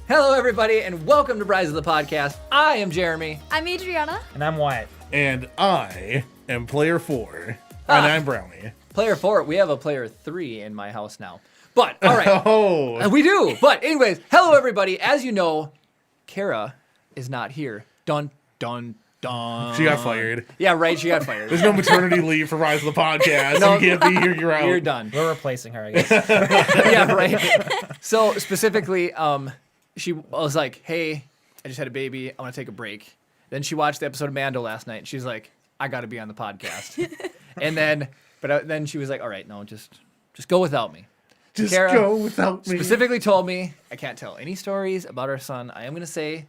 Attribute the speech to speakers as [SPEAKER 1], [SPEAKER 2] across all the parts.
[SPEAKER 1] Hello, everybody, and welcome to Rise of the Podcast. I am Jeremy.
[SPEAKER 2] I'm Adrianna.
[SPEAKER 3] And I'm Wyatt.
[SPEAKER 4] And I am player 4. And I'm Brownie.
[SPEAKER 1] Player 4. We have a player 3 in my house now. But, all right.
[SPEAKER 4] Oh.
[SPEAKER 1] We do. But, anyways, hello, everybody. As you know, Kara is not here. Dun, dun, dun.
[SPEAKER 4] She got fired.
[SPEAKER 1] Yeah, right. She got fired.
[SPEAKER 4] There's no maternity leave for Rise of the Podcast. No. You can't be here. You're out.
[SPEAKER 1] You're done.
[SPEAKER 3] We're replacing her, I guess.
[SPEAKER 1] Yeah, right. So, specifically, she was like, hey, I just had a baby. I want to take a break. Then she watched the episode of Mando last night, and she's like, I got to be on the podcast. And then, then she was like, all right, no, just go without me.
[SPEAKER 4] Just
[SPEAKER 1] Kara
[SPEAKER 4] go without me.
[SPEAKER 1] Specifically told me I can't tell any stories about our son. I am going to say,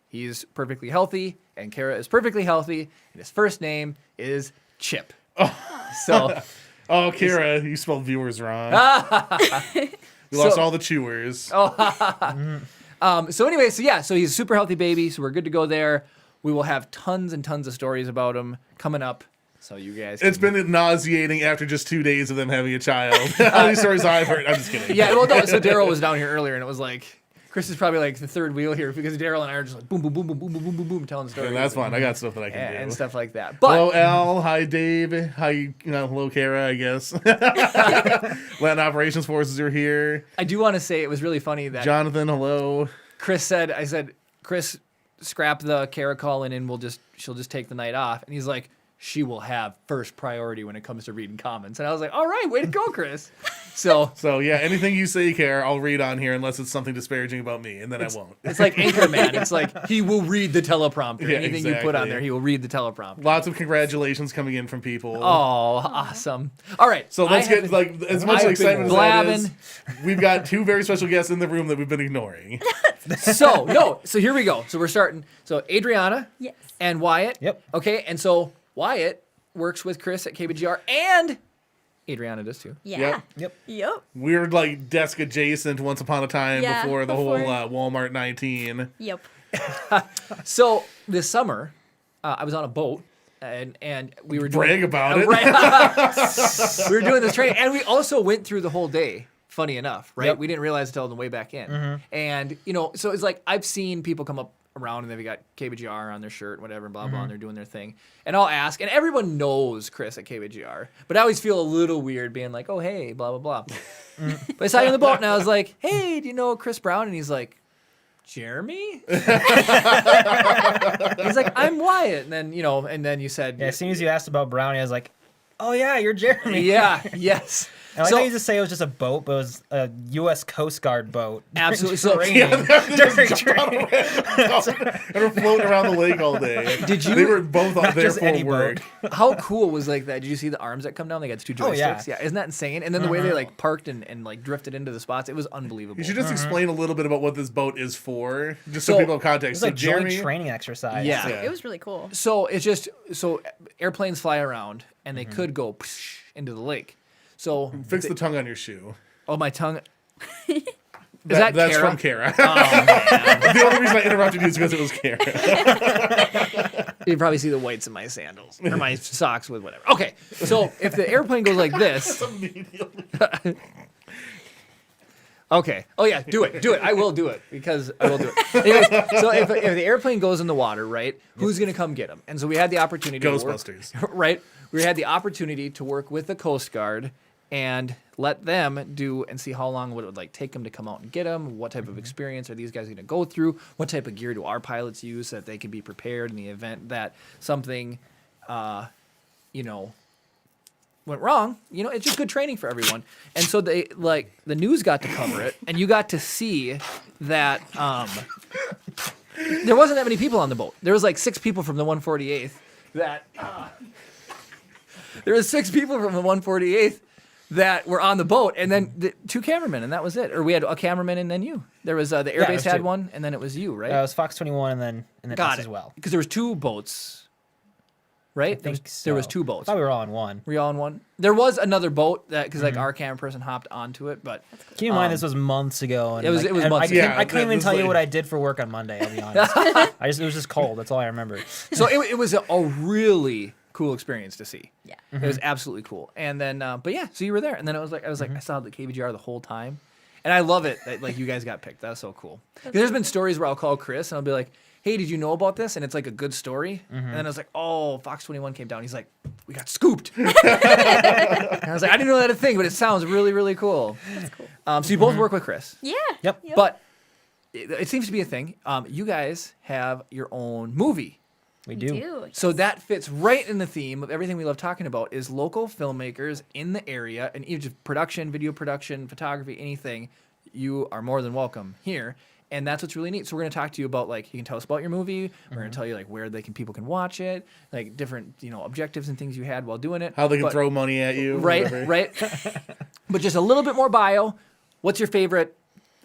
[SPEAKER 1] he's perfectly healthy, and Kara is perfectly healthy, and his first name is Chip. So,
[SPEAKER 4] oh, Kara, you spelled viewers wrong. We lost all the chewers.
[SPEAKER 1] So anyway, so he's a super healthy baby, so we're good to go there. We will have tons and tons of stories about him coming up. So you guys
[SPEAKER 4] It's been nauseating after just 2 days of them having a child. How many stories I've heard. I'm just kidding.
[SPEAKER 1] Yeah, well, no, so Daryl was down here earlier, and it was like, Chris is probably like the third wheel here because Daryl and I are just like boom, boom, boom, boom, boom, boom, boom, boom, boom, telling stories.
[SPEAKER 4] And that's fine. I got stuff that I can do.
[SPEAKER 1] And stuff like that. But
[SPEAKER 4] hello, Al. Hi, Dave. Hi, hello, Kara, I guess. Latin Operations Forces are here.
[SPEAKER 1] I do want to say it was really funny that
[SPEAKER 4] Jonathan, hello.
[SPEAKER 1] I said, Chris, scrap the Kara call in and she'll just take the night off. And he's like, she will have first priority when it comes to reading comments. And I was like, all right, way to go, Chris. So
[SPEAKER 4] yeah, anything you say, Kara, I'll read on here unless it's something disparaging about me, and then I won't.
[SPEAKER 1] It's like Anchorman. It's like he will read the teleprompter.
[SPEAKER 4] Yeah,
[SPEAKER 1] Anything you put on there, he will read the teleprompter.
[SPEAKER 4] Lots of congratulations coming in from people.
[SPEAKER 1] Oh, awesome. All right.
[SPEAKER 4] So let's get, as much excitement as that is, we've got 2 very special guests in the room that we've been ignoring.
[SPEAKER 1] So here we go. So we're starting. So Adrianna
[SPEAKER 2] Yes.
[SPEAKER 1] and Wyatt.
[SPEAKER 3] Yep.
[SPEAKER 1] Okay, and so Wyatt works with Chris at KBGR, and Adrianna does too.
[SPEAKER 2] Yeah.
[SPEAKER 3] Yep.
[SPEAKER 4] We're like desk adjacent once upon a time before the whole Walmart 19.
[SPEAKER 2] Yep.
[SPEAKER 1] So this summer, I was on a boat, and we were doing...
[SPEAKER 4] Brag about it.
[SPEAKER 1] Right. We were doing this training, and we also went through the whole day, funny enough, right?
[SPEAKER 3] Yep.
[SPEAKER 1] We didn't realize until on the way back in. And, so it's like I've seen people come up around and they've got KBGR on their shirt, whatever, blah, blah, and they're doing their thing. And I'll ask, and everyone knows Chris at KBGR, but I always feel a little weird being like, oh, hey, blah, blah, blah. But I saw you on the boat, and I was like, hey, do you know Chris Brown? And he's like, Jeremy? He's like, I'm Wyatt. And then, and then you said...
[SPEAKER 3] Yeah, as soon as you asked about Brownie, I was like, oh, yeah, you're Jeremy.
[SPEAKER 1] Yeah, yes.
[SPEAKER 3] And I thought you just say it was just a boat, but it was a U.S. Coast Guard boat.
[SPEAKER 1] Absolutely. So,
[SPEAKER 3] During training.
[SPEAKER 4] And we're floating around the lake all day. They were both out there for work.
[SPEAKER 1] How cool was like that? Did you see the arms that come down? They got 2 joysticks. Yeah, isn't that insane? And then the way they like parked and like drifted into the spots, it was unbelievable.
[SPEAKER 4] You should just explain a little bit about what this boat is for, just so people have context.
[SPEAKER 3] It was like
[SPEAKER 4] Jeremy,
[SPEAKER 3] joint training exercise.
[SPEAKER 1] Yeah.
[SPEAKER 2] It was really cool.
[SPEAKER 1] So it's just airplanes fly around and they could go into the lake. So
[SPEAKER 4] fix the tongue on your shoe.
[SPEAKER 1] Oh, my tongue.
[SPEAKER 4] That's
[SPEAKER 1] Kara?
[SPEAKER 4] from Kara.
[SPEAKER 1] Oh, man.
[SPEAKER 4] The only reason I interrupted you is because it was Kara.
[SPEAKER 1] You probably see the whites in my sandals or my socks with whatever. Okay, so if the airplane goes like this. Okay. Oh yeah, do it. I will do it because I will do it. Anyways, so if the airplane goes in the water, right? Who's gonna come get them? And so we had the opportunity.
[SPEAKER 4] Ghostbusters.
[SPEAKER 1] Right. We had the opportunity to work with the Coast Guard and let them do and see how long would it like take them to come out and get them. What type of experience are these guys going to go through? What type of gear do our pilots use so that they can be prepared in the event that something, went wrong? It's just good training for everyone. And so the news got to cover it, and you got to see that there wasn't that many people on the boat. There was like 6 people from the 148th that. There was 6 people from the 148th that were on the boat, and then the 2 cameramen, and that was it. Or we had a cameraman and then you. There was the airbase had
[SPEAKER 3] 2.
[SPEAKER 1] one, and then it was you, right?
[SPEAKER 3] It was Fox 21 and then
[SPEAKER 1] Got
[SPEAKER 3] us
[SPEAKER 1] it.
[SPEAKER 3] as well.
[SPEAKER 1] Because there was 2 boats, right?
[SPEAKER 3] I think so.
[SPEAKER 1] There was 2 boats.
[SPEAKER 3] I thought we were all in one.
[SPEAKER 1] Were you all in one? There was another boat that because our camera person hopped onto it, but
[SPEAKER 3] Keep in mind this was months ago. And
[SPEAKER 1] it was months ago.
[SPEAKER 3] I couldn't even tell you what I did for work on Monday. I'll be honest. It was just cold. That's all I remember.
[SPEAKER 1] So it was a really cool experience to see.
[SPEAKER 2] Yeah.
[SPEAKER 1] It was absolutely cool. And then, but yeah, so you were there, and then I was like, I saw the KBGR the whole time, And I love it that like you guys got picked. That's so cool. 'Cause there's been stories where I'll call Chris and I'll be like, hey, did you know about this? And it's like a good story. And then I was like, oh, Fox 21 came down. He's like, we got scooped. And I was like, I didn't know that a thing, but it sounds really, really cool.
[SPEAKER 2] That's cool.
[SPEAKER 1] So you both work with Chris.
[SPEAKER 2] Yeah.
[SPEAKER 3] Yep.
[SPEAKER 1] But it seems to be a thing. You guys have your own movie.
[SPEAKER 3] We do.
[SPEAKER 2] Yes.
[SPEAKER 1] So that fits right in the theme of everything we love talking about is local filmmakers in the area and even production, video production, photography, anything. You are more than welcome here. And that's what's really neat. So we're going to talk to you about, like, you can tell us about your movie. We're going to tell you, like, where people can watch it, like, different, objectives and things you had while doing it.
[SPEAKER 4] How they can throw money at you.
[SPEAKER 1] Right,
[SPEAKER 4] whatever.
[SPEAKER 1] right. But just a little bit more bio. What's your favorite,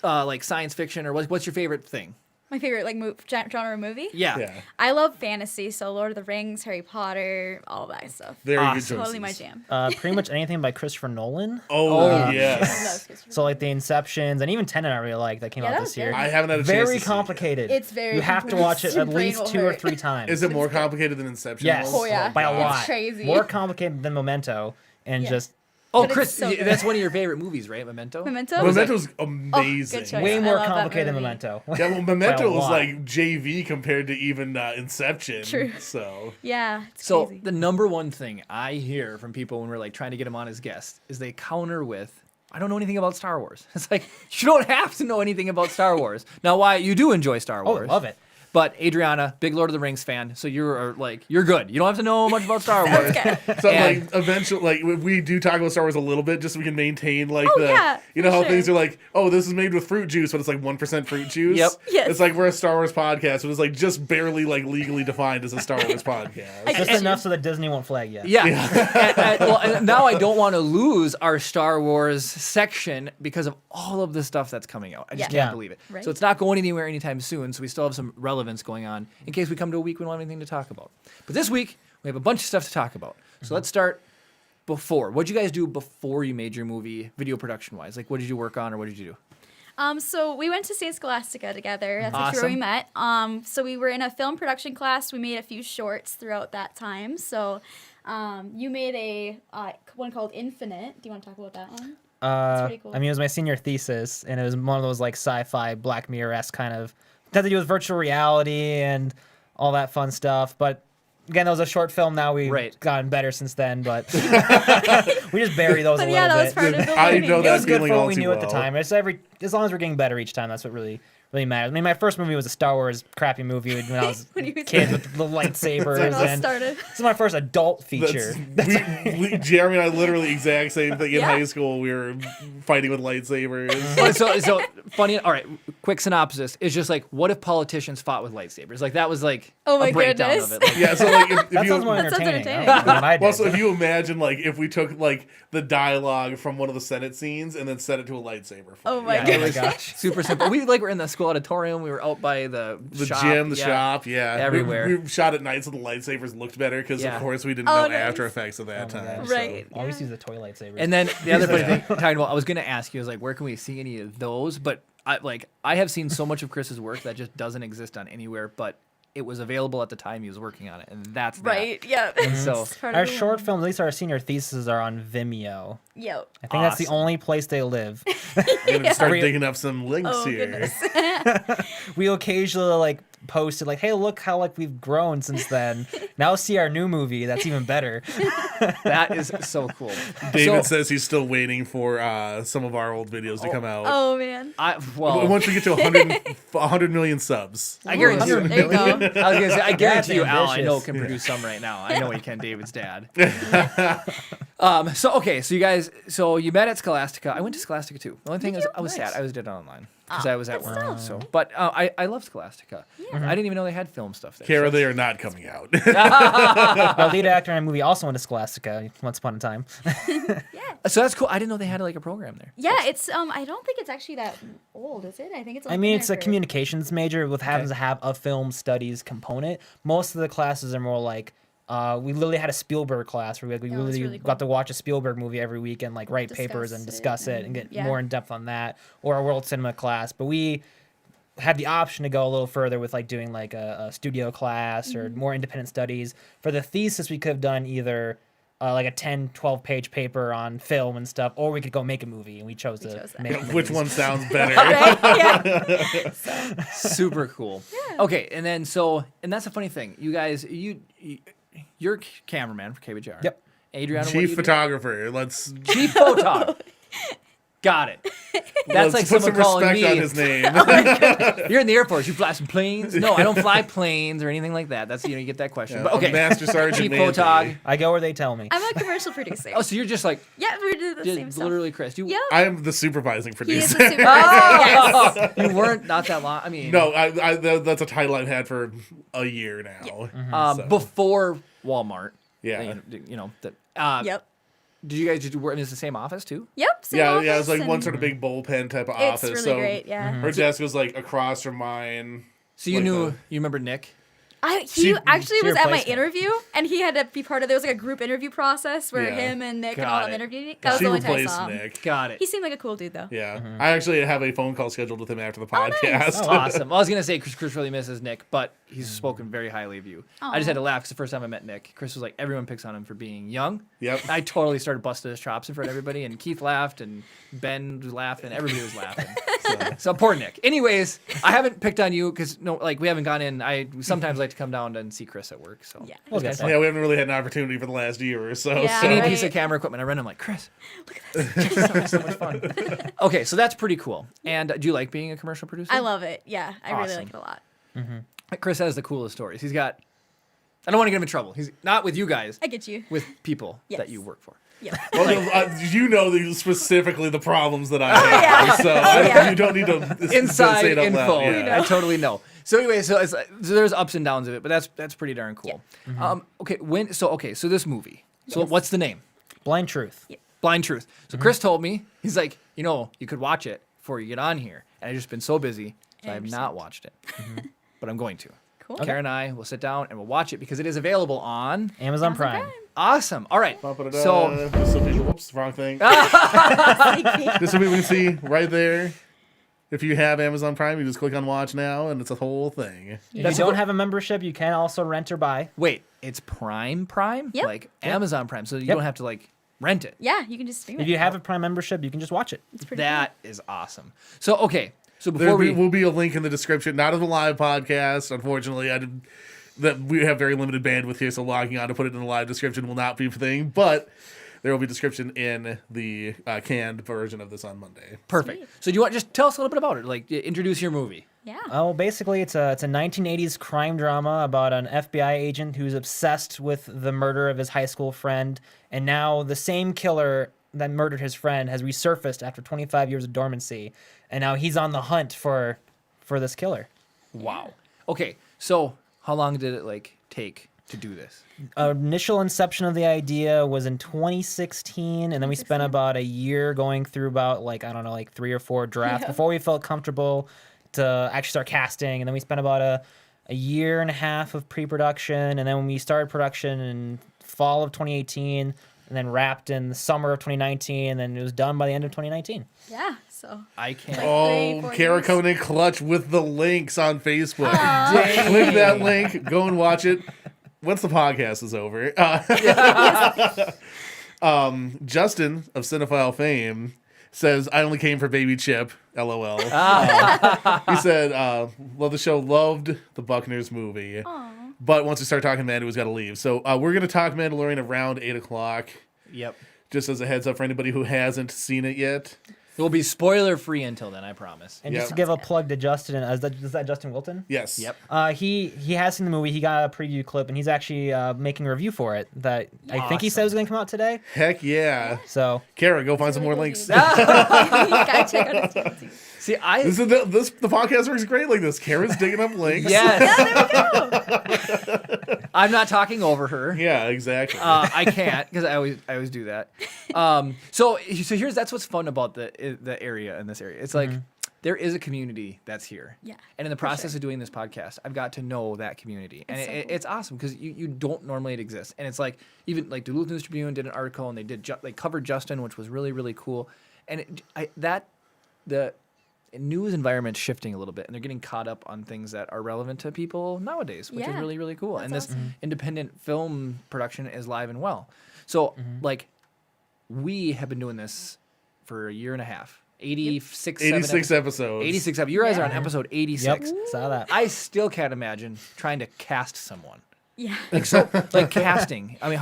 [SPEAKER 1] like, science fiction, or what's your favorite thing?
[SPEAKER 2] My favorite like genre movie.
[SPEAKER 1] Yeah.
[SPEAKER 4] Yeah.
[SPEAKER 2] I love fantasy, so Lord of the Rings, Harry Potter, all that stuff.
[SPEAKER 4] Very good
[SPEAKER 1] Awesome.
[SPEAKER 4] choices.
[SPEAKER 2] Totally my jam.
[SPEAKER 3] Pretty much anything by Christopher Nolan.
[SPEAKER 4] Oh,
[SPEAKER 2] I
[SPEAKER 4] yes.
[SPEAKER 2] love Christopher
[SPEAKER 3] So like the Inceptions and even Tenet I really like that came
[SPEAKER 2] Yeah,
[SPEAKER 3] out
[SPEAKER 2] that
[SPEAKER 3] this
[SPEAKER 2] was
[SPEAKER 3] year.
[SPEAKER 2] good.
[SPEAKER 4] I haven't had a chance
[SPEAKER 3] Very
[SPEAKER 4] to see it.
[SPEAKER 3] complicated.
[SPEAKER 2] It's very
[SPEAKER 3] You have to
[SPEAKER 2] complex.
[SPEAKER 3] watch it
[SPEAKER 2] Your
[SPEAKER 3] at
[SPEAKER 2] brain
[SPEAKER 3] least
[SPEAKER 2] will
[SPEAKER 3] 2 or
[SPEAKER 2] hurt.
[SPEAKER 3] 3 times.
[SPEAKER 4] Is it more complicated than Inception?
[SPEAKER 3] Yes.
[SPEAKER 2] Oh, yeah.
[SPEAKER 3] By a
[SPEAKER 2] It's
[SPEAKER 3] lot.
[SPEAKER 2] crazy.
[SPEAKER 3] More complicated than Memento, and
[SPEAKER 2] Yeah.
[SPEAKER 3] just
[SPEAKER 1] Oh,
[SPEAKER 2] But it's
[SPEAKER 1] Chris,
[SPEAKER 2] so good.
[SPEAKER 1] that's one of your favorite movies, right? Memento?
[SPEAKER 2] Memento.
[SPEAKER 4] Memento's
[SPEAKER 2] Oh,
[SPEAKER 4] amazing.
[SPEAKER 2] good choice.
[SPEAKER 3] way
[SPEAKER 2] I
[SPEAKER 3] more
[SPEAKER 2] love that
[SPEAKER 3] complicated than
[SPEAKER 2] movie.
[SPEAKER 3] Memento.
[SPEAKER 4] Yeah, well, Memento
[SPEAKER 3] By a
[SPEAKER 4] was
[SPEAKER 3] lot.
[SPEAKER 4] like JV compared to even Inception.
[SPEAKER 2] True.
[SPEAKER 4] So
[SPEAKER 2] Yeah, it's
[SPEAKER 1] So
[SPEAKER 2] crazy.
[SPEAKER 1] the number one thing I hear from people when we're like trying to get them on as guests is they counter with, I don't know anything about Star Wars. It's like, you don't have to know anything about Star Wars. Now, why you do enjoy Star
[SPEAKER 3] Oh,
[SPEAKER 1] Wars.
[SPEAKER 3] love it.
[SPEAKER 1] But Adrianna, big Lord of the Rings fan, so you're good. You don't have to know much about Star Wars.
[SPEAKER 4] So
[SPEAKER 1] And-
[SPEAKER 4] like eventually, like we do talk about Star Wars a little bit, just so we can maintain like
[SPEAKER 2] Oh,
[SPEAKER 4] the,
[SPEAKER 2] yeah,
[SPEAKER 4] you know
[SPEAKER 2] for
[SPEAKER 4] how
[SPEAKER 2] sure.
[SPEAKER 4] things are like, oh, this is made with fruit juice, but it's like 1% fruit juice.
[SPEAKER 1] Yep.
[SPEAKER 2] Yes.
[SPEAKER 4] It's like we're a Star Wars podcast, but it's like just barely like legally defined as a Star Wars podcast.
[SPEAKER 3] Just enough so that Disney won't flag you.
[SPEAKER 1] Yeah. And now I don't want to lose our Star Wars section because of all of the stuff that's coming out. I just
[SPEAKER 2] Yeah.
[SPEAKER 1] can't
[SPEAKER 3] Yeah.
[SPEAKER 1] believe it.
[SPEAKER 2] Right.
[SPEAKER 1] So it's not going anywhere anytime soon. So we still have some relevance going on in case we come to a week we don't have anything to talk about. But this week we have a bunch of stuff to talk about. So let's start before. What'd you guys do before you made your movie, video production wise? Like, what did you work on, or what did you do?
[SPEAKER 2] So we went to St. Scholastica together. That's actually where we met. So we were in a film production class. We made a few shorts throughout that time. So you made a one called Infinite. Do you want to talk about that one? pretty cool.
[SPEAKER 3] I mean, it was my senior thesis, and it was one of those like sci-fi Black Mirror-esque kind of had to do with virtual reality and all that fun stuff. But again, that was a short film. Now we've
[SPEAKER 1] Right.
[SPEAKER 3] gotten better since then, but we just bury those
[SPEAKER 2] But
[SPEAKER 3] a
[SPEAKER 2] yeah,
[SPEAKER 3] little
[SPEAKER 2] that was
[SPEAKER 3] bit.
[SPEAKER 2] part of the
[SPEAKER 4] I
[SPEAKER 2] learning.
[SPEAKER 4] know
[SPEAKER 3] It
[SPEAKER 4] that
[SPEAKER 3] was good
[SPEAKER 4] feeling
[SPEAKER 3] for what
[SPEAKER 4] all
[SPEAKER 3] we
[SPEAKER 4] too
[SPEAKER 3] knew at the
[SPEAKER 4] well.
[SPEAKER 3] time. It's as long as we're getting better each time, that's what really matters. I mean, my first movie was a Star Wars crappy movie when I was
[SPEAKER 2] When
[SPEAKER 3] a
[SPEAKER 2] you was
[SPEAKER 3] kid with the lightsabers,
[SPEAKER 2] When it all
[SPEAKER 3] and
[SPEAKER 2] started.
[SPEAKER 3] this is my first adult feature.
[SPEAKER 4] Jeremy and I literally exact same thing in
[SPEAKER 2] Yeah.
[SPEAKER 4] high school. We were fighting with lightsabers.
[SPEAKER 1] So funny. All right, quick synopsis is just like, what if politicians fought with lightsabers? Like that was like
[SPEAKER 2] Oh my
[SPEAKER 1] a breakdown
[SPEAKER 2] goodness.
[SPEAKER 1] of it. Like,
[SPEAKER 4] Yeah, so like if
[SPEAKER 3] That
[SPEAKER 4] you
[SPEAKER 3] sounds more
[SPEAKER 2] That sounds
[SPEAKER 3] entertaining.
[SPEAKER 2] entertaining.
[SPEAKER 3] Than what I did.
[SPEAKER 4] well, so if you imagine like if we took like the dialogue from one of the Senate scenes and then set it to a lightsaber fight.
[SPEAKER 2] Oh my
[SPEAKER 1] Yeah, it
[SPEAKER 2] goodness.
[SPEAKER 1] was
[SPEAKER 3] gosh.
[SPEAKER 1] super simple. We like were in the school auditorium. We were out by the shop,
[SPEAKER 4] gym, the
[SPEAKER 1] yeah.
[SPEAKER 4] shop, yeah,
[SPEAKER 1] everywhere.
[SPEAKER 4] We shot at night so the lightsabers looked better because
[SPEAKER 1] Yeah.
[SPEAKER 4] of course we didn't
[SPEAKER 2] Oh,
[SPEAKER 4] know
[SPEAKER 2] nice.
[SPEAKER 4] After Effects at that
[SPEAKER 3] Oh my
[SPEAKER 4] time.
[SPEAKER 3] gosh.
[SPEAKER 4] so.
[SPEAKER 2] Right.
[SPEAKER 3] I always
[SPEAKER 2] Yeah.
[SPEAKER 3] use the toy lightsabers.
[SPEAKER 1] And then the other funny
[SPEAKER 4] Yeah.
[SPEAKER 1] thing, talking about, I was gonna ask you, I was like, where can we see any of those? But I have seen so much of Chris's work that just doesn't exist on anywhere. But it was available at the time he was working on it, and that's that.
[SPEAKER 2] Right. Yeah.
[SPEAKER 1] So
[SPEAKER 2] It's part of
[SPEAKER 3] our
[SPEAKER 2] the
[SPEAKER 3] short
[SPEAKER 2] learning.
[SPEAKER 3] films, at least our senior theses, are on Vimeo.
[SPEAKER 2] Yo.
[SPEAKER 3] I think that's the
[SPEAKER 1] Awesome.
[SPEAKER 3] only place they live.
[SPEAKER 4] I'm gonna start
[SPEAKER 3] Yeah.
[SPEAKER 4] digging up some links
[SPEAKER 2] Oh
[SPEAKER 4] here.
[SPEAKER 2] goodness.
[SPEAKER 3] We occasionally like posted like, hey, look how like we've grown since then. Now see our new movie. That's even better.
[SPEAKER 1] that is so cool.
[SPEAKER 4] David
[SPEAKER 1] So,
[SPEAKER 4] says he's still waiting for some of our old videos to come out.
[SPEAKER 2] Oh man.
[SPEAKER 4] Once we get to 100 million subs.
[SPEAKER 1] I guarantee you.
[SPEAKER 3] 100
[SPEAKER 2] There you go.
[SPEAKER 1] I was gonna say, I guarantee you, Al, I
[SPEAKER 3] ambitious.
[SPEAKER 1] know can produce some right now. I know he can. David's dad. So you guys, you met at Scholastica. I went to Scholastica too. The only thing is, I was sad. I did it online because I was at work.
[SPEAKER 2] still.
[SPEAKER 1] So, but I love Scholastica. I didn't even know they had film stuff there.
[SPEAKER 4] Kara,
[SPEAKER 1] So-
[SPEAKER 4] they are not coming out.
[SPEAKER 3] Our lead actor in a movie also went to Scholastica once upon a time.
[SPEAKER 1] So that's cool. I didn't know they had like a program there.
[SPEAKER 2] Yeah, it's I don't think it's actually that old, is it? I think it's.
[SPEAKER 3] I
[SPEAKER 2] only
[SPEAKER 3] mean,
[SPEAKER 2] been
[SPEAKER 3] it's
[SPEAKER 2] there
[SPEAKER 3] a
[SPEAKER 2] for-
[SPEAKER 3] communications major with happens to have a film studies component. Most of the classes are more like, we literally had a Spielberg class where we
[SPEAKER 2] that's
[SPEAKER 3] literally
[SPEAKER 2] really cool.
[SPEAKER 3] got to watch a Spielberg movie every week and like write
[SPEAKER 2] Discuss
[SPEAKER 3] papers and
[SPEAKER 2] it
[SPEAKER 3] discuss it and
[SPEAKER 2] and-
[SPEAKER 3] get
[SPEAKER 2] yeah.
[SPEAKER 3] more in depth on that, or a world cinema class. But we had the option to go a little further with like doing like a studio class or
[SPEAKER 2] Mm-hmm.
[SPEAKER 3] more independent studies. For the thesis, we could have done either like a 10, 12-page paper on film and stuff, or we could go make a movie, and we chose
[SPEAKER 2] chose
[SPEAKER 3] to
[SPEAKER 2] that.
[SPEAKER 3] make
[SPEAKER 4] Which
[SPEAKER 3] movies.
[SPEAKER 4] one sounds better?
[SPEAKER 2] Right? Yeah.
[SPEAKER 1] Super cool. Okay, and then and that's a funny thing. You guys, you're cameraman for KBJR.
[SPEAKER 3] Yep.
[SPEAKER 1] Adrianna, what do
[SPEAKER 4] Chief
[SPEAKER 1] you do?
[SPEAKER 4] photographer. Let's
[SPEAKER 1] Chief photog. Got it. That's like
[SPEAKER 4] put
[SPEAKER 1] someone
[SPEAKER 4] some
[SPEAKER 1] calling
[SPEAKER 4] respect on
[SPEAKER 1] me.
[SPEAKER 4] his name.
[SPEAKER 1] You're in the Air Force. You fly some planes? No, I don't fly planes or anything like that. That's you get that question. But okay,
[SPEAKER 4] Master Sergeant
[SPEAKER 1] Chief
[SPEAKER 4] Nancy.
[SPEAKER 1] photog.
[SPEAKER 3] I go where they tell me.
[SPEAKER 2] I'm a commercial producer.
[SPEAKER 1] Oh, so you're just like
[SPEAKER 2] Yeah, we do the same stuff.
[SPEAKER 1] literally Chris. You
[SPEAKER 2] Yep.
[SPEAKER 4] I'm the supervising
[SPEAKER 2] He is
[SPEAKER 4] producer.
[SPEAKER 2] the supervisor. Yes.
[SPEAKER 1] you weren't not that long. I mean,
[SPEAKER 4] No, that's a title I've had for a year now. So,
[SPEAKER 1] before Walmart.
[SPEAKER 4] yeah.
[SPEAKER 1] You know that.
[SPEAKER 2] Yep.
[SPEAKER 1] Did you guys just work in the same office too?
[SPEAKER 2] Yep. Same
[SPEAKER 4] Yeah,
[SPEAKER 2] office,
[SPEAKER 4] it was like one
[SPEAKER 2] and
[SPEAKER 4] sort of big bullpen type of
[SPEAKER 2] It's
[SPEAKER 4] office.
[SPEAKER 2] really
[SPEAKER 4] so
[SPEAKER 2] great. Yeah.
[SPEAKER 4] her desk was like across from mine.
[SPEAKER 1] So you
[SPEAKER 4] Like
[SPEAKER 1] knew
[SPEAKER 4] the-
[SPEAKER 1] you remember Nick?
[SPEAKER 2] He actually
[SPEAKER 3] she
[SPEAKER 2] was at my
[SPEAKER 3] replaced me.
[SPEAKER 2] interview, and he had to be part of. There was like a group interview process where
[SPEAKER 4] Yeah.
[SPEAKER 2] him and Nick and
[SPEAKER 1] Got
[SPEAKER 2] all them
[SPEAKER 1] it.
[SPEAKER 2] interviewed. That was
[SPEAKER 4] She
[SPEAKER 2] the only time I
[SPEAKER 4] replaced
[SPEAKER 2] saw him.
[SPEAKER 4] Nick.
[SPEAKER 1] Got it.
[SPEAKER 2] He seemed like a cool dude, though.
[SPEAKER 4] Yeah. I actually have a phone call scheduled with him after the
[SPEAKER 2] nice.
[SPEAKER 4] podcast.
[SPEAKER 1] Oh, awesome. Well, I was gonna say Chris really misses Nick, but he's spoken very highly of you. I just
[SPEAKER 2] Aw.
[SPEAKER 1] had to laugh because the first time I met Nick, Chris was like, everyone picks on him for being young.
[SPEAKER 4] Yep.
[SPEAKER 1] I totally started busting his chops in front of everybody, and Keith laughed, and Ben was laughing, everybody was laughing. So poor Nick. Anyways, I haven't picked on you because we haven't gone in. I sometimes like to come down and see Chris at work. So
[SPEAKER 2] Yeah.
[SPEAKER 3] We'll get
[SPEAKER 4] Yeah, we haven't really had an opportunity for the last year or so.
[SPEAKER 2] Yeah,
[SPEAKER 4] so.
[SPEAKER 1] any
[SPEAKER 2] right.
[SPEAKER 1] piece of camera equipment I rent, I'm like, Chris, look at this. so much fun. Okay, so that's pretty cool. And do you like being a commercial producer?
[SPEAKER 2] I love it. Yeah, I really
[SPEAKER 1] Awesome.
[SPEAKER 2] like it a lot.
[SPEAKER 1] Chris has the coolest stories. He's got. I don't want to get him in trouble. He's not with you guys,
[SPEAKER 2] I get you.
[SPEAKER 1] with people
[SPEAKER 2] Yes.
[SPEAKER 1] that you work for.
[SPEAKER 2] Yeah.
[SPEAKER 4] Well, you know specifically the problems that I have,
[SPEAKER 2] yeah.
[SPEAKER 4] so you don't need to
[SPEAKER 1] Inside
[SPEAKER 4] say it out
[SPEAKER 1] info.
[SPEAKER 4] loud. Yeah.
[SPEAKER 1] I totally know. So anyway, so there's ups and downs of it, but that's pretty darn cool. Okay, so this movie. So
[SPEAKER 2] Yes.
[SPEAKER 1] what's the name?
[SPEAKER 3] Blind Truth.
[SPEAKER 1] Blind Truth. So Chris told me, he's like, you could watch it before you get on here, and I've just been so busy, so I have not
[SPEAKER 2] 100%.
[SPEAKER 1] watched it, but I'm going to.
[SPEAKER 2] Cool.
[SPEAKER 1] Karen and I will sit down and we'll watch it because it is available on.
[SPEAKER 3] Amazon Prime.
[SPEAKER 1] Awesome. All right.
[SPEAKER 4] Ba-ba-da-da.
[SPEAKER 1] So
[SPEAKER 4] Just so people, whoops, wrong thing.
[SPEAKER 2] Prime.
[SPEAKER 4] Just so people can see right there. If you have Amazon Prime, you just click on Watch Now, and it's a whole thing.
[SPEAKER 3] If you
[SPEAKER 1] That's
[SPEAKER 3] don't
[SPEAKER 1] what-
[SPEAKER 3] have a membership, you can also rent or buy.
[SPEAKER 1] wait, it's Prime?
[SPEAKER 2] Yep.
[SPEAKER 1] Like Amazon Prime, so you
[SPEAKER 3] Yep.
[SPEAKER 1] don't have to like rent it.
[SPEAKER 2] Yeah, you can just stream it.
[SPEAKER 3] If you have a Prime membership, you can just watch it.
[SPEAKER 2] It's pretty
[SPEAKER 1] That is awesome. So okay, so
[SPEAKER 4] There
[SPEAKER 1] before we
[SPEAKER 4] will be a link in the description, not of the live podcast. Unfortunately, that we have very limited bandwidth here, so logging on to put it in the live description will not be a thing. But there will be description in the canned version of this on Monday.
[SPEAKER 1] perfect. So do you want just tell us a little bit about it? Like introduce your movie.
[SPEAKER 2] Yeah.
[SPEAKER 3] Oh, basically, it's a 1980s crime drama about an FBI agent who's obsessed with the murder of his high school friend, and now the same killer that murdered his friend has resurfaced after 25 years of dormancy, and now he's on the hunt for this killer.
[SPEAKER 1] Wow. Okay, so how long did it take to do this?
[SPEAKER 3] Initial inception of the idea was in 2016, and then we spent about a year going through about 3 or 4 drafts before we felt comfortable to actually start casting, and then we spent about a year and a half of pre-production, and then when we started production in fall of 2018, and then wrapped in the summer of 2019, and then it was done by the end of 2019.
[SPEAKER 2] Yeah. So.
[SPEAKER 1] I can't.
[SPEAKER 4] Oh,
[SPEAKER 2] 4
[SPEAKER 4] Kara
[SPEAKER 2] years.
[SPEAKER 4] coming in clutch with the links on Facebook.
[SPEAKER 1] Dang.
[SPEAKER 4] Click that link, go and watch it once the podcast is over. Justin of Cinephile fame says, I only came for Baby Chip, LOL. He said, love the show, loved the Buckner's movie. But once we start talking Mando, he's got to leave. So we're going to talk Mandalorian around 8 o'clock,
[SPEAKER 1] Yep.
[SPEAKER 4] just as a heads up for anybody who hasn't seen it yet.
[SPEAKER 1] It will be spoiler free until then, I promise.
[SPEAKER 3] And
[SPEAKER 4] Yep.
[SPEAKER 3] just to give a plug to Justin, is that Justin Wilton?
[SPEAKER 4] Yes.
[SPEAKER 1] Yep.
[SPEAKER 3] He has seen the movie. He got a preview clip, and he's actually making a review for it that I think he said was going to come out today.
[SPEAKER 4] Heck yeah.
[SPEAKER 3] So
[SPEAKER 4] Kara, go find some more
[SPEAKER 2] Really
[SPEAKER 4] links.
[SPEAKER 2] cool dude. You gotta check out his channel too.
[SPEAKER 1] See,
[SPEAKER 4] The podcast works great like this. Kara's digging up links.
[SPEAKER 1] yes. I'm not talking over her.
[SPEAKER 4] Yeah, exactly.
[SPEAKER 1] I can't because I always do that. So that's what's fun about the area in this area. It's like there is a community that's here.
[SPEAKER 2] Yeah,
[SPEAKER 1] And in the
[SPEAKER 2] for
[SPEAKER 1] process
[SPEAKER 2] sure.
[SPEAKER 1] of doing this podcast, I've got to know that community, and
[SPEAKER 2] It's so cool.
[SPEAKER 1] it's awesome because you don't normally exist. And it's like even like Duluth News Tribune did an article it covered Justin, which was really really cool. And news environment's shifting a little bit, and they're getting caught up on things that are relevant to people nowadays, which is really, really cool.
[SPEAKER 2] That's
[SPEAKER 1] and this
[SPEAKER 2] awesome.
[SPEAKER 1] independent film production is live and well. So, like, we have been doing this for a year and a half. 86
[SPEAKER 4] episodes.
[SPEAKER 1] 86 episodes. You guys are on episode 86.
[SPEAKER 3] Yep, saw that.
[SPEAKER 1] I still can't imagine trying to cast someone.
[SPEAKER 2] Yeah.
[SPEAKER 1] Like casting. I mean,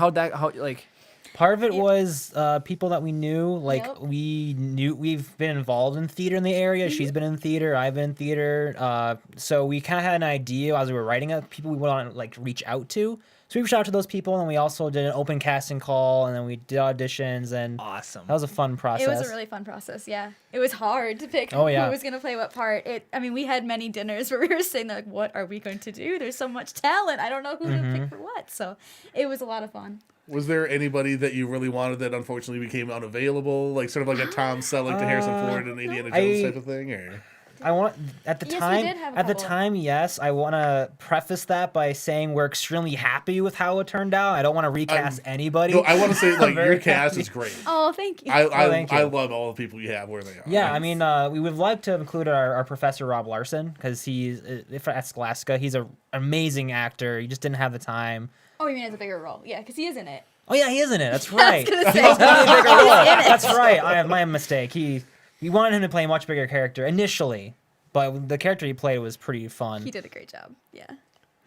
[SPEAKER 1] like...
[SPEAKER 3] Part of it was people that we knew. Like
[SPEAKER 2] Yep.
[SPEAKER 3] we've been involved in theater in the area. She's been in theater. I've been in theater. So we kind of had an idea as we were writing it, people we want to like reach out to. So we reached out to those people, and we also did an open casting call, and then we did auditions, and
[SPEAKER 1] awesome.
[SPEAKER 3] that was a fun process.
[SPEAKER 2] It was a really fun process, yeah. It was hard to pick
[SPEAKER 3] Oh, yeah.
[SPEAKER 2] who was going to play what part. I mean, we had many dinners where we were sitting there like, what are we going to do? There's so much talent. I don't know who to pick for what. So it was a lot of fun.
[SPEAKER 4] Was there anybody that you really wanted that unfortunately became unavailable? Like sort of like a Tom Selleck to Harrison Ford and Indiana Jones type of thing? Or
[SPEAKER 3] I want at the
[SPEAKER 2] Yes, we
[SPEAKER 3] time.
[SPEAKER 2] did have a
[SPEAKER 3] At the
[SPEAKER 2] couple.
[SPEAKER 3] time, yes. I want to preface that by saying we're extremely happy with how it turned out. I don't want to recast anybody.
[SPEAKER 4] no, I want to say like
[SPEAKER 3] very
[SPEAKER 4] your cast
[SPEAKER 3] happy.
[SPEAKER 4] is great.
[SPEAKER 2] Oh, thank you.
[SPEAKER 3] thank you.
[SPEAKER 4] I love all the people you have where they are.
[SPEAKER 3] Yeah, I mean, we would like to include our professor Rob Larson because he's at Scholastica. He's an amazing actor. He just didn't have the time.
[SPEAKER 2] Oh, you mean as a bigger role? Yeah, because he is in it.
[SPEAKER 3] Oh yeah, he is in it. That's right.
[SPEAKER 2] I was gonna say,
[SPEAKER 3] He's gonna be a bigger
[SPEAKER 2] he's
[SPEAKER 3] role.
[SPEAKER 2] in it.
[SPEAKER 3] That's right. My mistake. We wanted him to play a much bigger character initially, but the character he played was pretty fun.
[SPEAKER 2] He did a great job. Yeah.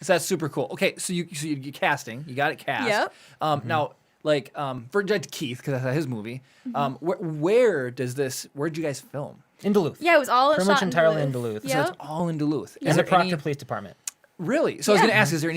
[SPEAKER 1] So that's super cool. Okay, so you casting, you got it cast.
[SPEAKER 2] Yep.
[SPEAKER 1] Now, like for Keith, because that's his movie. Where'd you guys film?
[SPEAKER 3] In Duluth.
[SPEAKER 2] Yeah, it was all
[SPEAKER 3] Pretty
[SPEAKER 2] shot
[SPEAKER 3] much entirely in Duluth.
[SPEAKER 1] So
[SPEAKER 2] Yep.
[SPEAKER 1] it's all in Duluth.
[SPEAKER 3] In
[SPEAKER 1] Is
[SPEAKER 3] the
[SPEAKER 1] there
[SPEAKER 3] Proctor
[SPEAKER 1] any,
[SPEAKER 3] Police Department.
[SPEAKER 1] really? So I was
[SPEAKER 2] Yeah.
[SPEAKER 1] gonna ask, is there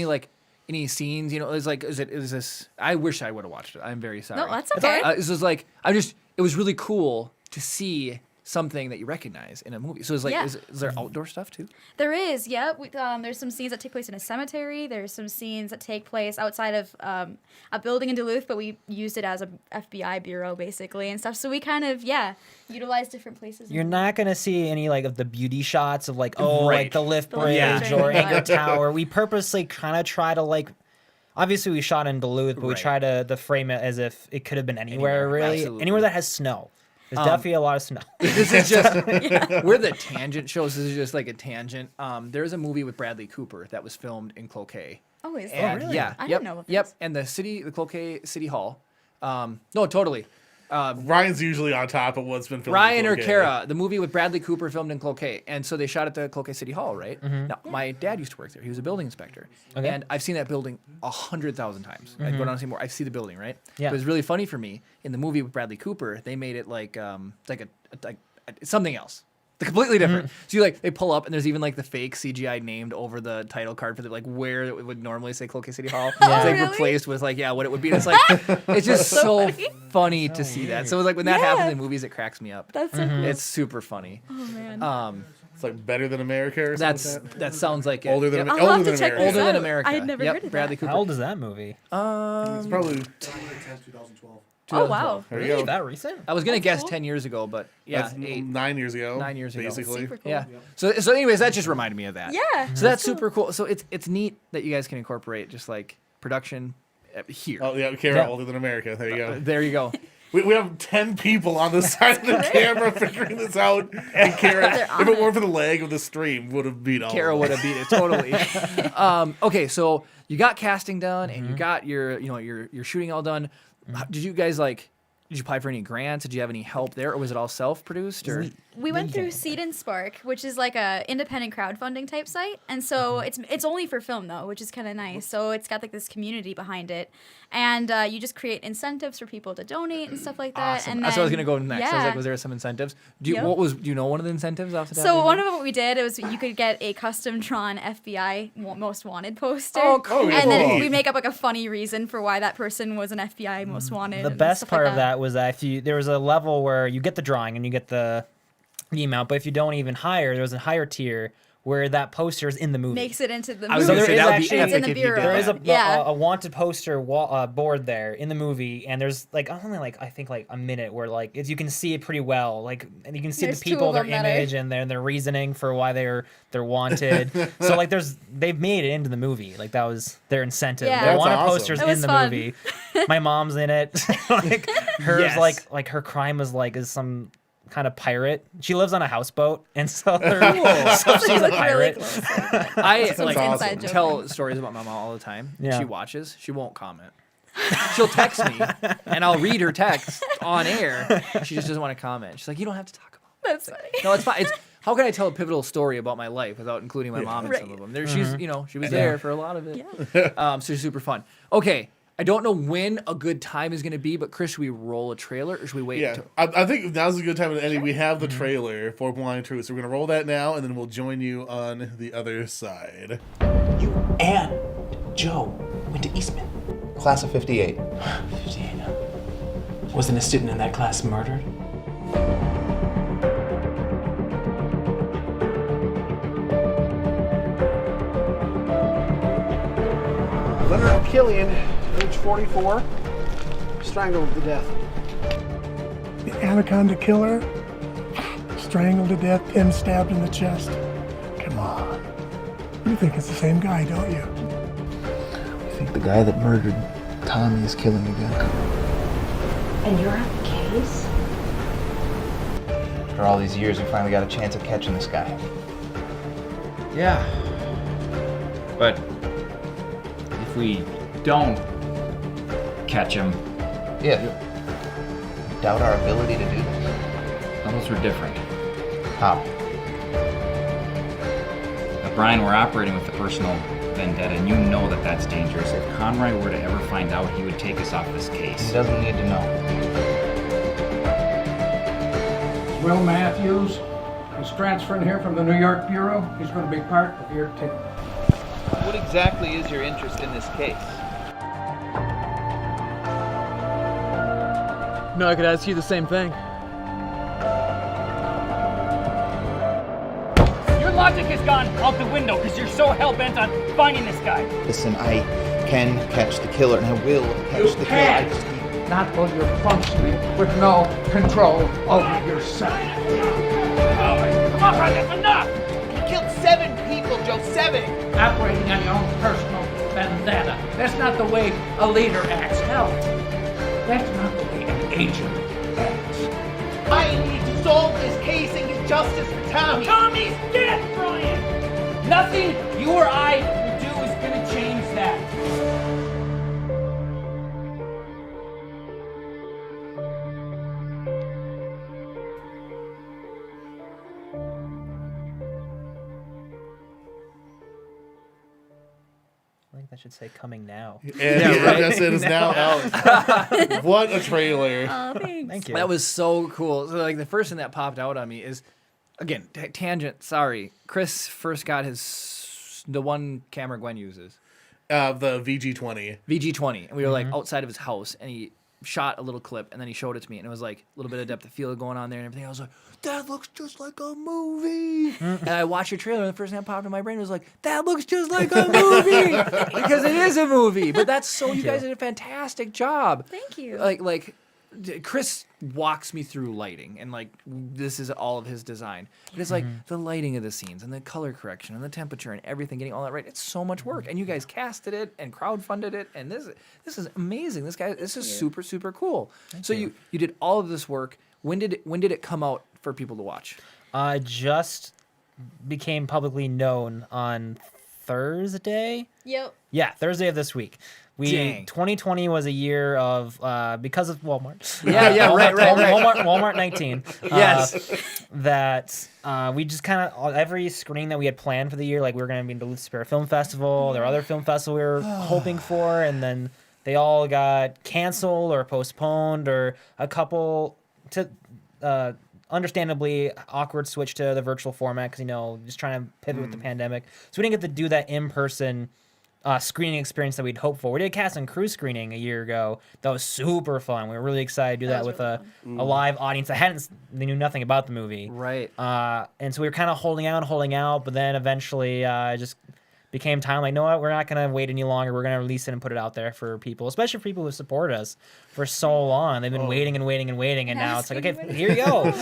[SPEAKER 1] any scenes? You know, is this? I wish I would have watched it. I'm very sorry.
[SPEAKER 2] No, that's okay.
[SPEAKER 1] This was like it was really cool to see something that you recognize in a movie. So it's like,
[SPEAKER 2] Yeah.
[SPEAKER 1] is there outdoor stuff too?
[SPEAKER 2] There is, yeah. There's some scenes that take place in a cemetery. There's some scenes that take place outside of a building in Duluth, but we used it as a FBI bureau basically and stuff. So we kind of, utilize different places.
[SPEAKER 3] You're not gonna see any like of the beauty shots of like like
[SPEAKER 1] Right.
[SPEAKER 3] the lift
[SPEAKER 2] The
[SPEAKER 3] bridge
[SPEAKER 2] lift
[SPEAKER 3] or
[SPEAKER 2] bridge.
[SPEAKER 3] Anchor Tower. We purposely kind of try to like. Obviously, we shot in Duluth, but we
[SPEAKER 1] Right.
[SPEAKER 3] try to frame it as if it could have been anywhere,
[SPEAKER 1] Anywhere,
[SPEAKER 3] really.
[SPEAKER 1] absolutely.
[SPEAKER 3] Anywhere that has snow. There's definitely a lot of snow.
[SPEAKER 1] This is just we're the tangent shows. This is just like a tangent. There's a movie with Bradley Cooper that was filmed in Cloquet.
[SPEAKER 2] Oh, is that?
[SPEAKER 1] And
[SPEAKER 3] really?
[SPEAKER 1] Yeah.
[SPEAKER 2] I
[SPEAKER 1] yep,
[SPEAKER 2] didn't know about
[SPEAKER 1] Yep.
[SPEAKER 2] this.
[SPEAKER 1] And the Cloquet City Hall. No, totally.
[SPEAKER 4] Ryan's usually on top of what's been filmed.
[SPEAKER 1] Ryan or
[SPEAKER 4] okay.
[SPEAKER 1] Kara, the movie with Bradley Cooper filmed in Cloquet, and so they shot at the Cloquet City Hall, right?
[SPEAKER 3] Mm-hmm.
[SPEAKER 1] Now, my dad used to work there. He was a building inspector,
[SPEAKER 3] Okay.
[SPEAKER 1] and I've seen that building 100,000 times. I go down and see more. I see the building, right?
[SPEAKER 3] Yeah.
[SPEAKER 1] It was really funny for me in the movie with Bradley Cooper. They made it like something else. Completely different. So they pull up and there's even like the fake CGI named over the title card for like where it would normally say Cloquet City Hall.
[SPEAKER 3] Yeah.
[SPEAKER 1] It's like
[SPEAKER 2] Really?
[SPEAKER 1] replaced with like what it would be. And it's like it's just so funny to see that. So it's like when that happens in movies, it cracks me up.
[SPEAKER 2] That's so cool.
[SPEAKER 1] It's super funny.
[SPEAKER 2] Oh, man.
[SPEAKER 4] It's like Better Than America or something like that.
[SPEAKER 1] That sounds like it.
[SPEAKER 4] Older than
[SPEAKER 1] Yep.
[SPEAKER 2] I'll have
[SPEAKER 4] older
[SPEAKER 2] to
[SPEAKER 4] than
[SPEAKER 2] check
[SPEAKER 4] America.
[SPEAKER 2] this
[SPEAKER 1] Older than
[SPEAKER 2] out.
[SPEAKER 1] America.
[SPEAKER 2] I had never
[SPEAKER 1] Yep,
[SPEAKER 2] heard of
[SPEAKER 1] Bradley
[SPEAKER 2] that.
[SPEAKER 1] Cooper.
[SPEAKER 3] How old is that movie?
[SPEAKER 4] It's probably
[SPEAKER 5] January 10th, 2012.
[SPEAKER 4] there
[SPEAKER 1] 2012.
[SPEAKER 4] you
[SPEAKER 3] Really?
[SPEAKER 4] go.
[SPEAKER 3] That recent?
[SPEAKER 1] I was gonna guess
[SPEAKER 2] cool.
[SPEAKER 1] 10 years ago, but yeah,
[SPEAKER 4] That's
[SPEAKER 1] 8.
[SPEAKER 4] 9 years ago.
[SPEAKER 1] 9 years ago.
[SPEAKER 4] basically.
[SPEAKER 2] Super cool.
[SPEAKER 1] Yeah. So anyways, that just reminded me of that.
[SPEAKER 2] Yeah.
[SPEAKER 1] So that's super cool. So it's neat that you guys can incorporate just like production here.
[SPEAKER 4] Oh yeah, Kara,
[SPEAKER 3] Yeah.
[SPEAKER 4] Older Than America. There you go.
[SPEAKER 1] There you go.
[SPEAKER 4] We have 10 people on the side of the camera figuring this out. And Kara,
[SPEAKER 2] They're on
[SPEAKER 4] if it
[SPEAKER 2] it.
[SPEAKER 4] weren't for the lag of the stream, would have beat all.
[SPEAKER 1] Kara
[SPEAKER 4] of
[SPEAKER 1] would
[SPEAKER 4] them.
[SPEAKER 1] have beat it totally. Okay, so you got casting done and you got your shooting all done. Did you guys did you apply for any grants? Did you have any help there, or was it all self-produced? Or
[SPEAKER 2] We went through Seed and Spark, which is like a independent crowdfunding type site, and so it's only for film though, which is kind of nice. So it's got like this community behind it, and you just create incentives for people to donate and stuff like that.
[SPEAKER 1] awesome.
[SPEAKER 2] And
[SPEAKER 1] That's what I was gonna go next. I was
[SPEAKER 2] Yeah.
[SPEAKER 1] like, was there some incentives? Do you
[SPEAKER 2] Yep.
[SPEAKER 1] do you know one of the incentives off the top? of
[SPEAKER 2] So
[SPEAKER 1] your
[SPEAKER 2] one
[SPEAKER 1] head?
[SPEAKER 2] of what we did was you could get a custom drawn FBI most wanted poster.
[SPEAKER 1] Oh, cool.
[SPEAKER 4] Oh,
[SPEAKER 2] And then
[SPEAKER 4] cool.
[SPEAKER 2] we make up like a funny reason for why that person was an FBI most wanted.
[SPEAKER 3] The
[SPEAKER 2] and
[SPEAKER 3] best
[SPEAKER 2] stuff
[SPEAKER 3] part
[SPEAKER 2] like
[SPEAKER 3] of that was that there was a level where you get the drawing and you get the amount, but if you don't even hire, there was a higher tier where that poster is in the movie.
[SPEAKER 2] makes it into the movie.
[SPEAKER 1] I was
[SPEAKER 3] So
[SPEAKER 1] gonna say
[SPEAKER 3] there
[SPEAKER 1] that
[SPEAKER 3] is
[SPEAKER 1] would be
[SPEAKER 3] actually-
[SPEAKER 1] epic
[SPEAKER 2] It's in the
[SPEAKER 1] if you did
[SPEAKER 2] bureau.
[SPEAKER 3] There is
[SPEAKER 1] that.
[SPEAKER 2] Yeah.
[SPEAKER 3] a wanted poster board there in the movie, and there's like only like I think like a minute where like you can see it pretty well, like and you can see
[SPEAKER 2] There's
[SPEAKER 3] the
[SPEAKER 2] two
[SPEAKER 3] people,
[SPEAKER 2] of
[SPEAKER 3] their
[SPEAKER 2] them that are-
[SPEAKER 3] image, and their reasoning for why they're wanted. So like they've made it into the movie, like that was their incentive.
[SPEAKER 2] Yeah.
[SPEAKER 3] They
[SPEAKER 2] That's
[SPEAKER 3] wanted
[SPEAKER 4] awesome.
[SPEAKER 3] posters
[SPEAKER 2] It
[SPEAKER 3] in
[SPEAKER 2] was
[SPEAKER 3] the
[SPEAKER 2] fun.
[SPEAKER 3] movie. My mom's in it. Like hers
[SPEAKER 1] Yes.
[SPEAKER 3] like her crime was like is some kind of pirate. She lives on a houseboat, and so, so she's a pirate.
[SPEAKER 1] I like
[SPEAKER 4] awesome.
[SPEAKER 1] tell stories about my mom all the time.
[SPEAKER 3] Yeah.
[SPEAKER 1] She watches. She won't comment. She'll text me, and I'll read her text on air. She just doesn't want to comment. She's like, "You don't have to talk about it."
[SPEAKER 2] That's funny.
[SPEAKER 1] No, it's fine. How can I tell a pivotal story about my life without including my mom in some of them? She's, she was there for a lot of it.
[SPEAKER 2] Yeah.
[SPEAKER 1] So it's super fun. Okay, I don't know when a good time is going to be, but Chris, should we roll a trailer or should we wait?
[SPEAKER 4] Yeah, I think now's a good time. Sure. We have the trailer for Blind Truth, so we're gonna roll that now, and then we'll join you on the other side.
[SPEAKER 5] You and Joe went to Eastman.
[SPEAKER 6] Class of 58.
[SPEAKER 5] 58. Wasn't a student in that class murdered?
[SPEAKER 7] Leonard Killian, age 44, strangled to death.
[SPEAKER 8] The Anaconda Killer, strangled to death, pin stabbed in the chest. Come on. You think it's the same guy, don't you?
[SPEAKER 6] I think the guy that murdered Tommy is killing again.
[SPEAKER 9] And you're on the case?
[SPEAKER 6] After all these years, we finally got a chance of catching this guy.
[SPEAKER 10] Yeah. But if we don't catch him,
[SPEAKER 6] Yeah. Doubt our ability to do this.
[SPEAKER 10] those were different.
[SPEAKER 6] How?
[SPEAKER 10] Now, Brian, we're operating with the personal vendetta, and you know that that's dangerous. If Conroy were to ever find out, he would take us off this
[SPEAKER 6] He
[SPEAKER 10] case.
[SPEAKER 6] doesn't need to know.
[SPEAKER 7] Will Matthews is transferring here from the New York Bureau. He's going to be part of your team.
[SPEAKER 11] What exactly is your interest in this case?
[SPEAKER 1] No, I could ask you the same thing.
[SPEAKER 12] Your logic has gone out the window because you're so hell-bent on finding this guy.
[SPEAKER 6] Listen, I can catch the killer, and I will catch the killer. I just need...
[SPEAKER 7] Not while you're functioning with no control over yourself.
[SPEAKER 12] Come on, Brian, that's enough!
[SPEAKER 11] You killed 7 people, Joe, 7!
[SPEAKER 7] Operating on your own personal vendetta. That's not the way a leader acts. Hell, that's not the way an agent acts.
[SPEAKER 11] I need to solve this case and get justice for Tommy.
[SPEAKER 12] Tommy's dead, Brian! Nothing you or I will do is gonna change that.
[SPEAKER 3] I think that should say coming now.
[SPEAKER 4] And yes, it is now out. What a trailer.
[SPEAKER 2] Oh, thanks.
[SPEAKER 3] Thank you.
[SPEAKER 1] That was so cool. So like the first thing that popped out on me is, again, tangent. Sorry, Chris first got the one camera Gwen uses,
[SPEAKER 4] The VG20.
[SPEAKER 1] VG20, and we were like outside of his house, and he shot a little clip, and then he showed it to me, and it was like a little bit of depth of field going on there and everything. I was like, that looks just like a movie. And I watched your trailer, and the first thing that popped in my brain was like, that looks just like a movie, because it is a movie. But that's so you guys did a fantastic job.
[SPEAKER 2] Thank you.
[SPEAKER 1] Like Chris walks me through lighting, and like this is all of his design. But it's like the lighting of the scenes and the color correction and the temperature and everything, getting all that right. It's so much work, and you guys casted it and crowdfunded it, and this is amazing. This is super super cool. So you did all of this work. When did it come out for people to watch?
[SPEAKER 3] Just became publicly known on Thursday.
[SPEAKER 2] Yep.
[SPEAKER 3] Yeah, Thursday of this week.
[SPEAKER 1] Dang.
[SPEAKER 3] 2020 was a year of because of Walmart.
[SPEAKER 1] Yeah, right.
[SPEAKER 3] Walmart 19.
[SPEAKER 1] Yes.
[SPEAKER 3] That we just kind of every screening that we had planned for the year, like we were going to be in Duluth Spirit Film Festival. There were other film festivals we were hoping for, and then they all got canceled or postponed, or a couple to understandably awkward switch to the virtual format because just trying to pivot with the pandemic. So we didn't get to do that in person screening experience that we'd hoped for. We did a cast and crew screening a year ago. That was super fun. We were really excited to do that with really a live audience that they knew nothing about the movie.
[SPEAKER 1] Right.
[SPEAKER 3] And so we were kind of holding out, but then eventually just became time like, you know what, we're not going to wait any longer. We're going to release it and put it out there for people, especially for people who supported us for so long. They've been waiting, and now it's like, okay, here you go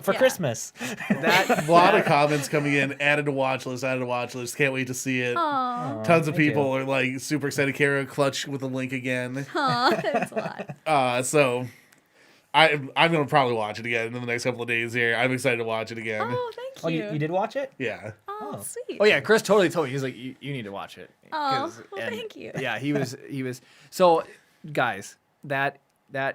[SPEAKER 3] for Christmas.
[SPEAKER 4] A lot of comments coming in, added to watch list, can't wait to see it.
[SPEAKER 2] Aww.
[SPEAKER 4] Tons of people are like super excited. Kara clutch with a link again.
[SPEAKER 2] Aw, that's a lot.
[SPEAKER 4] So I'm gonna probably watch it again in the next couple of days here. I'm excited to watch it again.
[SPEAKER 2] Oh, thank you.
[SPEAKER 3] Oh, you did watch it?
[SPEAKER 4] Yeah.
[SPEAKER 2] Oh, sweet.
[SPEAKER 1] Oh yeah, Chris totally told me. He's like, you need to watch it.
[SPEAKER 2] Oh, well, thank you.
[SPEAKER 1] Yeah, he was. So, guys, that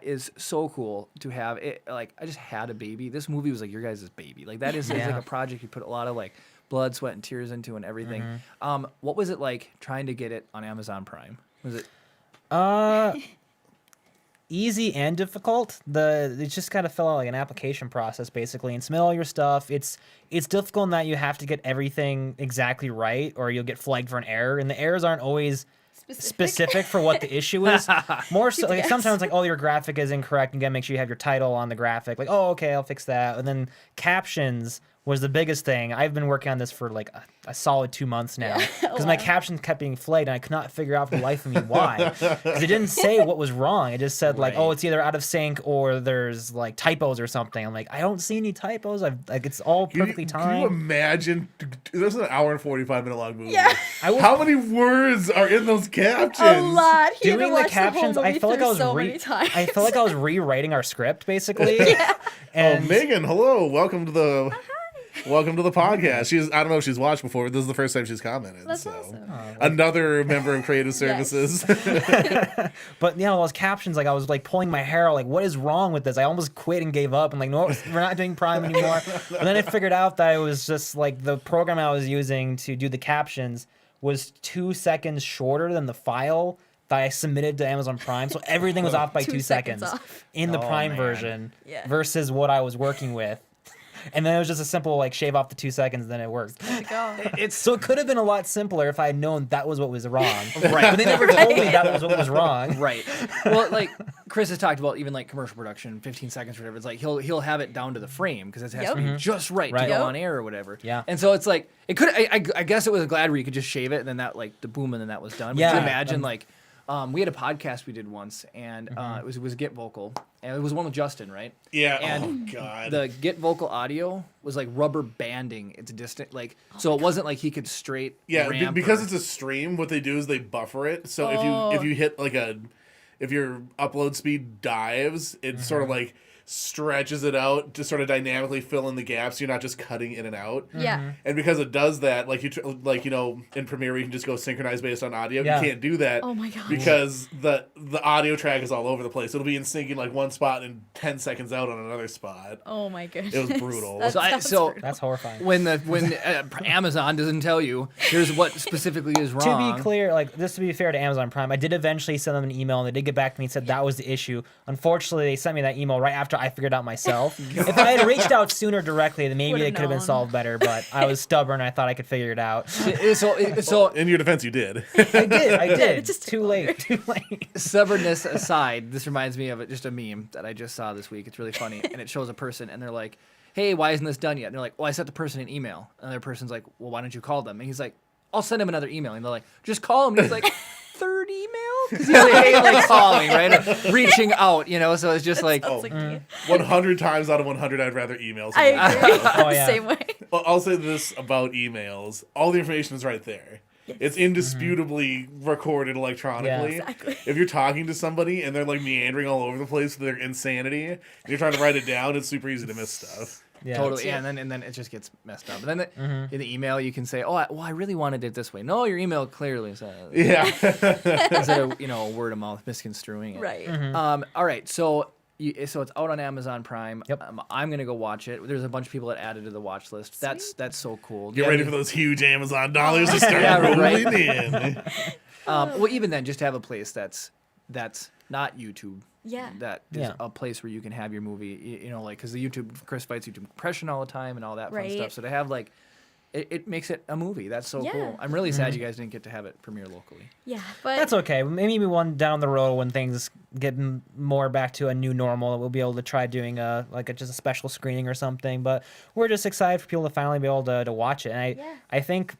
[SPEAKER 1] is so cool to have it. Like, I just had a baby. This movie was like your guys' baby. Like that is like a project you put a lot of like blood, sweat, and tears into and everything. What was it like trying to get it on Amazon Prime? Was it?
[SPEAKER 3] Easy and difficult. It just kind of felt like an application process basically, and submit all your stuff. It's difficult in that you have to get everything exactly right, or you'll get flagged for an error, and the errors aren't always specific for what the issue is. More so, like sometimes like, oh, your graphic is incorrect. You gotta make sure you have your title on the graphic. Like, oh, okay, I'll fix that. And then captions was the biggest thing. I've been working on this for like a solid 2 months now because my captions kept being flagged and I could not figure out for the life of me why. Because it didn't say what was wrong. It just said like, oh, it's either out of sync or there's like typos or something. I'm like, I don't see any typos. Like it's all perfectly timed.
[SPEAKER 4] Can you imagine? This is an hour and 45-minute long movie.
[SPEAKER 2] Yeah.
[SPEAKER 4] How many words are in those captions?
[SPEAKER 2] A lot.
[SPEAKER 3] Doing the captions, I felt like I was I felt like I was rewriting our script basically. And
[SPEAKER 4] Megan, hello, welcome to the podcast. I don't know if she's watched before, but this is the first time she's commented.
[SPEAKER 2] That's awesome.
[SPEAKER 4] Another member of Creative Services.
[SPEAKER 3] But those captions, like I was like pulling my hair out, like what is wrong with this? I almost quit and gave up and like, no, we're not doing Prime anymore. But then I figured out that it was just like the program I was using to do the captions was 2 seconds shorter than the file that I submitted to Amazon Prime. So everything was off by 2 seconds in the Prime version versus what I was working with. And then it was just a simple like shave off the 2 seconds, then it worked. So it could have been a lot simpler if I had known that was what was wrong.
[SPEAKER 1] Right.
[SPEAKER 3] But they never told me that was what was wrong.
[SPEAKER 1] Right. Well, like Chris has talked about even like commercial production, 15 seconds or whatever. It's like he'll have it down to the frame because it has to be just right to go on air or whatever.
[SPEAKER 3] Yeah.
[SPEAKER 1] And so it's like it could. I guess it was a glad where you could just shave it and then that like the boom and then that was done. But can you imagine like. We had a podcast we did once, and it was Get Vocal, and it was one with Justin, right?
[SPEAKER 4] Yeah.
[SPEAKER 1] And
[SPEAKER 4] oh God.
[SPEAKER 1] The Get Vocal audio was like rubber banding. It's distant, like so it wasn't like he could straight.
[SPEAKER 4] Yeah, because it's a stream. What they do is they buffer it. So if you hit like if your upload speed dives, it sort of like stretches it out to sort of dynamically fill in the gaps. You're not just cutting in and out.
[SPEAKER 2] Yeah.
[SPEAKER 4] And because it does that, like in Premiere, you can just go synchronize based on audio. You can't do that.
[SPEAKER 2] Oh my gosh.
[SPEAKER 4] Because the audio track is all over the place. It'll be in sync in like one spot and 10 seconds out on another spot.
[SPEAKER 2] Oh my goodness.
[SPEAKER 4] It was brutal.
[SPEAKER 1] So
[SPEAKER 3] that's horrifying.
[SPEAKER 1] When Amazon doesn't tell you, here's what specifically is wrong.
[SPEAKER 3] To be clear, like just to be fair to Amazon Prime, I did eventually send them an email and they did get back to me and said that was the issue. Unfortunately, they sent me that email right after I figured out myself. If I had reached out sooner directly, then maybe it could have been solved better. But I was stubborn. I thought I could figure it out.
[SPEAKER 1] So
[SPEAKER 4] in your defense, you did.
[SPEAKER 3] I did. It's just too late.
[SPEAKER 1] Stubbornness aside, this reminds me of just a meme that I just saw this week. It's really funny, and it shows a person, and they're like, "Hey, why isn't this done yet?" And they're like, "Well, I sent the person an email." And the other person's like, "Well, why don't you call them?" And he's like, "I'll send him another email." And they're like, "Just call him." And he's like, "Third email?" Because he's like calling, right? Or reaching out, So it's just like
[SPEAKER 4] 100 times out of 100, I'd rather email
[SPEAKER 2] I
[SPEAKER 4] someone.
[SPEAKER 2] agree. Same way.
[SPEAKER 4] I'll say this about emails: all the information is right there. Yes. It's indisputably recorded electronically.
[SPEAKER 2] Yeah, exactly.
[SPEAKER 4] If you're talking to somebody and they're like meandering all over the place with their insanity, and you're trying to write it down, it's super easy to miss stuff.
[SPEAKER 1] Yeah, totally. Yeah, and then it just gets messed up. And then in the email, you can say, "Oh, I really wanted it this way." No, your email clearly says.
[SPEAKER 4] Yeah.
[SPEAKER 1] Instead of word of mouth misconstruing it.
[SPEAKER 2] Right.
[SPEAKER 1] All right. So it's out on Amazon Prime.
[SPEAKER 3] Yep.
[SPEAKER 1] I'm gonna go watch it. There's a bunch of people that added to the watch list. That's so cool.
[SPEAKER 4] Get ready for those huge Amazon dollars to start rolling in.
[SPEAKER 1] Well, even then, just to have a place that's not YouTube.
[SPEAKER 2] Yeah.
[SPEAKER 1] That is a place where you can have your movie, because the Chris fights YouTube compression all the time and all that fun stuff. So to have it makes it a movie. That's so cool. I'm really sad you guys didn't get to have it premiere locally.
[SPEAKER 2] Yeah, but
[SPEAKER 3] that's okay. Maybe one down the road when things get more back to a new normal, we'll be able to try doing just a special screening or something. But we're just excited for people to finally be able to watch it. And I think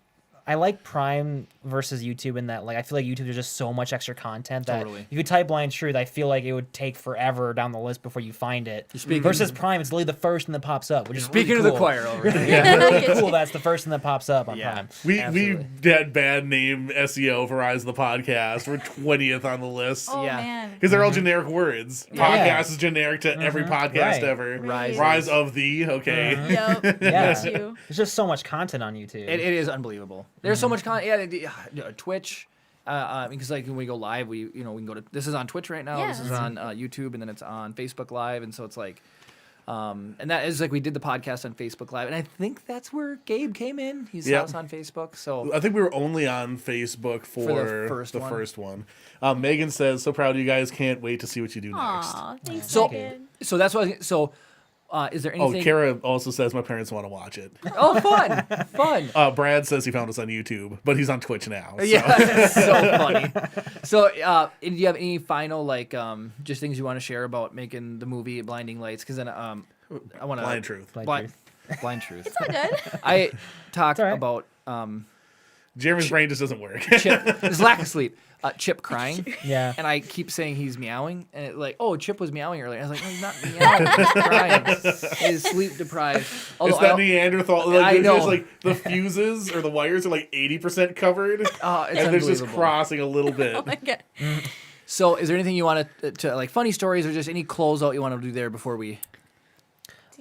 [SPEAKER 3] I like Prime versus YouTube in that, like, I feel like YouTube is just so much extra content that
[SPEAKER 1] Totally.
[SPEAKER 3] you could type Blind Truth, I feel like it would take forever down the list before you find it.
[SPEAKER 1] speaking-
[SPEAKER 3] Versus Prime, it's literally the first thing that pops up, which is
[SPEAKER 1] Speaking
[SPEAKER 3] really
[SPEAKER 1] of the
[SPEAKER 3] cool.
[SPEAKER 1] choir over here.
[SPEAKER 3] Yeah, really cool. That's the first thing that pops up on Prime.
[SPEAKER 4] We
[SPEAKER 1] Absolutely.
[SPEAKER 4] had bad name SEO for Rise of the Podcast. We're 20th on the list.
[SPEAKER 2] Oh
[SPEAKER 1] Yeah.
[SPEAKER 2] man.
[SPEAKER 4] Because they're all generic words.
[SPEAKER 3] Yeah.
[SPEAKER 4] Podcast is generic to every podcast
[SPEAKER 3] Right.
[SPEAKER 4] ever.
[SPEAKER 1] Rise
[SPEAKER 4] of the, okay.
[SPEAKER 2] Yep.
[SPEAKER 3] Yeah.
[SPEAKER 2] Me too.
[SPEAKER 3] There's just so much content on YouTube.
[SPEAKER 1] It is unbelievable. There's so much content. Yeah, Twitch. Because like when we go live, we can go to. This is on Twitch right now.
[SPEAKER 2] Yeah,
[SPEAKER 1] This is on YouTube, and then it's on Facebook Live, and so it's like, and that is like we did the podcast on Facebook Live, and I think that's where Gabe came in. He saw us on Facebook, so
[SPEAKER 4] I think we were only on Facebook for
[SPEAKER 1] the first
[SPEAKER 4] one. Megan says, "So proud of you guys! Can't wait to see what you do next."
[SPEAKER 2] Aw, thanks,
[SPEAKER 1] So-
[SPEAKER 2] Megan.
[SPEAKER 1] so that's why. So, is there anything?
[SPEAKER 4] Kara also says my parents want to watch it.
[SPEAKER 1] Oh, fun.
[SPEAKER 4] Brad says he found us on YouTube, but he's on Twitch now. So.
[SPEAKER 1] Yeah, it's so funny. So, do you have any final just things you want to share about making the movie Blinding Lights? Because then I want to
[SPEAKER 4] Blind Truth.
[SPEAKER 1] Blind Truth.
[SPEAKER 2] It's all good.
[SPEAKER 1] I talked
[SPEAKER 3] all right.
[SPEAKER 1] about
[SPEAKER 4] Jeremy's brain just doesn't work.
[SPEAKER 1] Chip. His lack of sleep. Chip crying.
[SPEAKER 3] Yeah.
[SPEAKER 1] And I keep saying he's meowing, and Chip was meowing earlier. I was like, no, he's not meowing. He's crying. He's sleep deprived.
[SPEAKER 4] It's that Neanderthal. Like,
[SPEAKER 1] I know.
[SPEAKER 4] Just, like the fuses or the wires are like 80% covered,
[SPEAKER 1] It's
[SPEAKER 4] and there's just
[SPEAKER 1] unbelievable.
[SPEAKER 4] crossing a little bit.
[SPEAKER 2] Oh my god.
[SPEAKER 1] So, is there anything you want to like funny stories or just any closeout you want to do there before we?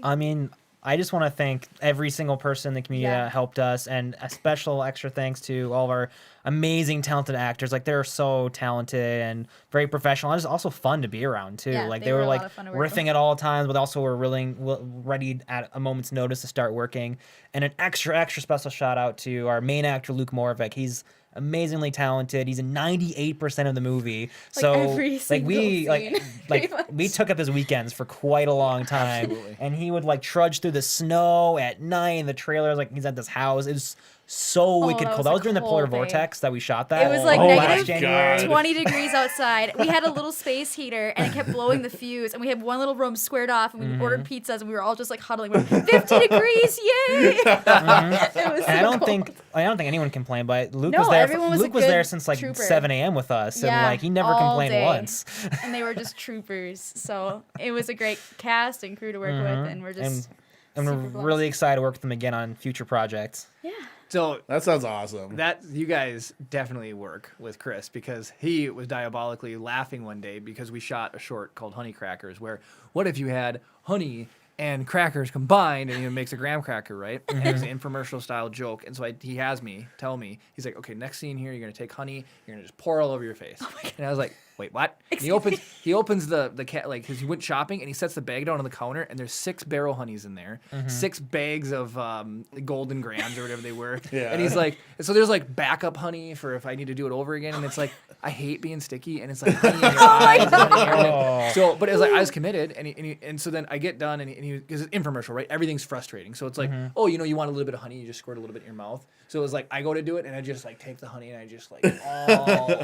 [SPEAKER 3] I mean, I just want to thank every single person in the community that helped us, and a special extra thanks to all of our amazing, talented actors. Like, they're so talented and very professional. And it's also fun to be around too.
[SPEAKER 2] Yeah,
[SPEAKER 3] like
[SPEAKER 2] they
[SPEAKER 3] they
[SPEAKER 2] were
[SPEAKER 3] were
[SPEAKER 2] a lot
[SPEAKER 3] like
[SPEAKER 2] of fun to work
[SPEAKER 3] riffing at all times, but also were ready at a moment's notice to start working. And an extra special shout out to our main actor Luke Moravec. He's amazingly talented. He's in 98% of the movie. So
[SPEAKER 2] every single scene, pretty much.
[SPEAKER 3] we took up his weekends for quite a long time.
[SPEAKER 1] Absolutely.
[SPEAKER 3] And he would like trudge through the snow at night in the trailers, like he's at this house. It was so wicked
[SPEAKER 2] that
[SPEAKER 3] cold.
[SPEAKER 2] was
[SPEAKER 3] That
[SPEAKER 2] a
[SPEAKER 3] was during the polar
[SPEAKER 2] cold day.
[SPEAKER 3] vortex that we shot that.
[SPEAKER 2] It was like
[SPEAKER 3] last
[SPEAKER 2] negative
[SPEAKER 3] January.
[SPEAKER 2] 20 degrees outside. We had a little space heater and it kept blowing the fuse. And we had one little room squared off and we ordered pizzas and we were all just like huddling. We were 50 degrees, yay! It was so
[SPEAKER 3] And I don't
[SPEAKER 2] cold.
[SPEAKER 3] think anyone complained, but Luke
[SPEAKER 2] No,
[SPEAKER 3] was there.
[SPEAKER 2] everyone was a
[SPEAKER 3] Luke was
[SPEAKER 2] good
[SPEAKER 3] there since like
[SPEAKER 2] trooper.
[SPEAKER 3] 7 a.m. with us, and
[SPEAKER 2] Yeah,
[SPEAKER 3] like he never
[SPEAKER 2] all
[SPEAKER 3] complained
[SPEAKER 2] day.
[SPEAKER 3] once.
[SPEAKER 2] And they were just troopers. So it was a great cast and crew to work with. And we're just.
[SPEAKER 3] And we're
[SPEAKER 2] super blessed.
[SPEAKER 3] really excited to work with them again on future projects.
[SPEAKER 2] Yeah.
[SPEAKER 1] So
[SPEAKER 4] That sounds awesome.
[SPEAKER 1] that you guys definitely work with Chris because he was diabolically laughing one day because we shot a short called Honey Crackers where what if you had honey and crackers combined and it makes a graham cracker, right? And it's an infomercial style joke. And so he has me tell me, he's like, okay, next scene here, you're going to take honey, you're going to just pour all over your face. And I was like, wait, what? And he opens the cat, like, because he went shopping and he sets the bag down on the counter and there's 6 barrel honeys in there, 6 bags of golden grams or whatever they were.
[SPEAKER 4] Yeah.
[SPEAKER 1] And he's like, so there's like backup honey for if I need to do it over again. And it's like, I hate being sticky and it's like honey in your eyes. And honey in your lip. So, but it was like, I was committed. And so then I get done and he because it's infomercial, right? Everything's frustrating. So it's like, oh, you want a little bit of honey, you just squirt a little bit in your mouth. So it was like, I go to do it and I just like take the honey and I just like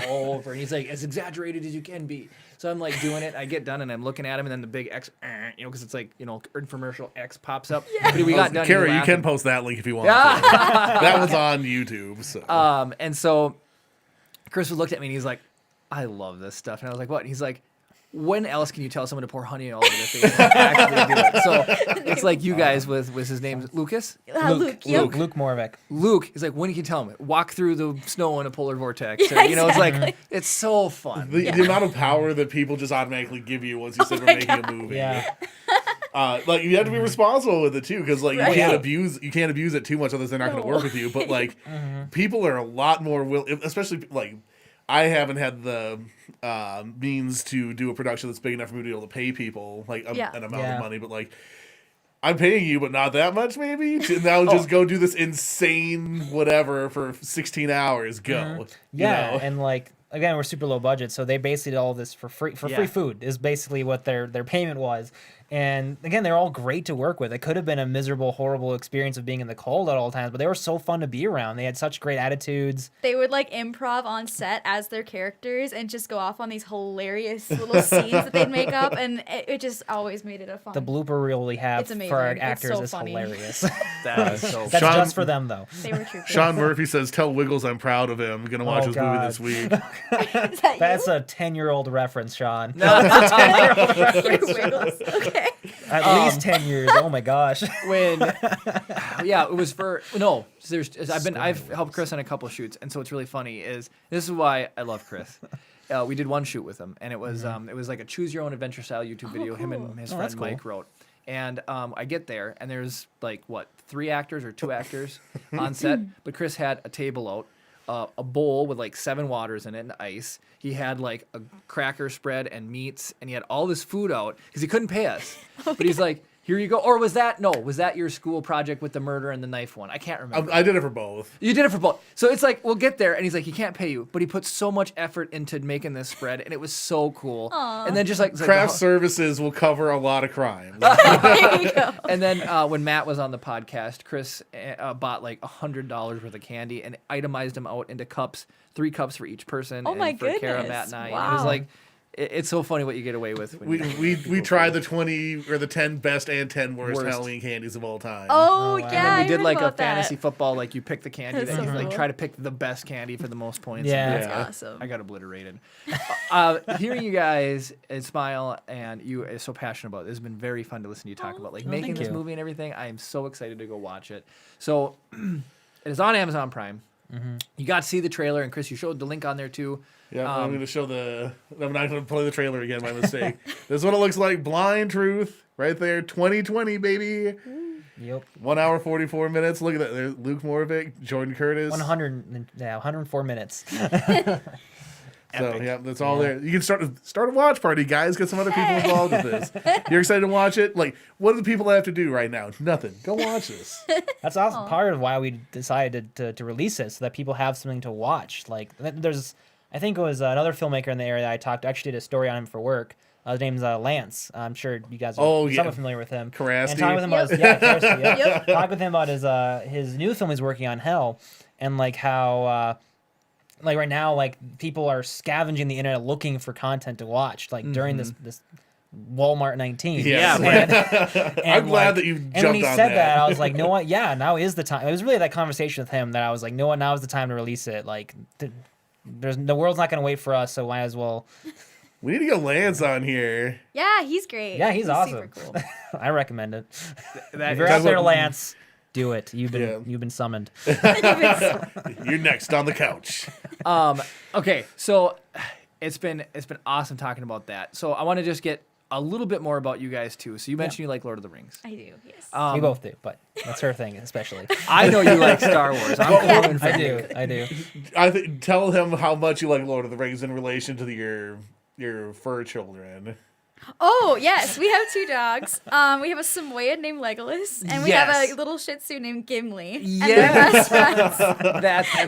[SPEAKER 1] all over. And he's like, as exaggerated as you can be. So I'm like doing it. I get done and I'm looking at him and then the big X, because it's like, infomercial X pops up. Yeah. But we got done.
[SPEAKER 4] Kara, you can post that link if you want. That was on YouTube. So.
[SPEAKER 1] And so Chris looked at me and he's like, I love this stuff. And I was like, what? And he's like, when else can you tell someone to pour honey all over their face and actually do it? So it's like you guys with his name Lucas?
[SPEAKER 2] Luke. Yep.
[SPEAKER 3] Luke Moravec.
[SPEAKER 1] Luke is like, when can you tell him? Walk through the snow in a polar vortex.
[SPEAKER 2] Yeah,
[SPEAKER 1] Or, it's like,
[SPEAKER 2] exactly.
[SPEAKER 1] it's so fun.
[SPEAKER 4] The amount of power that people just automatically give you once you said we're making a movie.
[SPEAKER 3] Yeah.
[SPEAKER 4] Like you have to be responsible with it too, because like
[SPEAKER 2] Right.
[SPEAKER 4] you can't abuse it too much, otherwise they're not going to work with you. But like people are a lot more especially like I haven't had the means to do a production that's big enough for me to be able to pay people like an amount of money, but like I'm paying you, but not that much maybe. To now just go do this insane whatever for 16 hours. Go.
[SPEAKER 3] Yeah,
[SPEAKER 4] You know?
[SPEAKER 3] and like again, we're super low budget, so they basically did all this for free. Free food is basically what their payment was. And again, they're all great to work with. It could have been a miserable, horrible experience of being in the cold at all times, but they were so fun to be around. They had such great attitudes.
[SPEAKER 2] They would like improv on set as their characters and just go off on these hilarious little scenes that they'd make up, and it just always made it a fun.
[SPEAKER 3] The blooper reel we have for our actors
[SPEAKER 2] so
[SPEAKER 3] is
[SPEAKER 2] funny.
[SPEAKER 3] hilarious.
[SPEAKER 1] That's so
[SPEAKER 3] That's just for them, though.
[SPEAKER 2] They were true.
[SPEAKER 4] Sean Murphy says, "Tell Wiggles I'm proud of him. I'm gonna watch his movie this week."
[SPEAKER 2] That's
[SPEAKER 3] a 10-year-old reference, Sean.
[SPEAKER 1] No,
[SPEAKER 3] that's a 10-year-old reference.
[SPEAKER 2] Wiggles. Okay.
[SPEAKER 3] At least 10 years. Oh my gosh.
[SPEAKER 1] When, yeah, it was for no. I've helped Chris on a couple shoots, and so what's really funny is this is why I love Chris. We did one shoot with him, and it was like a choose your own adventure style YouTube video. Him and his friend Mike wrote. And I get there, and there's like 3 actors or 2 actors on set, but Chris had a table out, a bowl with like 7 waters in it and ice. He had like a cracker spread and meats, and he had all this food out because he couldn't pay us. But he's like, here you go. Or was that your school project with the murder and the knife one? I can't remember.
[SPEAKER 4] I did it for both.
[SPEAKER 1] You did it for both. So it's like, we'll get there, and he's like, he can't pay you, but he put so much effort into making this spread, and it was so cool.
[SPEAKER 2] Aww.
[SPEAKER 1] And then just like
[SPEAKER 4] craft services will cover a lot of crimes.
[SPEAKER 2] There you go.
[SPEAKER 1] And then when Matt was on the podcast, Chris bought like $100 worth of candy and itemized them out into cups, 3 cups for each person.
[SPEAKER 2] Oh my
[SPEAKER 1] for Kara,
[SPEAKER 2] goodness.
[SPEAKER 1] Matt, and I.
[SPEAKER 2] Wow.
[SPEAKER 1] And it was like, it's so funny what you get away with. When
[SPEAKER 4] we tried the 20 or the 10 best and 10 worst Halloween candies of all time.
[SPEAKER 2] Oh yeah.
[SPEAKER 1] And then we did like a
[SPEAKER 2] that.
[SPEAKER 1] fantasy football, like you pick the candy
[SPEAKER 2] That's
[SPEAKER 1] that
[SPEAKER 2] so
[SPEAKER 1] you like
[SPEAKER 2] cool.
[SPEAKER 1] try to pick the best candy for the most points.
[SPEAKER 3] Yeah.
[SPEAKER 2] That's awesome.
[SPEAKER 1] I got obliterated. Hearing you guys smile and you are so passionate about it, it's been very fun to listen to you talk about like making this movie and everything. I am so excited to go watch it. So it is on Amazon Prime. Mm-hmm. You got to see the trailer, and Chris, you showed the link on there too.
[SPEAKER 4] Yeah, I'm going to show I'm not going to play the trailer again, my mistake. This is what it looks like. Blind Truth, right there. 2020, baby.
[SPEAKER 3] Yep.
[SPEAKER 4] 1 hour, 44 minutes. Look at that. There's Luke Moravec, Jordan Curtis.
[SPEAKER 3] 104 minutes.
[SPEAKER 4] So, yeah, that's all there. You can start a watch party, guys. Get some other people involved with this. You're excited to watch it? Like, what do the people have to do right now? Nothing. Go watch this.
[SPEAKER 3] That's also part of why we decided to release it, so that people have something to watch. Like, I think it was another filmmaker in the area I actually did a story on him for work. His name's Lance. I'm sure you guys are somewhat familiar with him.
[SPEAKER 4] Karasti.
[SPEAKER 3] And talk with him about Karasti, talk with him about his new film he's working on, Hell, and like how like right now, like people are scavenging the internet looking for content to watch, like during this Walmart 19.
[SPEAKER 4] Yeah.
[SPEAKER 3] And
[SPEAKER 4] I'm glad that you jumped on that.
[SPEAKER 3] And when he said that, I was like, no, what? Yeah, now is the time. It was really that conversation with him that I was like, no, what? Now is the time to release it. Like, the world's not going to wait for us, so might as well.
[SPEAKER 4] We need to get Lance on here.
[SPEAKER 2] Yeah, he's great.
[SPEAKER 3] Yeah, he's awesome.
[SPEAKER 2] Super cool.
[SPEAKER 3] I recommend it. If you're out there, Lance, do it. You've been summoned.
[SPEAKER 4] You're next on the couch.
[SPEAKER 1] Okay, so it's been awesome talking about that. So I want to just get a little bit more about you guys too. So you mentioned you like Lord of the Rings.
[SPEAKER 2] I do, yes.
[SPEAKER 3] We both do, but that's her thing, especially.
[SPEAKER 1] I know you like Star Wars.
[SPEAKER 3] I do.
[SPEAKER 4] I think tell him how much you like Lord of the Rings in relation to your fur children.
[SPEAKER 2] Oh, yes. We have 2 dogs. We have a Samoyed named Legolas, and we have a little Shih Tzu named Gimli. And they're best friends.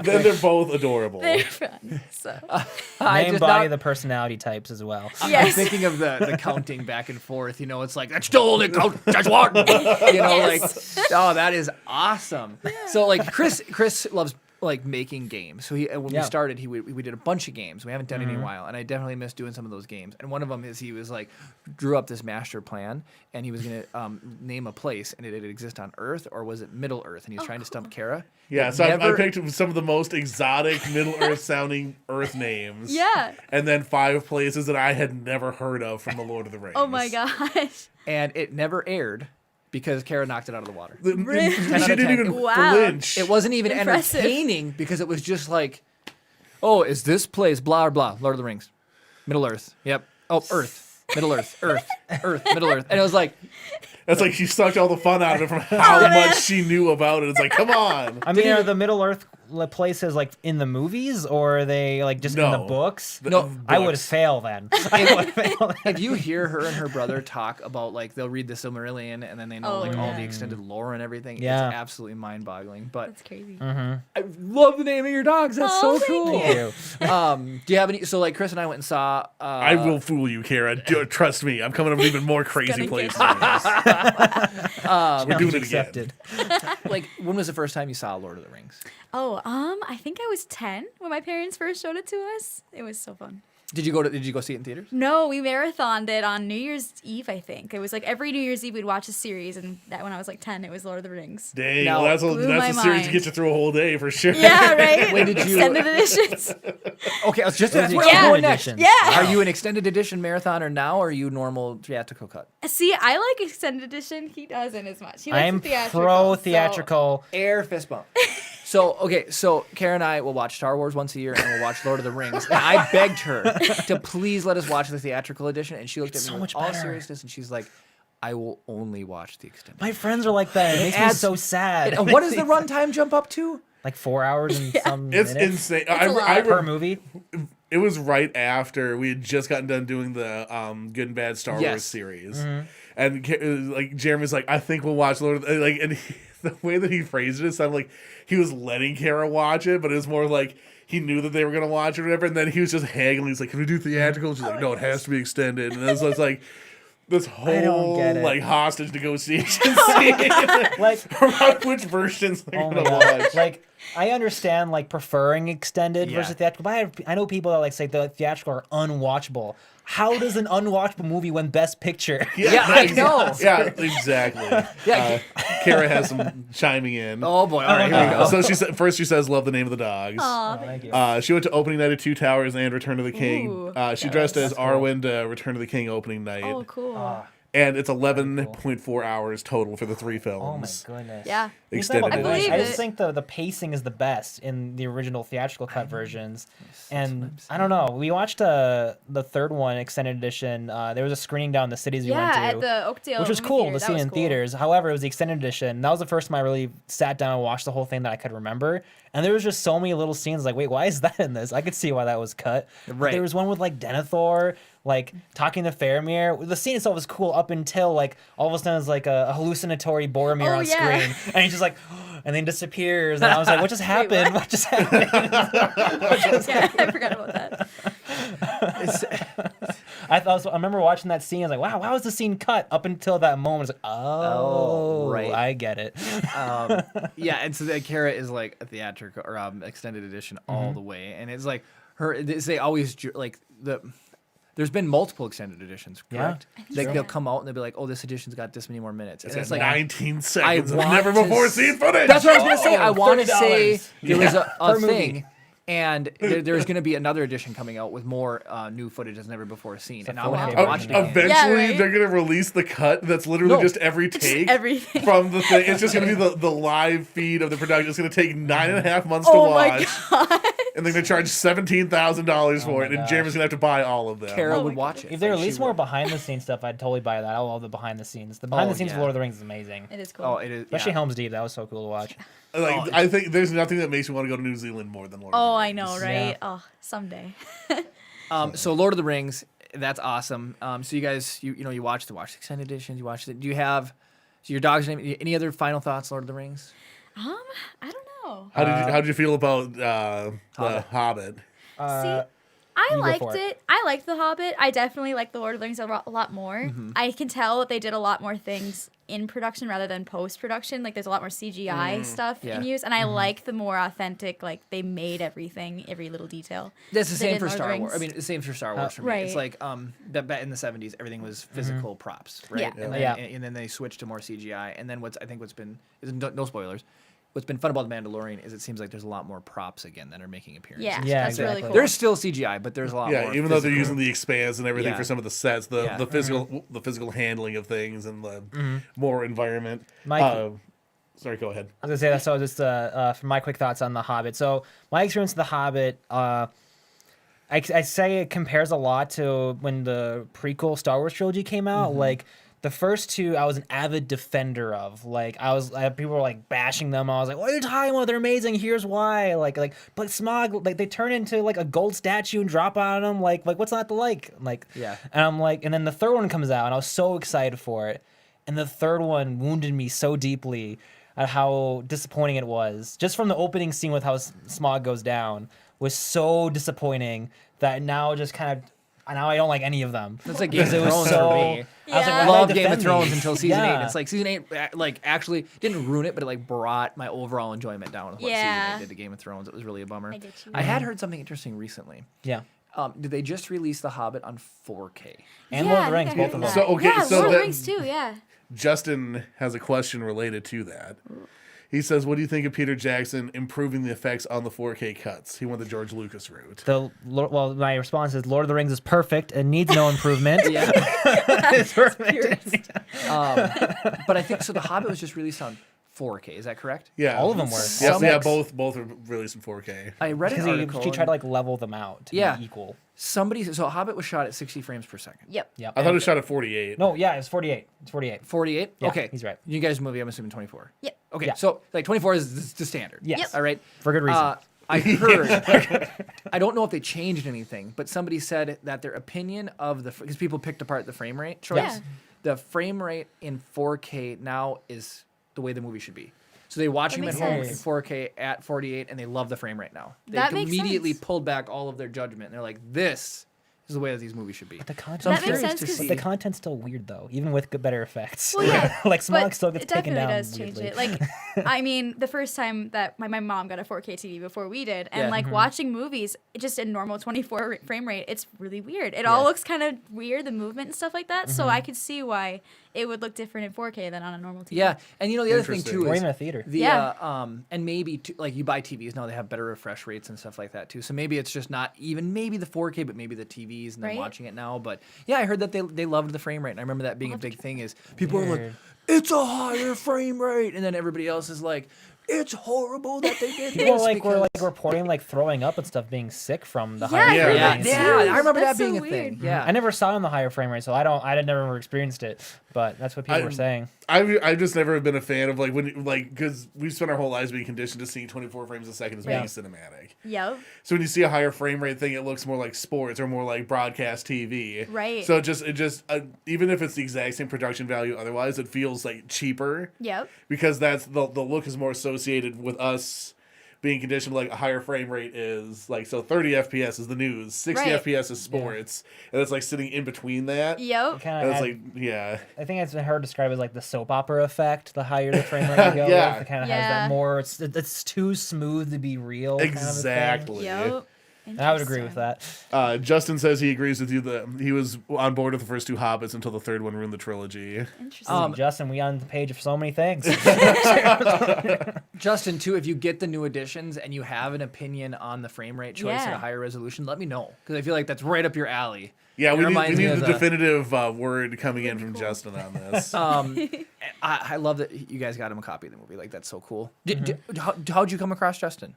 [SPEAKER 4] Then they're both adorable.
[SPEAKER 2] They're friends. So.
[SPEAKER 3] They embody the personality types as well.
[SPEAKER 2] Yes.
[SPEAKER 1] I'm thinking of the counting back and forth. You know, it's like, that's still only count. That's what. You know, like, oh, that is awesome. Yeah. So, like, Chris loves like making games. So when we started, we did a bunch of games. We haven't done any in a while, and I definitely miss doing some of those games. And one of them is he was like drew up this master plan, and he was gonna name a place, and it exist on Earth, or was it Middle Earth? And he's trying to stump Kara.
[SPEAKER 4] Yeah, so I picked some of the most exotic Middle Earth sounding Earth names.
[SPEAKER 2] Yeah.
[SPEAKER 4] And then 5 places that I had never heard of from the Lord of the Rings.
[SPEAKER 2] Oh my gosh.
[SPEAKER 1] And it never aired. Because Kara knocked it out of the water.
[SPEAKER 4] She didn't even flinch.
[SPEAKER 1] It wasn't even
[SPEAKER 2] impressive.
[SPEAKER 1] Entertaining because it was just like, oh, is this place blah, blah, Lord of the Rings. Middle Earth. Yep. Oh, Earth. Middle Earth. Earth. Middle Earth. And it was like.
[SPEAKER 4] It's like she sucked all the fun out of it from how much she knew about it. It's like, come on.
[SPEAKER 3] I mean, are the Middle Earth places like in the movies, or are they like just in the books?
[SPEAKER 1] No,
[SPEAKER 3] I would fail then.
[SPEAKER 1] If you hear her and her brother talk about like they'll read the Silmarillion and then they know all the extended lore and everything, it's absolutely mind-boggling. But
[SPEAKER 2] that's crazy.
[SPEAKER 1] I love the name of your dogs. That's so cool.
[SPEAKER 3] Thank you.
[SPEAKER 1] Do you have any? So like Chris and I went and saw.
[SPEAKER 4] I will fool you, Kara. Trust me, I'm coming up with even more crazy places. We're doing it again.
[SPEAKER 1] Like, when was the first time you saw Lord of the Rings?
[SPEAKER 2] I think I was 10 when my parents first showed it to us. It was so fun.
[SPEAKER 1] Did you go see it in theaters?
[SPEAKER 2] No, we marathoned it on New Year's Eve, I think. It was like every New Year's Eve we'd watch a series, and that when I was like 10, it was Lord of the Rings.
[SPEAKER 4] Dang, well, that's a series to get you through a whole day for sure.
[SPEAKER 2] Yeah, right?
[SPEAKER 1] When did you...
[SPEAKER 2] Extended editions.
[SPEAKER 1] Okay, I was just that's where
[SPEAKER 3] I'm
[SPEAKER 1] going next.
[SPEAKER 2] Yeah.
[SPEAKER 1] Are you an extended edition marathoner now, or are you normal theatrical cut?
[SPEAKER 2] See, I like extended edition. He doesn't as much. He likes
[SPEAKER 3] I'm
[SPEAKER 2] theatrical,
[SPEAKER 3] pro theatrical.
[SPEAKER 1] Air fist bump. So Kara and I will watch Star Wars once a year, and we'll watch Lord of the Rings. And I begged her to please let us watch the theatrical edition, and she looked at me with all seriousness, and she's like, "I will only watch the extended."
[SPEAKER 3] My friends are like that. It makes me so sad.
[SPEAKER 1] And what does the runtime jump up to?
[SPEAKER 3] Like 4 hours and some
[SPEAKER 4] It's
[SPEAKER 3] minutes?
[SPEAKER 4] insane.
[SPEAKER 3] Per movie?
[SPEAKER 4] It was right after we had just gotten done doing the Good and Bad Star Wars series. And like Jeremy's like, I think we'll watch Lord of the... Like, and the way that he phrased it sounded like he was letting Kara watch it, but it was more like he knew that they were going to watch it or whatever, and then he was just haggling. He's like, can we do theatrical? She's like, no, it has to be extended. And it was like... This whole like hostage negotiation scene, like around which versions they're gonna watch.
[SPEAKER 3] Like, I understand like preferring extended versus theatrical, but I know people that like say the theatrical are unwatchable. How does an unwatchable movie win Best Picture?
[SPEAKER 1] Yeah, I know.
[SPEAKER 4] Yeah, exactly. Kara has some chiming in.
[SPEAKER 1] Oh boy! All right, here we go.
[SPEAKER 4] So she says, "Love the name of the dogs."
[SPEAKER 2] Aw, thank you.
[SPEAKER 4] She went to opening night of Two Towers and Return of the King.
[SPEAKER 2] Ooh,
[SPEAKER 4] She dressed as Arwen to Return of the King opening night.
[SPEAKER 2] Oh, cool.
[SPEAKER 4] And it's 11.4 hours total for the 3 films.
[SPEAKER 3] Oh my goodness.
[SPEAKER 2] Yeah.
[SPEAKER 4] Extended
[SPEAKER 2] I believe
[SPEAKER 3] I just
[SPEAKER 2] it.
[SPEAKER 3] think the pacing is the best in the original theatrical cut versions. And I don't know. We watched the third one, extended edition. There was a screening down in the cities we went to.
[SPEAKER 2] at the Oakdale
[SPEAKER 3] which was
[SPEAKER 2] movie
[SPEAKER 3] cool
[SPEAKER 2] theater.
[SPEAKER 3] to see in theaters. However, it was the extended edition. That was the first time I really sat down and watched the whole thing that I could remember. And there was just so many little scenes like, wait, why is that in this? I could see why that was cut.
[SPEAKER 1] Right.
[SPEAKER 3] There was one with like Denethor, like talking to Faramir. The scene itself was cool up until like all of a sudden it's like a hallucinatory Boromir on screen. And he's just like, and then disappears. And I was like, what just happened? What just happened?
[SPEAKER 2] I forgot about that.
[SPEAKER 3] I remember watching that scene. I was like, wow, why was the scene cut up until that moment? I was like, oh,
[SPEAKER 1] right.
[SPEAKER 3] I get it.
[SPEAKER 1] Yeah, and so Kara is like a theatrical or extended edition all the way, and it's like they always like there's been multiple extended editions, correct?
[SPEAKER 2] Yeah.
[SPEAKER 1] Like they'll come out and they'll be like, oh, this edition's got this many more minutes. And
[SPEAKER 4] It's
[SPEAKER 1] like
[SPEAKER 4] 19 seconds of never before seen footage.
[SPEAKER 1] That's what I was gonna say. I want to say there was a
[SPEAKER 3] Per
[SPEAKER 1] thing.
[SPEAKER 3] movie.
[SPEAKER 1] And there's going to be another edition coming out with more new footage that's never before seen. And I'm going to have to watch it again.
[SPEAKER 4] Eventually, they're going to release the cut that's literally just every take
[SPEAKER 2] everything.
[SPEAKER 4] from the thing. It's just going to be the live feed of the production. It's going to take 9.5 months to watch.
[SPEAKER 2] My God.
[SPEAKER 4] And they're going to charge $17,000 for it. And Jeremy's going to have to buy all of them.
[SPEAKER 1] Kara would watch it.
[SPEAKER 3] If they release more behind the scenes stuff, I'd totally buy that. I love the behind the scenes. The behind the scenes of Lord of the Rings is amazing.
[SPEAKER 2] It is cool.
[SPEAKER 1] Oh, it is.
[SPEAKER 3] Especially Helm's Deep. That was so cool to watch.
[SPEAKER 4] Like, I think there's nothing that makes me want to go to New Zealand more than Lord of the Rings.
[SPEAKER 2] I know, right?
[SPEAKER 3] Yeah.
[SPEAKER 2] Oh, someday.
[SPEAKER 1] So Lord of the Rings, that's awesome. So you guys, you watched the extended editions. You watched it. Do you have your dog's name? Any other final thoughts, Lord of the Rings?
[SPEAKER 2] I don't know.
[SPEAKER 4] How did you feel about the Hobbit?
[SPEAKER 2] See, I liked it. I liked The Hobbit. I definitely like The Lord of the Rings a lot more.
[SPEAKER 1] Mm-hmm.
[SPEAKER 2] I can tell that they did a lot more things in production rather than post-production. Like, there's a lot more CGI stuff in use. And I like the more authentic, like, they made everything, every little detail.
[SPEAKER 1] That's the same for
[SPEAKER 2] Lord of the
[SPEAKER 1] Star Wars.
[SPEAKER 2] Rings.
[SPEAKER 1] I mean, the same for Star Wars for me.
[SPEAKER 2] Right.
[SPEAKER 1] It's like that in the 70s, everything was physical props, right?
[SPEAKER 2] Yeah.
[SPEAKER 1] And then, and then they switched to more CGI. And then what's been no spoilers. What's been fun about The Mandalorian is it seems like there's a lot more props again that are making appearances.
[SPEAKER 2] Yeah, that's really cool.
[SPEAKER 1] There's still CGI, but there's a lot more.
[SPEAKER 4] Yeah, even though they're using the expanse and everything for some of the sets, the
[SPEAKER 1] Yeah.
[SPEAKER 4] the physical handling of things and the more environment.
[SPEAKER 3] Mike,
[SPEAKER 4] sorry, go ahead.
[SPEAKER 3] I was gonna say that. So just for my quick thoughts on The Hobbit. So my experience with The Hobbit, I say it compares a lot to when the prequel Star Wars trilogy came out. Like The first two, I was an avid defender of. Like, people were like bashing them. I was like, "What are you talking about? They're amazing. Here's why." But Smog, like, they turn into like a gold statue and drop on them. Like, what's not to like? Like,
[SPEAKER 1] yeah.
[SPEAKER 3] And I'm like, and then the third one comes out, and I was so excited for it. And the third one wounded me so deeply at how disappointing it was. Just from the opening scene with how Smog goes down was so disappointing that now just kind of. Now I don't like any of them.
[SPEAKER 1] That's like Game of Thrones for me. I love Game of Thrones until season 8. It's like season 8, like actually didn't ruin it, but it like brought my overall enjoyment down with what season 8 did to Game of Thrones. It was really a bummer. I had heard something interesting recently.
[SPEAKER 3] Yeah.
[SPEAKER 1] Did they just release The Hobbit on 4K?
[SPEAKER 3] And Lord of the Rings, both of them.
[SPEAKER 4] So okay, so
[SPEAKER 2] Lord of the Rings too. Yeah.
[SPEAKER 4] Justin has a question related to that. He says, "What do you think of Peter Jackson improving the effects on the 4K cuts? He went the George Lucas route."
[SPEAKER 3] Well, my response is Lord of the Rings is perfect and needs no improvement. It's perfect.
[SPEAKER 1] But I think so. The Hobbit was just released on 4K. Is that correct?
[SPEAKER 4] Yeah,
[SPEAKER 3] all of them were.
[SPEAKER 4] Yeah, both were released in 4K.
[SPEAKER 1] I read an article.
[SPEAKER 3] She tried to like level them out to be equal.
[SPEAKER 1] So Hobbit was shot at 60 frames per second.
[SPEAKER 2] Yep.
[SPEAKER 4] I thought it was shot at 48.
[SPEAKER 3] No, yeah, it's 48. It's 48.
[SPEAKER 1] 48?
[SPEAKER 3] Yeah,
[SPEAKER 1] okay.
[SPEAKER 3] he's right.
[SPEAKER 1] You guys movie, I'm assuming 24.
[SPEAKER 2] Yep.
[SPEAKER 1] Okay,
[SPEAKER 3] Yeah.
[SPEAKER 1] so like 24 is the standard.
[SPEAKER 3] Yes. Yep.
[SPEAKER 1] All right.
[SPEAKER 3] For good reason.
[SPEAKER 1] I heard, I don't know if they changed anything, but somebody said that their opinion of because people picked apart the frame rate choice.
[SPEAKER 2] Yeah.
[SPEAKER 1] The frame rate in 4K now is the way the movie should be. So they watch them at home in 4K at 48, and they love the frame rate now. They immediately pulled back all of their judgment. And they're like, this is the way that these movies should be.
[SPEAKER 3] But the content,
[SPEAKER 2] that makes sense because
[SPEAKER 3] the content's still weird though, even with better effects.
[SPEAKER 2] Well, yeah,
[SPEAKER 3] like Smog still gets taken down.
[SPEAKER 2] It definitely does change it. Like, I mean, the first time that my mom got a 4K TV before we did, and watching movies just in normal 24 frame rate, it's really weird. It all looks kind of weird, the movement and stuff like that. So I could see why it would look different in 4K than on a normal TV.
[SPEAKER 1] Yeah, and you know the other thing too is
[SPEAKER 3] or even a theater.
[SPEAKER 1] And maybe like you buy TVs now, they have better refresh rates and stuff like that too. So maybe it's just not even maybe the 4K, but maybe the TVs and then watching it now. But yeah, I heard that they loved the frame rate, and I remember that being a big thing. Is people are like, it's a higher frame rate, and then everybody else is like, it's horrible that they did
[SPEAKER 3] People
[SPEAKER 1] this.
[SPEAKER 3] were reporting like throwing up and stuff, being sick from the higher frame rate.
[SPEAKER 1] Yeah, I remember
[SPEAKER 2] That's
[SPEAKER 1] that being
[SPEAKER 2] so
[SPEAKER 1] a thing.
[SPEAKER 2] weird.
[SPEAKER 1] Yeah,
[SPEAKER 3] I never saw it on the higher frame rate, so I never experienced it, but that's what people were saying.
[SPEAKER 4] I've just never been a fan of because we've spent our whole lives being conditioned to seeing 24 frames a second as being cinematic.
[SPEAKER 2] Yep.
[SPEAKER 4] So when you see a higher frame rate thing, it looks more like sports or more like broadcast TV.
[SPEAKER 2] Right.
[SPEAKER 4] So it just even if it's the exact same production value otherwise, it feels like cheaper.
[SPEAKER 2] Yep.
[SPEAKER 4] Because that's the look is more associated with us being conditioned like a higher frame rate is like, so 30 FPS is the news, 60 FPS is sports, and it's like sitting in between that.
[SPEAKER 2] Yep.
[SPEAKER 4] And it's like,
[SPEAKER 3] I think it's been heard described as like the soap opera effect. The higher the frame rate you go, it kind of has that more. It's too smooth to be real.
[SPEAKER 4] Exactly.
[SPEAKER 3] Kind of thing. Yep. I would agree with that.
[SPEAKER 4] Justin says he agrees with you that he was on board with the first two Hobbits until the third one ruined the trilogy.
[SPEAKER 3] Interesting. Justin, we on the page of so many things.
[SPEAKER 1] Justin, too, if you get the new editions and you have an opinion on the frame rate choice at a higher resolution, let me know, because I feel like that's right up your alley.
[SPEAKER 4] Yeah, we need the definitive word coming in from Justin on this.
[SPEAKER 1] I love that you guys got him a copy of the movie. Like, that's so cool. How'd you come across Justin?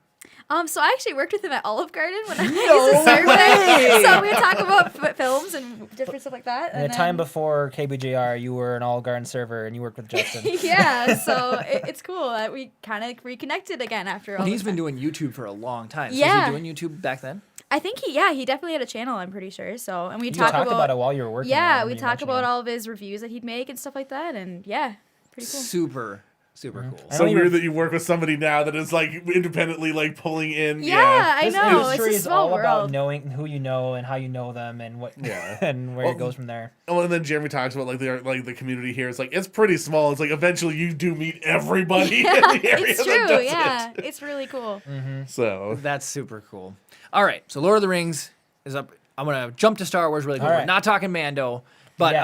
[SPEAKER 2] So I actually worked with him at Olive Garden when I used to serve there. So we would talk about films and different stuff like that.
[SPEAKER 3] And the time before KBJR, you were an Olive Garden server and you worked with Justin.
[SPEAKER 2] Yeah, so it's cool that we kind of reconnected again after all.
[SPEAKER 1] He's been doing YouTube for a long time. So
[SPEAKER 2] yeah.
[SPEAKER 1] was he doing YouTube back then?
[SPEAKER 2] I think he definitely had a channel, I'm pretty sure. So, and we talked
[SPEAKER 3] about it while you were working.
[SPEAKER 2] Yeah, we talk about all of his reviews that he'd make and stuff like that, and pretty cool.
[SPEAKER 1] Super cool.
[SPEAKER 4] So weird that you work with somebody now that is like independently like pulling in.
[SPEAKER 2] Yeah, I know.
[SPEAKER 3] This industry
[SPEAKER 2] it's a
[SPEAKER 3] is
[SPEAKER 2] small
[SPEAKER 3] all
[SPEAKER 2] world.
[SPEAKER 3] about knowing who you know and how you know them and what and where it goes from there.
[SPEAKER 4] Oh, and then Jeremy talks about like the community here. It's like it's pretty small. It's like eventually you do meet everybody in the area.
[SPEAKER 2] It's true. It's really cool.
[SPEAKER 4] So
[SPEAKER 1] that's super cool. All right, so Lord of the Rings is up. I'm gonna jump to Star Wars really quick.
[SPEAKER 3] All right.
[SPEAKER 1] We're not talking Mando, but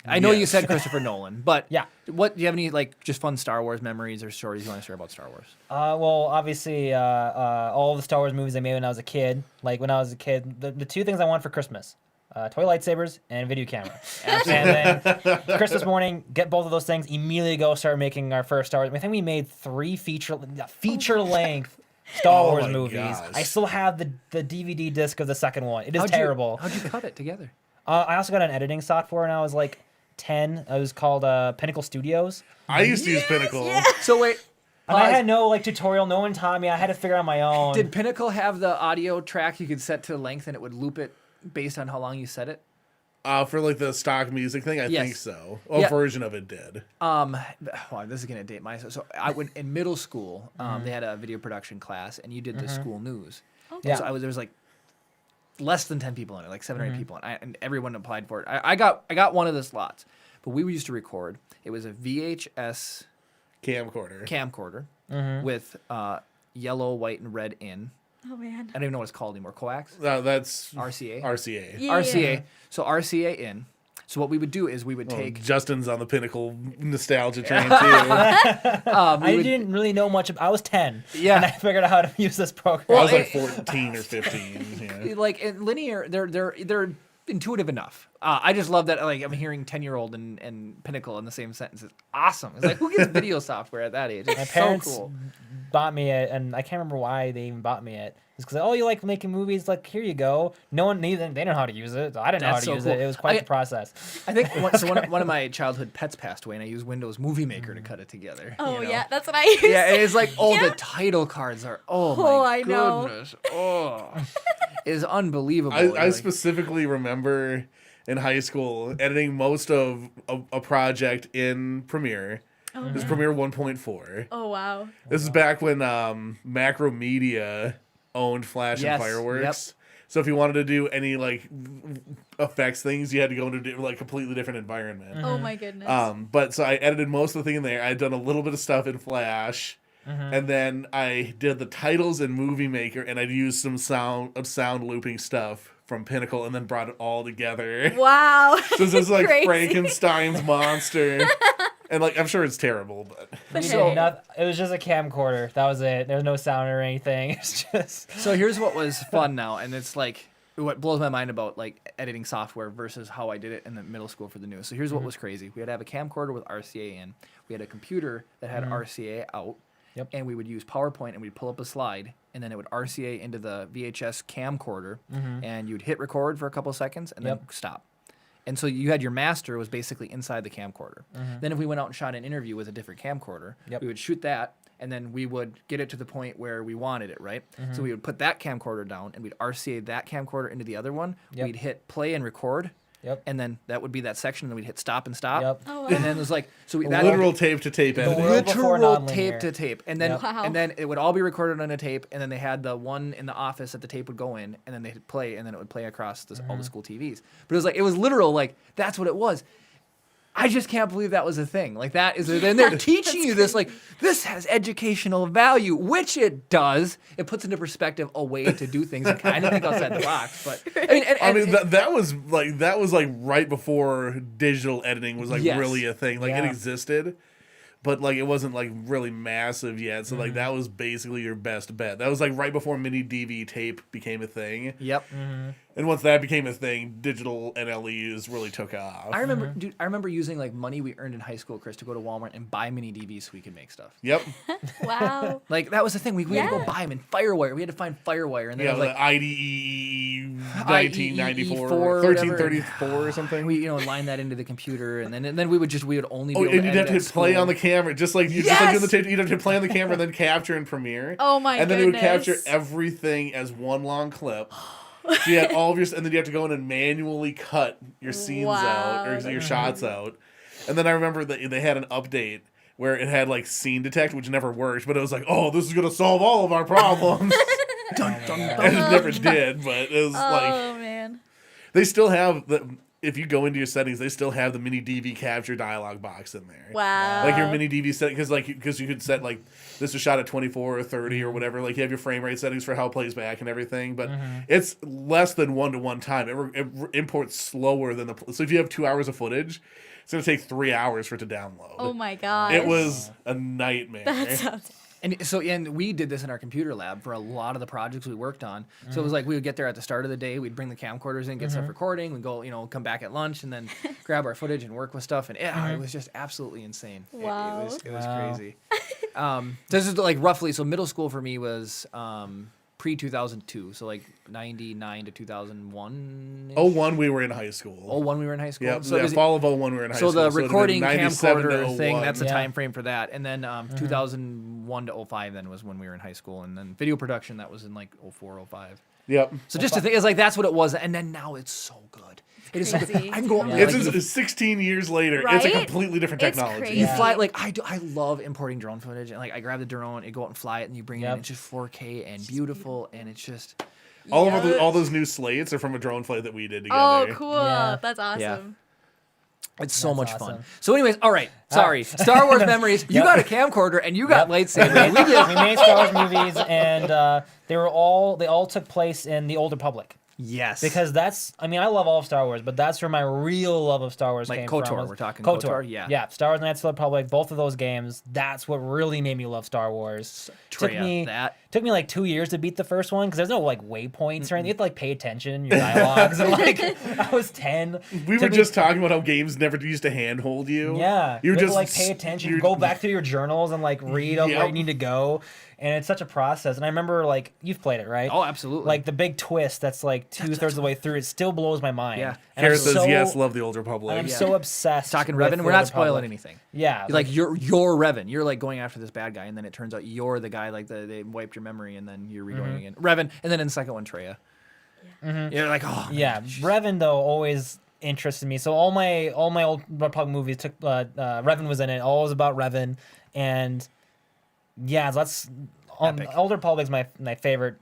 [SPEAKER 1] I know you said Christopher Nolan, but what do you have any like just fun Star Wars memories or stories you want to share about Star Wars?
[SPEAKER 3] Well, obviously, all the Star Wars movies I made when I was a kid. Like when I was a kid, the two things I wanted for Christmas: toy lightsabers and a video camera. And then Christmas morning, get both of those things. Immediately go start making our first Star Wars. I think we made 3 feature length Star Wars movies.
[SPEAKER 4] Gosh.
[SPEAKER 3] I still have the DVD disc of the second one. It is terrible.
[SPEAKER 1] How'd you cut it together?
[SPEAKER 3] I also got an editing software, and I was like 10. It was called Pinnacle Studios.
[SPEAKER 4] I used to use Pinnacle.
[SPEAKER 2] Yeah.
[SPEAKER 1] So wait.
[SPEAKER 3] And I had no like tutorial. No one taught me. I had to figure it out on my own.
[SPEAKER 1] Did Pinnacle have the audio track you could set to length and it would loop it based on how long you set it?
[SPEAKER 4] For like the stock music thing, I think so. A version of it did.
[SPEAKER 1] Wow, this is gonna date myself. So I went in middle school. They had a video production class, and you did the school news.
[SPEAKER 2] Okay.
[SPEAKER 3] Yeah.
[SPEAKER 1] So there was like less than 10 people in it, like 7 or 8 people, and everyone applied for it. I got one of the slots, but we used to record. It was a VHS camcorder with yellow, white, and red in.
[SPEAKER 2] Oh man.
[SPEAKER 1] I don't even know what it's called anymore. Coax?
[SPEAKER 4] That's
[SPEAKER 1] RCA.
[SPEAKER 4] RCA.
[SPEAKER 2] Yeah.
[SPEAKER 1] RCA. So RCA in. So what we would do is we would take.
[SPEAKER 4] Justin's on the Pinnacle nostalgia train too.
[SPEAKER 3] I didn't really know much. I was 10.
[SPEAKER 1] Yeah.
[SPEAKER 3] And I figured out how to use this program.
[SPEAKER 4] I was like 14 or 15. Yeah.
[SPEAKER 1] Like in linear, they're intuitive enough. I just love that. Like I'm hearing 10-year-old and Pinnacle in the same sentence. It's awesome. It's like who gets video software at that age? It's
[SPEAKER 3] My
[SPEAKER 1] so
[SPEAKER 3] parents
[SPEAKER 1] cool.
[SPEAKER 3] bought me it, and I can't remember why they even bought me it. It's because, oh, you like making movies? Like, here you go. No one, they know how to use it. I didn't know how
[SPEAKER 1] That's
[SPEAKER 3] to
[SPEAKER 1] so
[SPEAKER 3] use
[SPEAKER 1] cool.
[SPEAKER 3] it. It was quite the process.
[SPEAKER 1] I think one of my childhood pets passed away, and I used Windows Movie Maker to cut it together.
[SPEAKER 2] Oh
[SPEAKER 1] you know?
[SPEAKER 2] yeah, that's what I use.
[SPEAKER 1] Yeah, it's like the title cards are. Oh my
[SPEAKER 2] I know.
[SPEAKER 1] goodness. Oh, it's unbelievable.
[SPEAKER 4] I specifically remember in high school editing most of a project in Premiere. This is Premiere 1.4.
[SPEAKER 2] Oh wow.
[SPEAKER 4] This is back when Macromedia owned Flash and Fireworks.
[SPEAKER 1] Yep.
[SPEAKER 4] So if you wanted to do any like effects things, you had to go into like completely different environment.
[SPEAKER 2] Oh my goodness.
[SPEAKER 4] But so I edited most of the thing in there. I had done a little bit of stuff in Flash. And then I did the titles in Movie Maker, and I'd used some sound looping stuff from Pinnacle, and then brought it all together.
[SPEAKER 2] Wow.
[SPEAKER 4] So this is like
[SPEAKER 2] Crazy.
[SPEAKER 4] Frankenstein's monster. And like I'm sure it's terrible, but
[SPEAKER 3] It was just a camcorder. That was it. There was no sound or anything. It's just.
[SPEAKER 1] So here's what was fun now, and it's like what blows my mind about like editing software versus how I did it in the middle school for the news. So here's what was crazy: we had to have a camcorder with RCA in. We had a computer that had RCA out.
[SPEAKER 3] Yep.
[SPEAKER 1] And we would use PowerPoint, and we'd pull up a slide, and then it would RCA into the VHS camcorder, and you'd hit record for a couple of seconds, and then stop. And so you had your master was basically inside the camcorder. Then if we went out and shot an interview with a different camcorder, we would shoot that, and then we would get it to the point where we wanted it, right? So we would put that camcorder down, and we'd RCA that camcorder into the other one. We'd hit play and record. And then that would be that section, and then we'd hit stop and stop.
[SPEAKER 2] Oh, wow.
[SPEAKER 1] And then it was like
[SPEAKER 4] literal tape to tape editing.
[SPEAKER 1] Literal tape to tape, and then and then it would all be recorded on a tape, and then they had the one in the office that the tape would go in, and then they hit play, and then it would play across all the school TVs. But it was literal, like that's what it was. I just can't believe that was a thing. Like that is, and they're teaching you this, like this has educational value, which it does. It puts into perspective a way to do things and kind of think outside the box. But I mean,
[SPEAKER 4] that was like right before digital editing was like really a thing. Like it existed, but like it wasn't like really massive yet. So like that was basically your best bet. That was like right before mini DV tape became a thing.
[SPEAKER 1] Yep.
[SPEAKER 4] And once that became a thing, digital NLEs really took off.
[SPEAKER 1] I remember, dude. I remember using like money we earned in high school, Chris, to go to Walmart and buy mini DVs so we could make stuff.
[SPEAKER 4] Yep.
[SPEAKER 2] Wow.
[SPEAKER 1] Like that was the thing. We had to go buy them in Firewire. We had to find Firewire, and then it was like
[SPEAKER 4] the IDE 1994, 1334 or something.
[SPEAKER 1] We line that into the computer, and then we would only.
[SPEAKER 4] Oh, and you'd have to hit play on the camera, just like doing the tape. You'd have to play on the camera, and then capture in Premiere.
[SPEAKER 2] Oh my goodness.
[SPEAKER 4] And then it would capture everything as one long clip. So you had all of your, and then you have to go in and manually cut your scenes out or your shots out. And then I remember that they had an update where it had like scene detect, which never worked, but it was like, oh, this is gonna solve all of our problems.
[SPEAKER 1] Dun, dun, dun.
[SPEAKER 4] And it never did, but it was
[SPEAKER 2] oh man.
[SPEAKER 4] They still have if you go into your settings, they still have the mini DV capture dialog box in there.
[SPEAKER 2] Wow.
[SPEAKER 4] Like your mini DV setting, because you could set like this was shot at 24 or 30 or whatever. Like you have your frame rate settings for how it plays back and everything, but it's less than 1-to-1 time. It imports slower than so if you have 2 hours of footage, it's gonna take 3 hours for it to download.
[SPEAKER 2] Oh my god.
[SPEAKER 4] It was a nightmare.
[SPEAKER 2] That sounds.
[SPEAKER 1] And we did this in our computer lab for a lot of the projects we worked on. So it was like we would get there at the start of the day, we'd bring the camcorders in, get stuff recording, we'd go, come back at lunch, and then grab our footage and work with stuff. And it was just absolutely insane.
[SPEAKER 2] Wow.
[SPEAKER 1] It was crazy. This is like roughly, so middle school for me was pre-2002, so like 99 to 2001.
[SPEAKER 4] 01 we were in high school.
[SPEAKER 1] 01 we were in high school.
[SPEAKER 4] Yeah,
[SPEAKER 1] So
[SPEAKER 4] fall of 01 we were in high school.
[SPEAKER 1] So the recording
[SPEAKER 4] 97 to
[SPEAKER 1] camcorder thing,
[SPEAKER 4] 01.
[SPEAKER 1] that's the time frame for that. And then 2001 to 05 then was when we were in high school. And then video production, that was in like 04, 05.
[SPEAKER 4] Yep.
[SPEAKER 1] So just to think, it's like that's what it was. And then now it's so good. It is so good. I can go.
[SPEAKER 4] It's 16 years later.
[SPEAKER 2] Right?
[SPEAKER 4] It's a completely different technology.
[SPEAKER 2] Crazy.
[SPEAKER 1] You fly like I love importing drone footage, and like I grab the drone, you go out and fly it, and you bring it in. It's just 4K and beautiful, and it's just
[SPEAKER 4] all those new slates are from a drone flight that we did together.
[SPEAKER 2] Oh, cool! That's awesome.
[SPEAKER 1] Yeah. It's so much fun. So, anyways, all right. Sorry, Star Wars memories. You got a camcorder and you got lightsabers.
[SPEAKER 3] We made Star Wars movies, and they all took place in the Old Republic.
[SPEAKER 1] Yes.
[SPEAKER 3] Because I love all of Star Wars, but that's where my real love of Star Wars came from.
[SPEAKER 1] KOTOR, we're talking KOTOR, yeah.
[SPEAKER 3] Yeah, Star Wars Knights of the Republic, both of those games, that's what really made me love Star Wars. Took me like 2 years to beat the first one, because there's no like waypoints or anything. You have to like pay attention in your dialogues. And like, I was 10.
[SPEAKER 4] We were just talking about how games never used to handhold you.
[SPEAKER 3] Yeah.
[SPEAKER 4] You
[SPEAKER 3] have
[SPEAKER 4] just
[SPEAKER 3] to like pay attention, go back through your journals and like read up where you need to go. And it's such a process. And I remember, like, you've played it, right?
[SPEAKER 1] Oh, absolutely.
[SPEAKER 3] Like, the big twist that's, like, two-thirds of the way through, it still blows my mind.
[SPEAKER 1] Yeah.
[SPEAKER 4] Kara says, yes, love the Old Republic.
[SPEAKER 3] I'm so obsessed
[SPEAKER 1] Talking
[SPEAKER 3] with
[SPEAKER 1] Revan, we're not spoiling anything.
[SPEAKER 3] Yeah.
[SPEAKER 1] Like, you're Revan. You're, like, going after this bad guy, and then it turns out you're the guy, like, they wiped your memory, and then you're redoing it again. Revan, and then in the second one, Traya. You're like, oh.
[SPEAKER 3] Yeah. Revan, though, always interested me. So all my Old Republic movies took, Revan was in it, all was about Revan. And, yeah, that's... Old Republic is my favorite.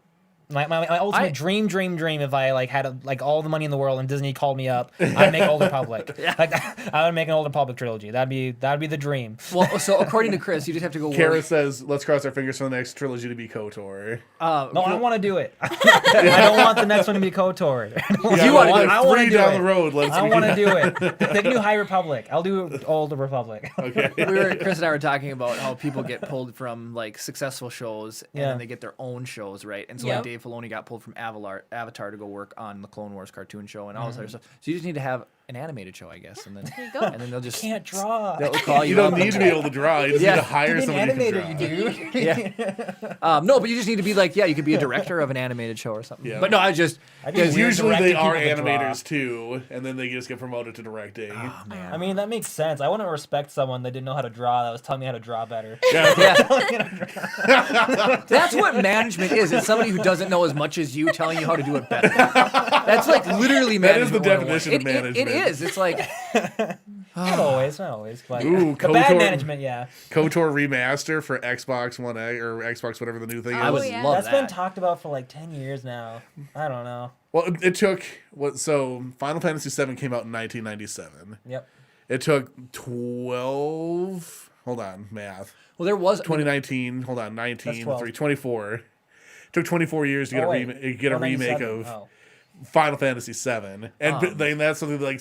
[SPEAKER 3] My ultimate dream if I like had like all the money in the world and Disney called me up, I'd make Old Republic. Like I would make an Old Republic trilogy. That'd be the dream.
[SPEAKER 1] Well, so according to Chris, you just have to go.
[SPEAKER 4] Kara says, "Let's cross our fingers for the next trilogy to be KOTOR."
[SPEAKER 3] No, I want to do it. I don't want the next one to be KOTOR.
[SPEAKER 4] I want to down the road.
[SPEAKER 3] I want to do it. They can do High Republic. I'll do Old Republic.
[SPEAKER 4] Okay.
[SPEAKER 1] Chris and I were talking about how people get pulled from like successful shows and then they get their own shows, right? And so like Dave Filoni got pulled from Avatar to go work on the Clone Wars cartoon show and all this other stuff. So you just need to have an animated show, I guess, and then
[SPEAKER 2] there you go.
[SPEAKER 1] And then they'll just
[SPEAKER 3] can't draw.
[SPEAKER 1] They'll call you.
[SPEAKER 4] You don't need to be able to draw. You just need to hire somebody
[SPEAKER 3] an animator,
[SPEAKER 4] who can draw.
[SPEAKER 3] you do.
[SPEAKER 1] No, but you just need to be like, you could be a director of an animated show or something. Yeah. But no,
[SPEAKER 4] usually they are animators too, and then they just get promoted to directing.
[SPEAKER 1] Oh, man.
[SPEAKER 3] I mean, that makes sense. I wouldn't respect someone that didn't know how to draw that was telling me how to draw better.
[SPEAKER 1] That's what management is. It's somebody who doesn't know as much as you telling you how to do it better. That's like literally management.
[SPEAKER 4] That is the definition of management.
[SPEAKER 1] It is. It's like
[SPEAKER 3] not always. But
[SPEAKER 4] Ooh,
[SPEAKER 3] the bad management, yeah.
[SPEAKER 4] KOTOR remaster for Xbox One X or Xbox, whatever the new thing is.
[SPEAKER 1] I would love that.
[SPEAKER 3] That's been talked about for like 10 years now. I don't know.
[SPEAKER 4] Well, it took so Final Fantasy VII came out in 1997.
[SPEAKER 3] Yep.
[SPEAKER 4] It took 12. Hold on, math.
[SPEAKER 1] Well, there was
[SPEAKER 4] 2019. Hold on, 19, 24. It took 24 years to get a remake of Final Fantasy VII, and then that's something like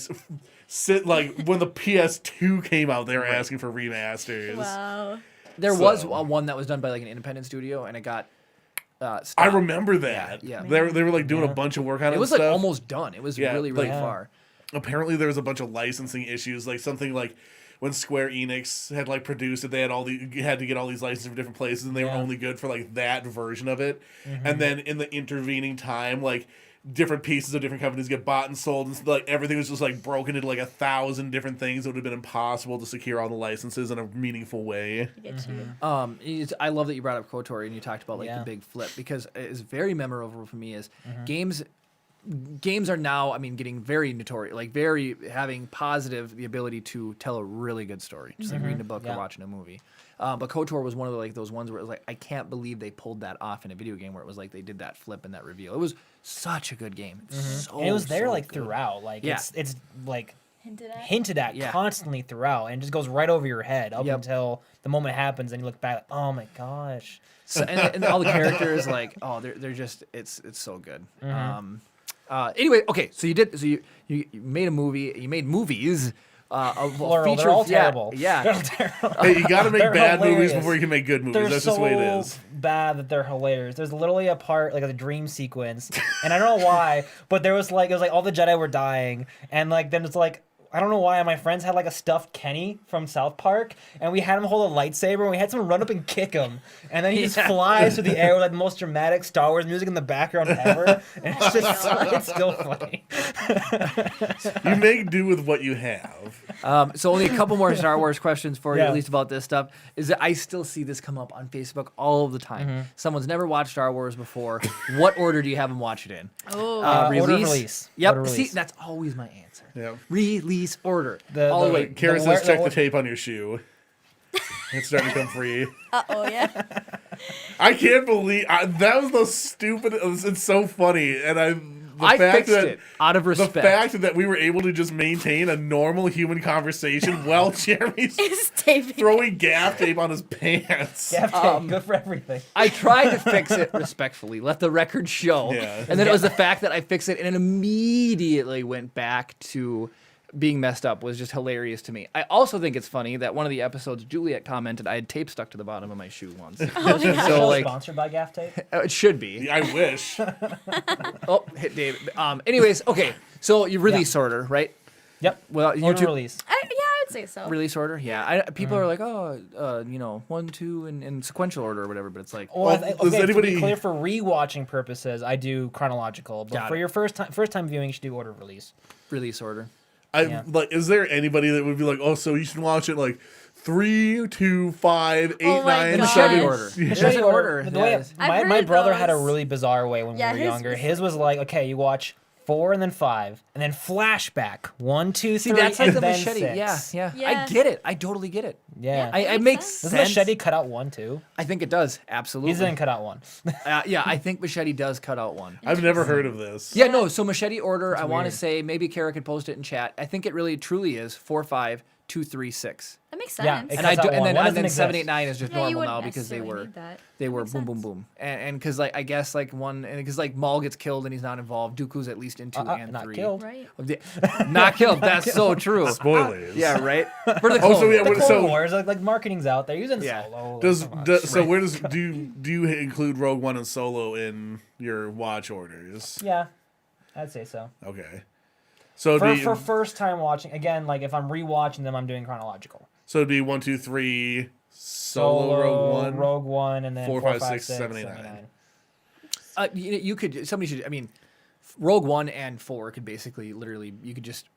[SPEAKER 4] when the PS2 came out, they were asking for remasters.
[SPEAKER 2] Wow.
[SPEAKER 1] There was one that was done by like an independent studio, and it got.
[SPEAKER 4] I remember that.
[SPEAKER 1] Yeah.
[SPEAKER 4] They were like doing a bunch of work on it.
[SPEAKER 1] It was
[SPEAKER 4] like
[SPEAKER 1] almost done. It was really far.
[SPEAKER 4] Apparently, there was a bunch of licensing issues, like something like when Square Enix had like produced it, they had had to get all these licenses from different places, and they were only good for like that version of it. And then in the intervening time, like different pieces of different companies get bought and sold, and like everything was just like broken into like 1,000 different things. It would have been impossible to secure all the licenses in a meaningful way.
[SPEAKER 1] I love that you brought up KOTOR and you talked about like the big flip, because it's very memorable for me. Is games are now, I mean, getting very notorious, like having the ability to tell a really good story, just like reading a book or watching a movie. But KOTOR was one of those ones where it was like, I can't believe they pulled that off in a video game, where it was like they did that flip and that reveal. It was such a good game.
[SPEAKER 3] And it was there like throughout. Like it's like hinted at constantly throughout, and it just goes right over your head up until the moment happens and you look back like, oh my gosh.
[SPEAKER 1] So, and all the characters, like, they're just, it's so good. Anyway, okay, so you made a movie, you made movies.
[SPEAKER 3] Plural, they're all terrible.
[SPEAKER 1] Yeah.
[SPEAKER 3] They're all terrible.
[SPEAKER 4] Hey, you gotta make bad
[SPEAKER 3] hilarious.
[SPEAKER 4] movies before you can make good movies.
[SPEAKER 3] They're
[SPEAKER 4] That's
[SPEAKER 3] so
[SPEAKER 4] just the way it is.
[SPEAKER 3] Bad that they're hilarious. There's literally a part, like a dream sequence, and I don't know why, but it was like all the Jedi were dying, and like then it's like I don't know why my friends had like a stuffed Kenny from South Park, and we had him hold a lightsaber, and we had someone run up and kick him, and then he just flies through the air with like the most dramatic Star Wars music in the background ever, and it's just it's still funny.
[SPEAKER 4] You make do with what you have.
[SPEAKER 1] So only a couple more Star Wars questions for you, at least about this stuff. Is that I still see this come up on Facebook all of the time. Someone's never watched Star Wars before. What order do you have them watch it in?
[SPEAKER 3] Order of release.
[SPEAKER 1] Yep.
[SPEAKER 3] Order of
[SPEAKER 1] See,
[SPEAKER 3] release.
[SPEAKER 1] that's always my answer.
[SPEAKER 4] Yep.
[SPEAKER 1] Release order. All the way.
[SPEAKER 4] Kara says check the tape on your shoe. It's starting to come free.
[SPEAKER 2] Yeah.
[SPEAKER 4] I can't believe that was the stupid. It's so funny, and
[SPEAKER 1] I fixed it out of respect.
[SPEAKER 4] The fact that we were able to just maintain a normal human conversation while Jeremy's throwing gaff tape on his pants.
[SPEAKER 3] Gaff tape, good for everything.
[SPEAKER 1] I tried to fix it respectfully, let the record show.
[SPEAKER 4] Yeah.
[SPEAKER 1] And then it was the fact that I fixed it and it immediately went back to being messed up was just hilarious to me. I also think it's funny that one of the episodes Juliet commented I had tape stuck to the bottom of my shoe once.
[SPEAKER 3] So like sponsored by gaff tape?
[SPEAKER 1] It should be.
[SPEAKER 4] I wish.
[SPEAKER 1] Hit David. Anyways, okay. So you release order, right?
[SPEAKER 3] Yep.
[SPEAKER 1] Well,
[SPEAKER 3] order release.
[SPEAKER 2] I would say so.
[SPEAKER 1] Release order, yeah. People are like, 1, 2, in sequential order or whatever, but it's like,
[SPEAKER 3] To be clear, for rewatching purposes, I do chronological. But for your first time viewing, you should do order of release.
[SPEAKER 1] Release order.
[SPEAKER 4] Like, is there anybody that would be like, oh, so you should watch it like 3, 2, 5, 8, 9,
[SPEAKER 1] machete order. Machete order.
[SPEAKER 3] The way my brother had a really bizarre way when we were younger. His was like, okay, you watch 4 and then 5 and then flashback 1, 2, 3.
[SPEAKER 1] See, that's like
[SPEAKER 3] and
[SPEAKER 1] the
[SPEAKER 3] then
[SPEAKER 1] machete.
[SPEAKER 3] 6.
[SPEAKER 1] Yeah. I get it. I totally get it.
[SPEAKER 3] Yeah.
[SPEAKER 1] It makes sense.
[SPEAKER 3] Doesn't machete cut out 1 too?
[SPEAKER 1] I think it does. Absolutely.
[SPEAKER 3] He didn't cut out 1.
[SPEAKER 1] Yeah, I think machete does cut out 1.
[SPEAKER 4] I've never heard of this.
[SPEAKER 1] Yeah, no. So machete order. I want to say maybe Kara could post it in chat. I think it really truly is 4, 5, 2, 3, 6
[SPEAKER 2] That makes sense.
[SPEAKER 3] Yeah,
[SPEAKER 1] and then 7, 8, 9 is just normal now because they were
[SPEAKER 2] Makes
[SPEAKER 1] boom,
[SPEAKER 2] sense.
[SPEAKER 1] boom, boom, and because like I guess like because like Maul gets killed and he's not involved. Dooku's at least in 2 and 3.
[SPEAKER 3] Not killed.
[SPEAKER 2] Right.
[SPEAKER 1] Not killed. That's so true.
[SPEAKER 4] Spoilers.
[SPEAKER 1] Yeah, right. For the Clone
[SPEAKER 3] the Clone Wars, like marketing's out there using Solo.
[SPEAKER 4] Where do you include Rogue One and Solo in your watch orders?
[SPEAKER 3] Yeah, I'd say so.
[SPEAKER 4] Okay. So
[SPEAKER 3] for first time watching, again, like if I'm rewatching them, I'm doing chronological.
[SPEAKER 4] So it'd be 1, 2, 3, Solo,
[SPEAKER 3] Rogue One, and then
[SPEAKER 4] 4, 5, 6, 7, 8, 9.
[SPEAKER 1] You could. Somebody should. I mean, Rogue One and 4 could basically, literally, you could just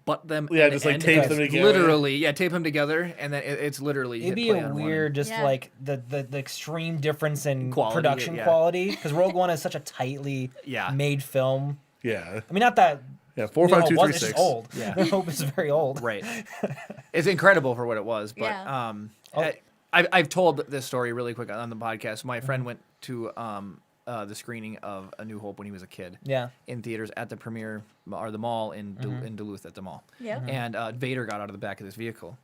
[SPEAKER 1] butt them.
[SPEAKER 4] Yeah, just like tape them together.
[SPEAKER 1] Literally, yeah, tape them together, and then it's literally.
[SPEAKER 3] It'd be a weird, like the extreme difference in production
[SPEAKER 1] yeah.
[SPEAKER 3] quality because Rogue One is such a tightly made film.
[SPEAKER 4] Yeah.
[SPEAKER 3] I mean, not that.
[SPEAKER 4] Yeah, 4, 5, 2, 3, 6.
[SPEAKER 3] It's just old.
[SPEAKER 1] Yeah.
[SPEAKER 3] New Hope is very old.
[SPEAKER 1] Right. It's incredible for what it was, but I've told this story really quick on the podcast. My friend went to the screening of A New Hope when he was a kid.
[SPEAKER 3] Yeah.
[SPEAKER 1] In theaters at the premiere or the mall in Duluth at the mall.
[SPEAKER 2] Yeah.
[SPEAKER 1] And Vader got out of the back of this vehicle.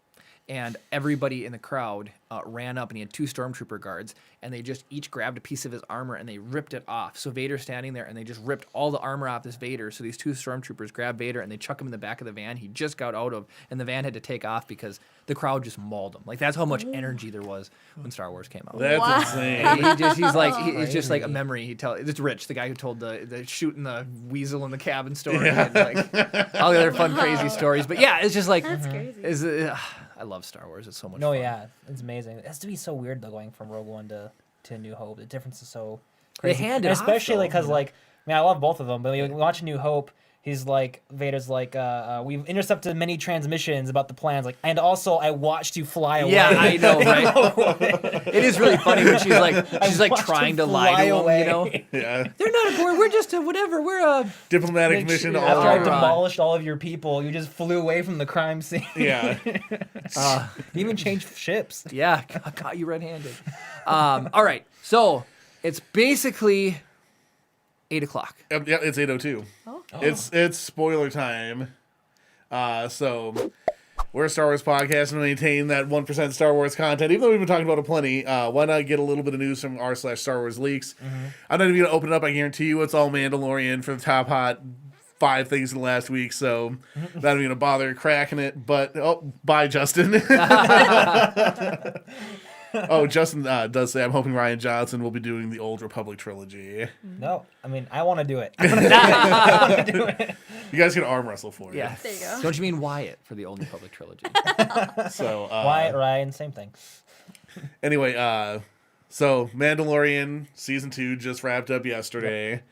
[SPEAKER 1] And everybody in the crowd ran up, and he had 2 stormtrooper guards, and they just each grabbed a piece of his armor and they ripped it off. So Vader's standing there, and they just ripped all the armor off this Vader. So these 2 stormtroopers grab Vader and they chuck him in the back of the van he just got out of, and the van had to take off because the crowd just mauled him. Like that's how much energy there was when Star Wars came out.
[SPEAKER 4] That's insane.
[SPEAKER 1] He's just like a memory. It's Rich, the guy who told the shooting the weasel in the cabin story, and like all the other fun crazy stories. But yeah, it's just like
[SPEAKER 2] that's crazy.
[SPEAKER 1] I love Star Wars. It's so much
[SPEAKER 3] No,
[SPEAKER 1] fun.
[SPEAKER 3] yeah. It's amazing. It has to be so weird, though, going from Rogue One to New Hope. The difference is so crazy.
[SPEAKER 1] They hand it off,
[SPEAKER 3] especially because,
[SPEAKER 1] though,
[SPEAKER 3] like, I mean, I love both of them, but when you watch New Hope, he's like, Vader's like, we've intercepted many transmissions about the plans, like, and also I watched you fly away.
[SPEAKER 1] Yeah, I know, right? It is really funny when she's like trying to lie to him, you know?
[SPEAKER 4] Yeah.
[SPEAKER 1] They're not aboard. We're just whatever. We're a
[SPEAKER 4] diplomatic mission.
[SPEAKER 3] After I demolished all of your people, you just flew away from the crime scene.
[SPEAKER 4] Yeah.
[SPEAKER 3] You even changed ships.
[SPEAKER 1] Yeah, caught you red-handed. All right, so it's basically 8 o'clock.
[SPEAKER 4] Yeah, it's 8:02.
[SPEAKER 2] Oh.
[SPEAKER 4] It's spoiler time. So we're a Star Wars podcast and maintain that 1% Star Wars content. Even though we've been talking about it plenty, why not get a little bit of news from r/Star Wars leaks? I'm not even going to open it up. I guarantee you it's all Mandalorian for the top hot 5 things in the last week, so not even going to bother cracking it. But, bye, Justin. Oh, Justin does say, I'm hoping Rian Johnson will be doing the Old Republic trilogy.
[SPEAKER 3] No, I mean, I want to do it. I want to do it.
[SPEAKER 4] You guys can arm wrestle for it.
[SPEAKER 1] Yeah.
[SPEAKER 2] There you go.
[SPEAKER 1] Don't you mean Wyatt for the Old Republic trilogy?
[SPEAKER 4] So
[SPEAKER 3] Wyatt, Ryan, same thing.
[SPEAKER 4] Anyway, so Mandalorian season 2 just wrapped up yesterday. Yep.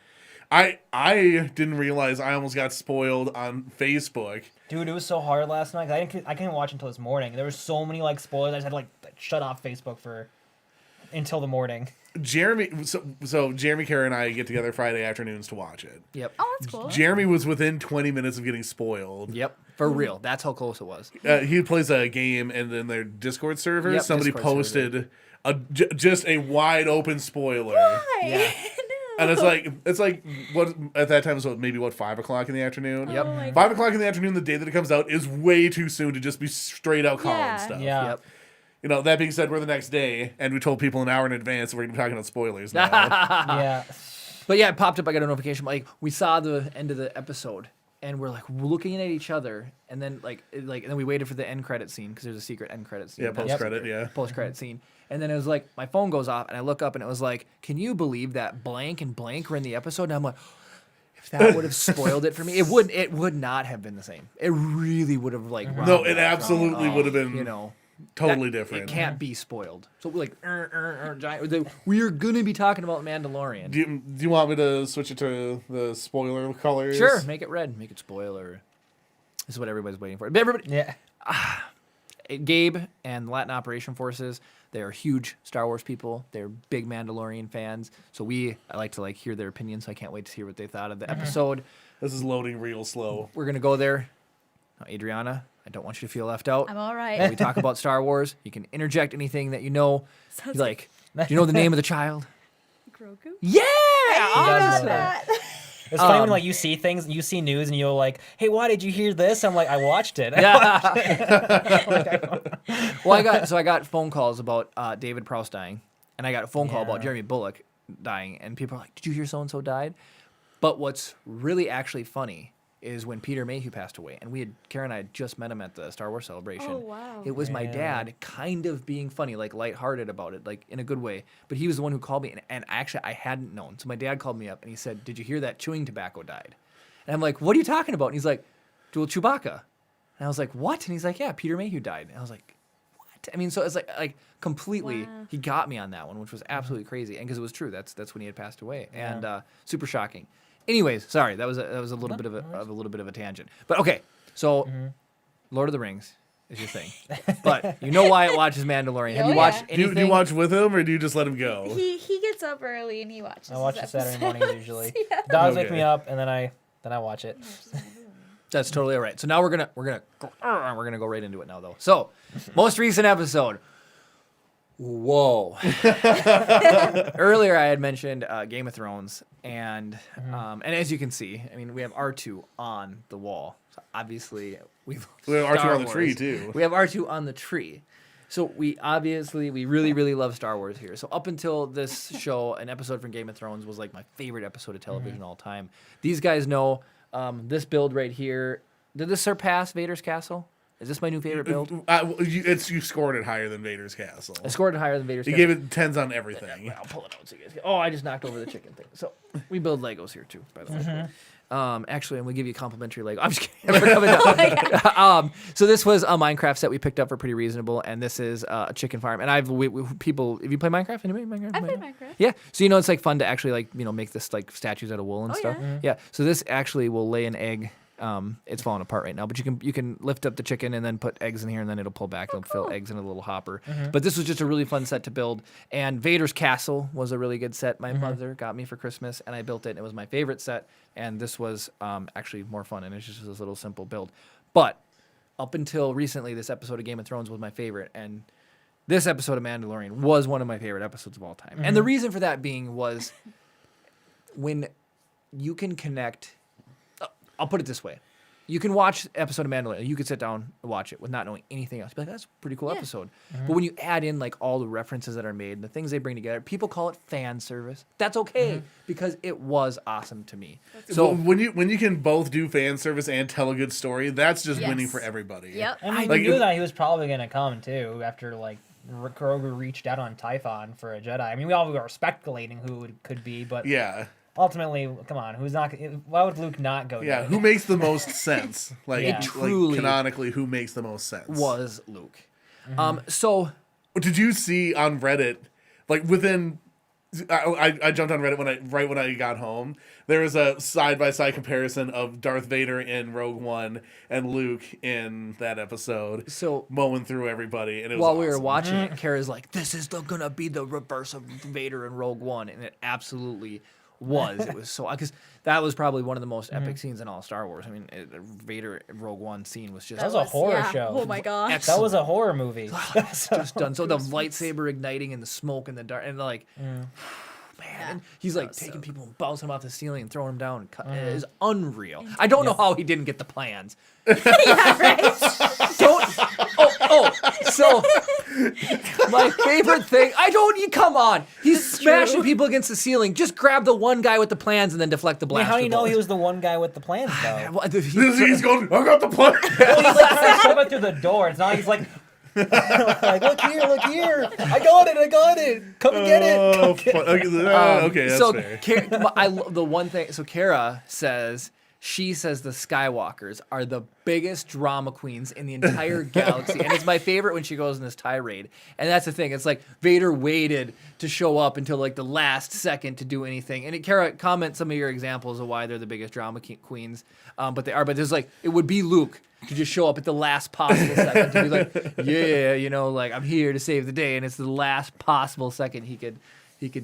[SPEAKER 4] I didn't realize I almost got spoiled on Facebook.
[SPEAKER 3] Dude, it was so hard last night. I couldn't watch until this morning. There were so many like spoilers. I just had to like shut off Facebook until the morning.
[SPEAKER 4] Jeremy, so Jeremy, Kara, and I get together Friday afternoons to watch it.
[SPEAKER 1] Yep.
[SPEAKER 2] Oh, that's cool.
[SPEAKER 4] Jeremy was within 20 minutes of getting spoiled.
[SPEAKER 1] Yep. For real. That's how close it was.
[SPEAKER 4] He plays a game, and then their Discord server,
[SPEAKER 1] Yep,
[SPEAKER 4] somebody
[SPEAKER 1] Discord
[SPEAKER 4] posted just a wide open spoiler.
[SPEAKER 2] Why?
[SPEAKER 1] Yeah.
[SPEAKER 4] And it's like what at that time was maybe 5 o'clock in the afternoon.
[SPEAKER 1] Yep.
[SPEAKER 2] Oh
[SPEAKER 4] 5 o'clock in the afternoon, the day that it comes out, is way too soon to just be straight out calling stuff.
[SPEAKER 3] Yeah.
[SPEAKER 1] Yep.
[SPEAKER 4] You know, that being said, we're the next day, and we told people an hour in advance that we're going to be talking about spoilers now.
[SPEAKER 3] Yeah.
[SPEAKER 1] But yeah, it popped up. I got a notification. Like, we saw the end of the episode, and we're like looking at each other, and then and then we waited for the end credit scene because there's a secret end credit scene.
[SPEAKER 4] Yeah, post-credit, yeah.
[SPEAKER 1] Post-credit scene. And then it was like, my phone goes off, and I look up, and it was like, can you believe that blank and blank were in the episode? And I'm like, if that would have spoiled it for me, it would not have been the same. It really would have like
[SPEAKER 4] No, it absolutely would have been,
[SPEAKER 1] you know,
[SPEAKER 4] totally different.
[SPEAKER 1] It can't be spoiled. So we're like, giant. We are gonna be talking about Mandalorian.
[SPEAKER 4] Do you want me to switch it to the spoiler colors?
[SPEAKER 1] Sure, make it red, make it spoiler. This is what everybody's waiting for. But everybody,
[SPEAKER 3] Yeah.
[SPEAKER 1] Gabe and Latin Operation Forces, they are huge Star Wars people. They're big Mandalorian fans. So I like to hear their opinions. So I can't wait to hear what they thought of the episode.
[SPEAKER 4] This is loading real slow.
[SPEAKER 1] We're gonna go there. Now, Adrianna, I don't want you to feel left out.
[SPEAKER 2] I'm all right.
[SPEAKER 1] When we talk about Star Wars, you can interject anything that you know. Do you know the name of the child?
[SPEAKER 2] Grogu?
[SPEAKER 1] Yeah!
[SPEAKER 3] does know
[SPEAKER 2] that.
[SPEAKER 3] It's funny when you see things, you see news, and you're like, "Hey, why did you hear this?" I'm like, "I watched it."
[SPEAKER 1] Yeah. Well, I got phone calls about David Prowse dying, and I got a phone call about Jeremy Bulloch dying, and people are like, "Did you hear so and so died?" But what's really actually funny is when Peter Mayhew passed away, and Kara and I had just met him at the Star Wars celebration.
[SPEAKER 2] Oh, wow.
[SPEAKER 1] It was my dad kind of being funny, like lighthearted about it, like in a good way. But he was the one who called me, and actually I hadn't known. So my dad called me up and he said, "Did you hear that chewing tobacco died?" And I'm like, "What are you talking about?" And he's like, "Well, Chewbacca." And I was like, "What?" And he's like, "Yeah, Peter Mayhew died." And I was like, "What?" I mean, so it's like completely, he got me on that one, which was absolutely crazy. And because it was true, that's when he had passed away, and super shocking. Anyways, sorry, that was a little bit of a tangent. But okay, so Lord of the Rings is your thing, but you know Wyatt watches Mandalorian. Have you watched anything?
[SPEAKER 4] Do you watch with him, or do you just let him go?
[SPEAKER 2] He gets up early and he watches.
[SPEAKER 3] I watch it Saturday mornings usually.
[SPEAKER 2] Yeah.
[SPEAKER 3] Dogs wake me up, and then I watch it.
[SPEAKER 1] That's totally all right. So now we're gonna go right into it now though. So most recent episode. Whoa. Earlier I had mentioned Game of Thrones, and as you can see, I mean, we have R2 on the wall. So obviously we have
[SPEAKER 4] R2 on the tree too.
[SPEAKER 1] We have R2 on the tree. So we really, really love Star Wars here. So up until this show, an episode from Game of Thrones was like my favorite episode of television all time. These guys know this build right here. Did this surpass Vader's Castle? Is this my new favorite build?
[SPEAKER 4] You scored it higher than Vader's Castle.
[SPEAKER 1] I scored it higher than Vader's
[SPEAKER 4] You
[SPEAKER 1] Castle.
[SPEAKER 4] gave it 10s on everything.
[SPEAKER 1] I'll pull it out so you guys can. Oh, I just knocked over the chicken thing. So we build Legos here too, by the way. Actually, I'm gonna give you a complimentary Lego. I'm just kidding. We're coming down. So this was a Minecraft set we picked up for pretty reasonable, and this is a chicken farm. And people, if you play Minecraft, anybody Minecraft?
[SPEAKER 2] I played Minecraft.
[SPEAKER 1] Yeah. So it's like fun to actually make this like statues out of wool and stuff. Yeah. So this actually will lay an egg. It's falling apart right now, but you can lift up the chicken and then put eggs in here, and then it'll pull back. It'll fill eggs in a little hopper. But this was just a really fun set to build. And Vader's Castle was a really good set. My mother got me for Christmas, and I built it. And it was my favorite set. And this was actually more fun, and it's just this little simple build. But up until recently, this episode of Game of Thrones was my favorite, and this episode of Mandalorian was one of my favorite episodes of all time. And the reason for that being was when you can connect. I'll put it this way. You can watch an episode of Mandalorian. You could sit down and watch it with not knowing anything else. Be like, that's a pretty cool episode. But when you add in like all the references that are made and the things they bring together, people call it fan service. That's okay because it was awesome to me. So
[SPEAKER 4] when you can both do fan service and tell a good story, that's just winning for everybody.
[SPEAKER 2] Yep.
[SPEAKER 3] I mean, we knew that he was probably gonna come too after like Grogu reached out on Typhon for a Jedi. I mean, we all were speculating who it could be, but
[SPEAKER 4] Yeah.
[SPEAKER 3] ultimately, come on, who's not? Why would Luke not go?
[SPEAKER 4] Yeah,
[SPEAKER 3] there?
[SPEAKER 4] who makes the most sense? Like,
[SPEAKER 3] Yeah.
[SPEAKER 4] like
[SPEAKER 1] Truly
[SPEAKER 4] canonically, who makes the most sense?
[SPEAKER 1] Was Luke. So
[SPEAKER 4] Did you see on Reddit, like within? I jumped on Reddit when I got home. There was a side-by-side comparison of Darth Vader in Rogue One and Luke in that episode.
[SPEAKER 1] So
[SPEAKER 4] mowing through everybody, and it was
[SPEAKER 1] while
[SPEAKER 4] awesome.
[SPEAKER 1] we were watching it, Kara's like, "This is gonna be the reverse of Vader in Rogue One," and it absolutely was. It was so because that was probably one of the most epic scenes in all Star Wars. I mean, Vader in Rogue One scene was just
[SPEAKER 3] That was a horror show.
[SPEAKER 2] Oh my gosh.
[SPEAKER 1] Excellent.
[SPEAKER 3] That was a horror movie.
[SPEAKER 1] just done. So the lightsaber igniting and the smoke and the dark and like, man, and he's like taking people and bouncing them off the ceiling and throwing them down. And it is unreal. I don't know how he didn't get the plans.
[SPEAKER 2] Yeah, right.
[SPEAKER 1] So my favorite thing. Come on. He's smashing people against the ceiling. Just grab the one guy with the plans and then deflect the
[SPEAKER 3] I mean,
[SPEAKER 1] blast.
[SPEAKER 3] how do you know he was the one guy with the plans, though?
[SPEAKER 4] He's going, I got the plan.
[SPEAKER 3] Well, he's like coming through the door. It's not like he's like, like, look here. I got it. Come get it. Come get it.
[SPEAKER 4] Okay, that's
[SPEAKER 1] so
[SPEAKER 4] fair.
[SPEAKER 1] the one thing. So Kara says. She says the Skywalkers are the biggest drama queens in the entire galaxy. And it's my favorite when she goes in this tirade. And that's the thing. It's like Vader waited to show up until like the last second to do anything. And Kara, comment some of your examples of why they're the biggest drama queens. But they are. But there's like, it would be Luke to just show up at the last possible second to be like, yeah, like I'm here to save the day. And it's the last possible second he could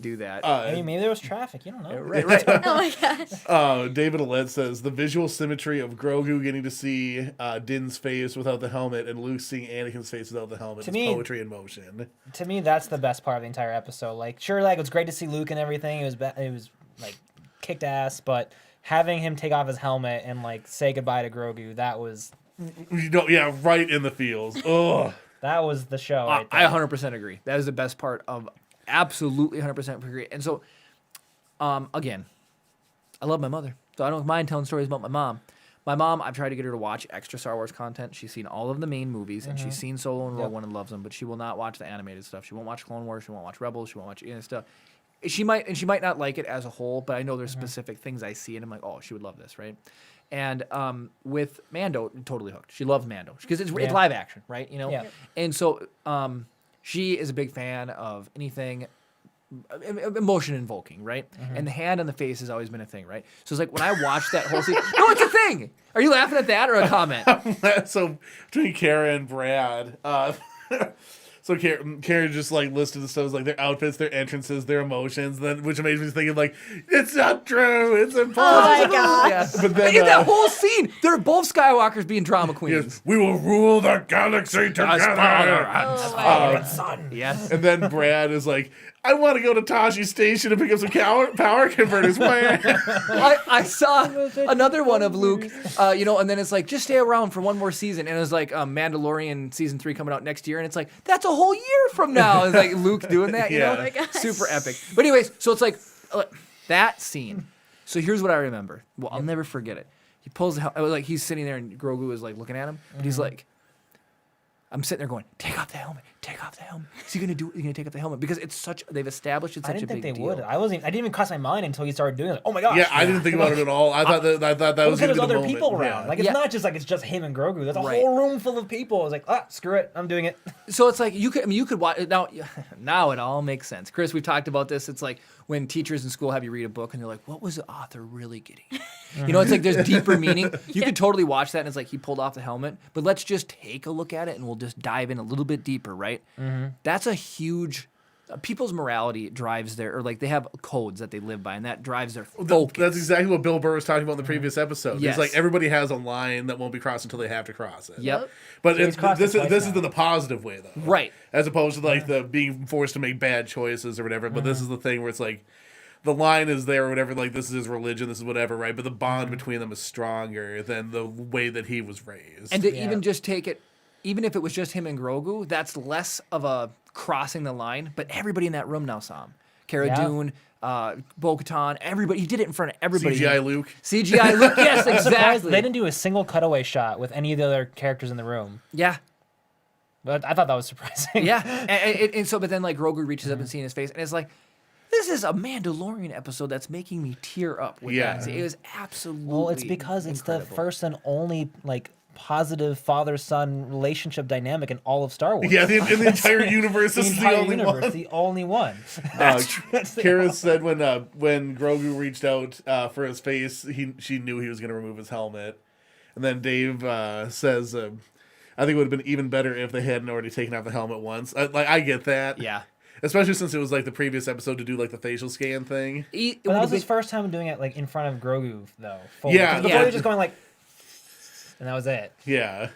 [SPEAKER 1] do that.
[SPEAKER 3] I mean, maybe there was traffic. You don't know.
[SPEAKER 1] Right.
[SPEAKER 2] Oh my gosh.
[SPEAKER 4] David Aled says the visual symmetry of Grogu getting to see Din's face without the helmet and Luke seeing Anakin's face without the helmet is poetry in motion.
[SPEAKER 3] To me, that's the best part of the entire episode. Like, sure, like it was great to see Luke and everything. It was like kicked ass, but having him take off his helmet and like say goodbye to Grogu, that was
[SPEAKER 4] right in the feels. Ugh.
[SPEAKER 3] That was the show. Right there.
[SPEAKER 1] I 100% agree. That is the best part of. Absolutely 100% agree. And so, again, I love my mother. So I don't mind telling stories about my mom. My mom, I've tried to get her to watch extra Star Wars content. She's seen all of the main movies, and she's seen Solo and Rogue One and loves them, but she will not watch the animated stuff. She won't watch Clone Wars. She won't watch Rebels. She won't watch any of the stuff. She might not like it as a whole, but I know there's specific things I see, and I'm like, oh, she would love this, right? And with Mando, totally hooked. She loves Mando because it's live action, right?
[SPEAKER 3] Yeah.
[SPEAKER 1] And so she is a big fan of anything emotion invoking, right? And the hand on the face has always been a thing, right? So it's like when I watched that whole scene, no, it's a thing. Are you laughing at that or a comment?
[SPEAKER 4] So between Kara and Brad, so Kara just like listed the stuff like their outfits, their entrances, their emotions, then which made me thinking like it's not true, it's impossible.
[SPEAKER 2] Oh my god!
[SPEAKER 1] Yeah.
[SPEAKER 4] But then
[SPEAKER 1] in that whole scene, they're both Skywalkers being drama queens.
[SPEAKER 4] Yes, we will rule the galaxy together.
[SPEAKER 3] Son.
[SPEAKER 1] Yes.
[SPEAKER 4] And then Brad is like, I want to go to Tashi Station and pick up some power converters.
[SPEAKER 1] I saw another one of Luke, and then it's like, just stay around for one more season. And it was like Mandalorian season 3 coming out next year. And it's like, that's a whole year from now. It's like Luke doing that, you know?
[SPEAKER 2] Oh my gosh.
[SPEAKER 1] Super epic. But anyways, so it's like that scene. So here's what I remember. Well, I'll never forget it. He pulls the helmet, like he's sitting there and Grogu is like looking at him. And he's like, I'm sitting there going, take off the helmet. Take off the helmet. Is he gonna do it? Is he gonna take off the helmet? Because it's they've established it's such a big deal.
[SPEAKER 3] I didn't think they would. I didn't even cross my mind until he started doing it. Oh my gosh.
[SPEAKER 4] Yeah, I didn't think about it at all. I thought that was gonna be the
[SPEAKER 3] other
[SPEAKER 4] moment.
[SPEAKER 3] people around.
[SPEAKER 4] Yeah.
[SPEAKER 3] Like it's not just like it's just him and Grogu. There's a whole room full of people. I was like, screw it, I'm doing it.
[SPEAKER 1] So it's like you could watch it now it all makes sense. Chris, we've talked about this. It's like when teachers in school have you read a book and they're like, what was the author really getting at? It's like there's deeper meaning. You could totally watch that and it's like he pulled off the helmet, but let's just take a look at it and we'll just dive in a little bit deeper, right? That's a huge people's morality drives their, or like they have codes that they live by, and that drives their focus.
[SPEAKER 4] That's exactly what Bill Burr was talking about in the previous episode.
[SPEAKER 1] Yes.
[SPEAKER 4] It's like everybody has a line that won't be crossed until they have to cross it.
[SPEAKER 1] Yep.
[SPEAKER 4] But
[SPEAKER 3] So
[SPEAKER 4] this is in the positive way, though.
[SPEAKER 1] Right.
[SPEAKER 4] As opposed to like the being forced to make bad choices or whatever. But this is the thing where it's like the line is there or whatever, like this is his religion, this is whatever, right? But the bond between them is stronger than the way that he was raised.
[SPEAKER 1] And to even just take it, even if it was just him and Grogu, that's less of a crossing the line, but everybody in that room now saw him. Cara Dune, Bo-Katan, everybody. He did it in front of everybody.
[SPEAKER 4] CGI Luke.
[SPEAKER 1] CGI Luke, yes, exactly.
[SPEAKER 3] They didn't do a single cutaway shot with any of the other characters in the room.
[SPEAKER 1] Yeah.
[SPEAKER 3] But I thought that was surprising.
[SPEAKER 1] Yeah, and so, but then like Grogu reaches up and seeing his face, and it's like, this is a Mandalorian episode that's making me tear up. With that. It was absolutely.
[SPEAKER 3] Well, it's because
[SPEAKER 1] incredible.
[SPEAKER 3] it's the first and only like positive father-son relationship dynamic in all of Star Wars.
[SPEAKER 4] Yeah, in the entire universe, this is the only one.
[SPEAKER 3] The only one.
[SPEAKER 4] Kara said when Grogu reached out for his face, she knew he was going to remove his helmet, and then Dave says, "I think it would have been even better if they hadn't already taken off the helmet once." I get that.
[SPEAKER 1] Yeah.
[SPEAKER 4] Especially since it was like the previous episode to do like the facial scan thing.
[SPEAKER 3] But that was his first time doing it like in front of Grogu though. Fully.
[SPEAKER 4] Yeah.
[SPEAKER 3] Before he was just going like, and that was it.
[SPEAKER 4] Yeah. You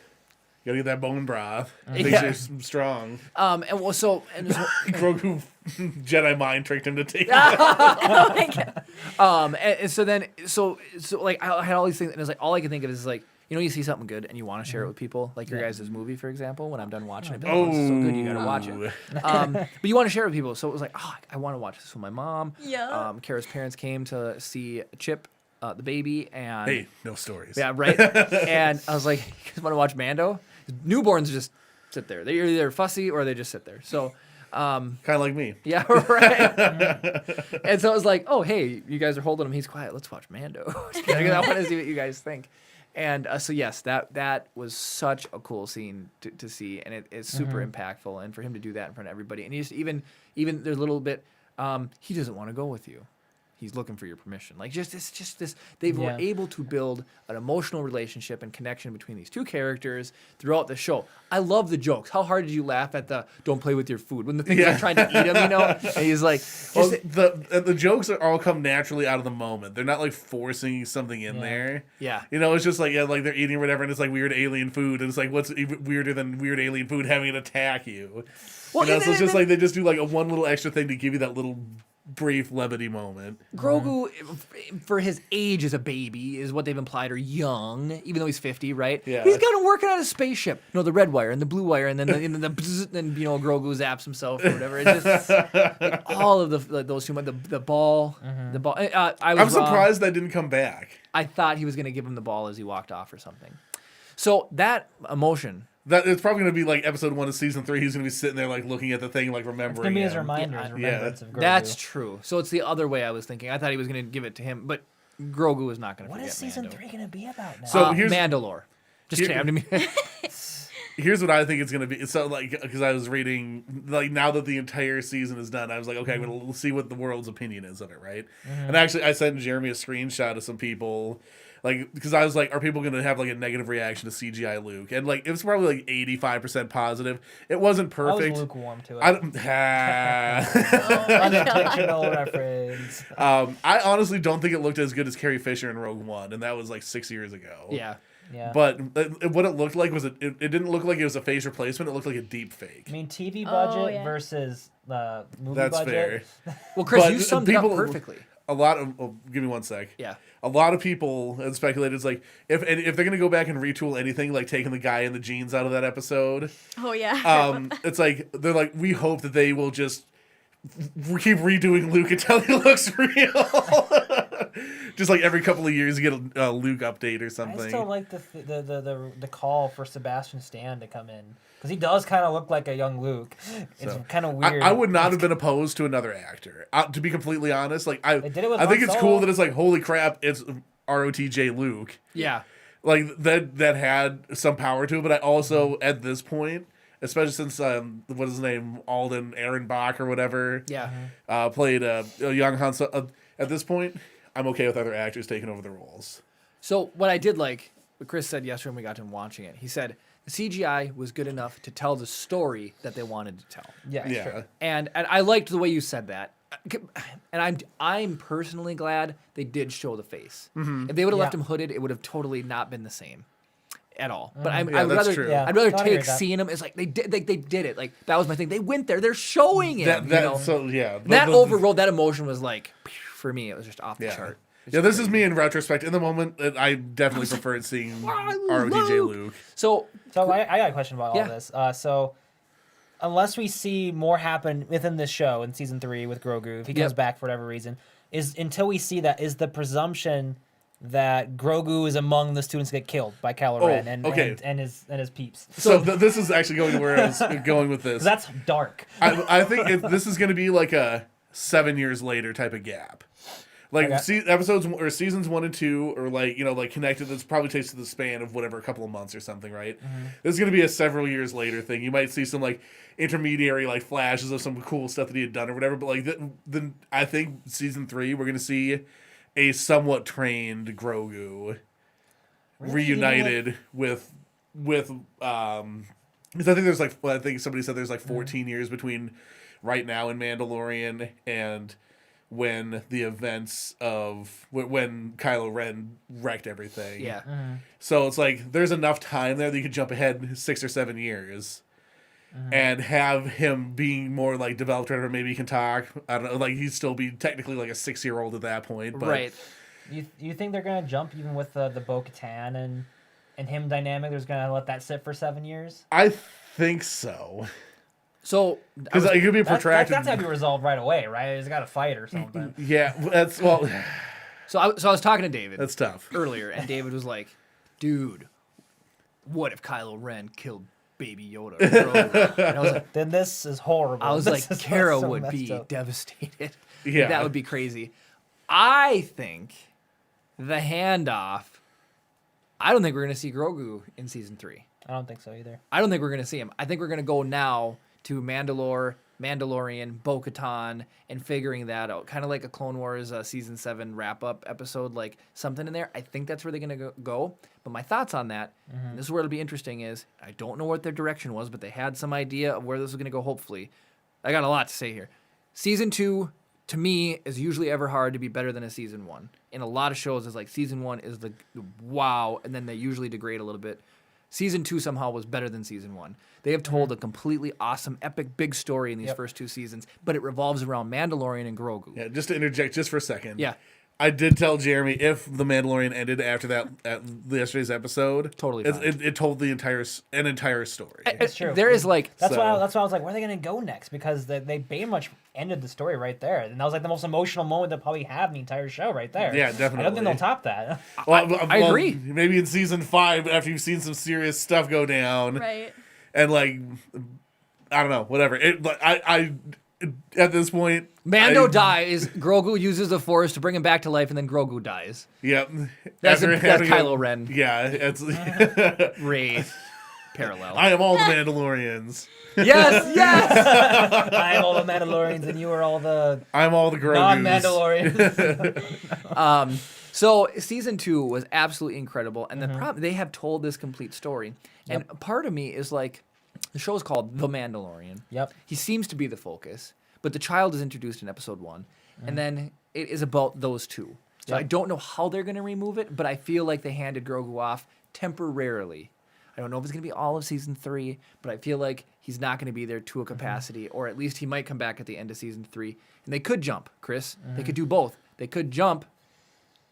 [SPEAKER 4] gotta get that bone broth. Things are strong.
[SPEAKER 1] And
[SPEAKER 4] Grogu Jedi mind tricked him to take it.
[SPEAKER 2] Oh my God.
[SPEAKER 1] And so then, so like I had all these things, and it's like all I could think of is like, you know, you see something good and you want to share it with people, like your guys' movie, for example. When I'm done watching it, oh, this is so good, you gotta watch it. But you want to share it with people, so it was like, oh, I want to watch this with my mom.
[SPEAKER 2] Yeah.
[SPEAKER 1] Kara's parents came to see Chip, the baby, and
[SPEAKER 4] hey, no stories.
[SPEAKER 1] Yeah, right. And I was like, you guys want to watch Mando? Newborns just sit there. They're either fussy or they just sit there. So.
[SPEAKER 4] Kind of like me.
[SPEAKER 1] Yeah, right. And so it was like, oh, hey, you guys are holding him. He's quiet. Let's watch Mando. I want to see what you guys think. And so, yes, that was such a cool scene to see. And it's super impactful. And for him to do that in front of everybody. And he's even there's a little bit, he doesn't want to go with you. He's looking for your permission. Like, it's just this. They were able to build an emotional relationship and connection between these two characters throughout the show. I love the jokes. How hard did you laugh at the "don't play with your food" when the thing's like trying to eat him? You know, and he's like,
[SPEAKER 4] well, the jokes are all come naturally out of the moment. They're not like forcing something in there.
[SPEAKER 1] Yeah,
[SPEAKER 4] you know, it's just like like they're eating or whatever, and it's like weird alien food, and it's like what's even weirder than weird alien food having it attack you? Well, you know, so it's just like they just do like a one little extra thing to give you that little brief levity moment.
[SPEAKER 1] Grogu, for his age as a baby, is what they've implied, or young, even though he's 50, right?
[SPEAKER 4] Yeah.
[SPEAKER 1] He's got him working on a spaceship. No, the red wire and the blue wire, and then the bzzz, and you know, Grogu zaps himself or whatever. It's just like, all of those two, the ball, the ball. I'm
[SPEAKER 4] surprised that didn't come back.
[SPEAKER 1] I thought he was going to give him the ball as he walked off or something. So that emotion.
[SPEAKER 4] That it's probably going to be like episode 1 of season 3. He's going to be sitting there like looking at the thing, like remembering. It's
[SPEAKER 3] going to be his remembrance of Grogu.
[SPEAKER 1] That's true. So it's the other way I was thinking. I thought he was going to give it to him, but Grogu was not going to forget.
[SPEAKER 3] What is season 3 going to be about now?
[SPEAKER 1] So here's Mandalore. Just kidding.
[SPEAKER 4] Here's what I think it's going to be. So like, because I was reading, like now that the entire season is done, I was like, okay, I'm going to see what the world's opinion is of it, right? And actually, I sent Jeremy a screenshot of some people. Like, because I was like, are people going to have like a negative reaction to CGI Luke? And like, it was probably like 85% positive. It wasn't perfect.
[SPEAKER 3] I was lukewarm to it.
[SPEAKER 4] Unintentional reference. I honestly don't think it looked as good as Carrie Fisher in Rogue One, and that was like 6 years ago.
[SPEAKER 1] Yeah.
[SPEAKER 3] Yeah.
[SPEAKER 4] But what it looked like was it didn't look like it was a face replacement. It looked like a deep fake.
[SPEAKER 3] I mean, TV budget versus movie
[SPEAKER 4] That's
[SPEAKER 3] budget.
[SPEAKER 4] fair.
[SPEAKER 1] Well, Chris, you summed it up perfectly.
[SPEAKER 4] A lot of give me 1 sec.
[SPEAKER 1] Yeah.
[SPEAKER 4] A lot of people have speculated it's like if they're gonna go back and retool anything, like taking the guy in the jeans out of that episode.
[SPEAKER 2] Oh yeah.
[SPEAKER 4] It's like they're like, we hope that they will just keep redoing Luke until he looks real. Just like every couple of years, you get a Luke update or something.
[SPEAKER 3] I still like the call for Sebastian Stan to come in because he does kind of look like a young Luke. It's kind of weird.
[SPEAKER 4] I would not have been opposed to another actor. To be completely honest, like I think it's
[SPEAKER 3] Solo.
[SPEAKER 4] cool that it's like, holy crap, it's ROTJ Luke.
[SPEAKER 1] Yeah,
[SPEAKER 4] like that had some power to it. But I also at this point, especially since what is his name, Alden Ehrenbach or whatever, played a young Han Solo. At this point, I'm okay with other actors taking over the roles.
[SPEAKER 1] So what I did like, what Chris said yesterday when we got to him watching it, he said the CGI was good enough to tell the story that they wanted to tell.
[SPEAKER 3] Yeah.
[SPEAKER 1] Sure. And I liked the way you said that. And I'm personally glad they did show the face. If they would have left him hooded, it would have totally not been the same at all. But I'd rather take seeing him. It's like they did it. Like that was my thing. They went there. They're showing it. That overrode. That emotion was like, for me, it was just off the chart.
[SPEAKER 4] Yeah, this is me in retrospect. In the moment, I definitely preferred seeing ROTJ Luke.
[SPEAKER 1] So
[SPEAKER 3] I got a question about all this. So unless we see more happen within this show in season 3 with Grogu, if he comes back for whatever reason, until we see that, is the presumption that Grogu is among the students that get killed by Kylo Ren and his peeps.
[SPEAKER 4] So this is actually going to where I was going with this.
[SPEAKER 3] That's dark.
[SPEAKER 4] I think this is going to be like a 7 years later type of gap. Like episodes or seasons 1 and 2 or like connected. This probably takes the span of whatever, a couple of months or something, right? Mm-hmm. This is going to be a several years later thing. You might see some like intermediary like flashes of some cool stuff that he had done or whatever. But like then I think season 3 we're going to see a somewhat trained Grogu reunited with because I think there's I think somebody said there's 14 years between right now in Mandalorian and when the events of when Kylo Ren wrecked everything.
[SPEAKER 1] Yeah.
[SPEAKER 4] So it's like there's enough time there that you could jump ahead 6 or 7 years and have him being more like developed, or maybe he can talk. I don't know. Like he'd still be technically like a 6-year-old at that point. But
[SPEAKER 1] right.
[SPEAKER 3] You think they're gonna jump even with the Bo-Katan and him dynamic? They're just gonna let that sit for 7 years?
[SPEAKER 4] I think so.
[SPEAKER 1] So
[SPEAKER 4] because it could be protracted.
[SPEAKER 3] That's gotta be resolved right away, right? He's got to fight or something.
[SPEAKER 4] Yeah, that's well.
[SPEAKER 1] So I was talking to David.
[SPEAKER 4] That's tough.
[SPEAKER 1] Earlier, and David was like, "Dude, what if Kylo Ren killed Baby Yoda?" And I was like,
[SPEAKER 3] "Then this is horrible."
[SPEAKER 1] I was like, "Kara would be devastated. Yeah, that would be crazy." I think the handoff. I don't think we're gonna see Grogu in season 3.
[SPEAKER 3] I don't think so either.
[SPEAKER 1] I don't think we're gonna see him. I think we're gonna go now to Mandalorian, Bo-Katan, and figuring that out. Kind of like a Clone Wars season 7 wrap-up episode, like something in there. I think that's where they're going to go. But my thoughts on that, and this is where it'll be interesting, is I don't know what their direction was, but they had some idea of where this was going to go, hopefully. I got a lot to say here. Season 2, to me, is usually ever hard to be better than a season 1. In a lot of shows, it's like season 1 is the wow, and then they usually degrade a little bit. Season 2 somehow was better than season 1. They have told a completely awesome, epic, big story in these first 2 seasons, but it revolves around Mandalorian and Grogu.
[SPEAKER 4] Yeah, just to interject just for a second.
[SPEAKER 1] Yeah.
[SPEAKER 4] I did tell Jeremy if The Mandalorian ended after that at yesterday's episode,
[SPEAKER 1] totally fine.
[SPEAKER 4] It told the entire story.
[SPEAKER 3] It's true.
[SPEAKER 1] There is like
[SPEAKER 3] that's why I was like, where are they gonna go next? Because they pretty much ended the story right there, and that was like the most emotional moment they'll probably have in the entire show right there.
[SPEAKER 4] Yeah, definitely.
[SPEAKER 3] I don't think they'll top that.
[SPEAKER 1] I agree.
[SPEAKER 4] Maybe in season 5, after you've seen some serious stuff go down,
[SPEAKER 2] right?
[SPEAKER 4] And like, I don't know, whatever. I at this point,
[SPEAKER 1] Mando dies. Grogu uses the Force to bring him back to life, and then Grogu dies.
[SPEAKER 4] Yep.
[SPEAKER 1] That's Kylo Ren.
[SPEAKER 4] Yeah, it's
[SPEAKER 1] Ray parallel.
[SPEAKER 4] I am all the Mandalorians.
[SPEAKER 1] Yes.
[SPEAKER 3] I am all the Mandalorians, and you are all the.
[SPEAKER 4] I'm all the Grogus.
[SPEAKER 3] Non-Mandalorians.
[SPEAKER 1] So season 2 was absolutely incredible, and the problem they have told this complete story, and part of me is like. The show is called The Mandalorian.
[SPEAKER 3] Yep.
[SPEAKER 1] He seems to be the focus, but the child is introduced in episode 1, and then it is about those two. So I don't know how they're going to remove it, but I feel like they handed Grogu off temporarily. I don't know if it's going to be all of season 3, but I feel like he's not going to be there to a capacity, or at least he might come back at the end of season 3. And they could jump, Chris. They could do both. They could jump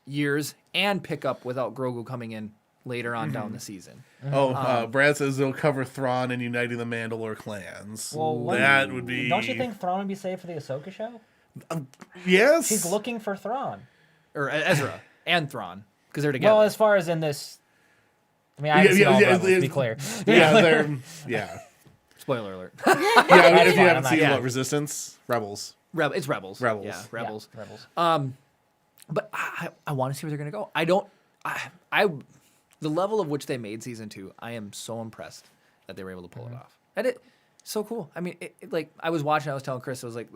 [SPEAKER 1] years and pick up without Grogu coming in later on down the season.
[SPEAKER 4] Brad says they'll cover Thrawn and uniting the Mandalore clans.
[SPEAKER 3] Well,
[SPEAKER 4] that would be.
[SPEAKER 3] Don't you think Thrawn would be saved for the Ahsoka show?
[SPEAKER 4] Yes.
[SPEAKER 3] She's looking for Thrawn.
[SPEAKER 1] Or Ezra and Thrawn, because they're together.
[SPEAKER 3] Well, as far as in this. I mean, I haven't seen all Rebels, to be clear.
[SPEAKER 4] Yeah.
[SPEAKER 1] Spoiler alert.
[SPEAKER 4] If you haven't seen Resistance, Rebels.
[SPEAKER 1] It's Rebels. Yeah, Rebels.
[SPEAKER 3] Yeah, Rebels.
[SPEAKER 1] But I want to see where they're going to go. The level of which they made season 2, I am so impressed that they were able to pull it off. And it's so cool. I mean, like I was watching, I was telling Chris, it was like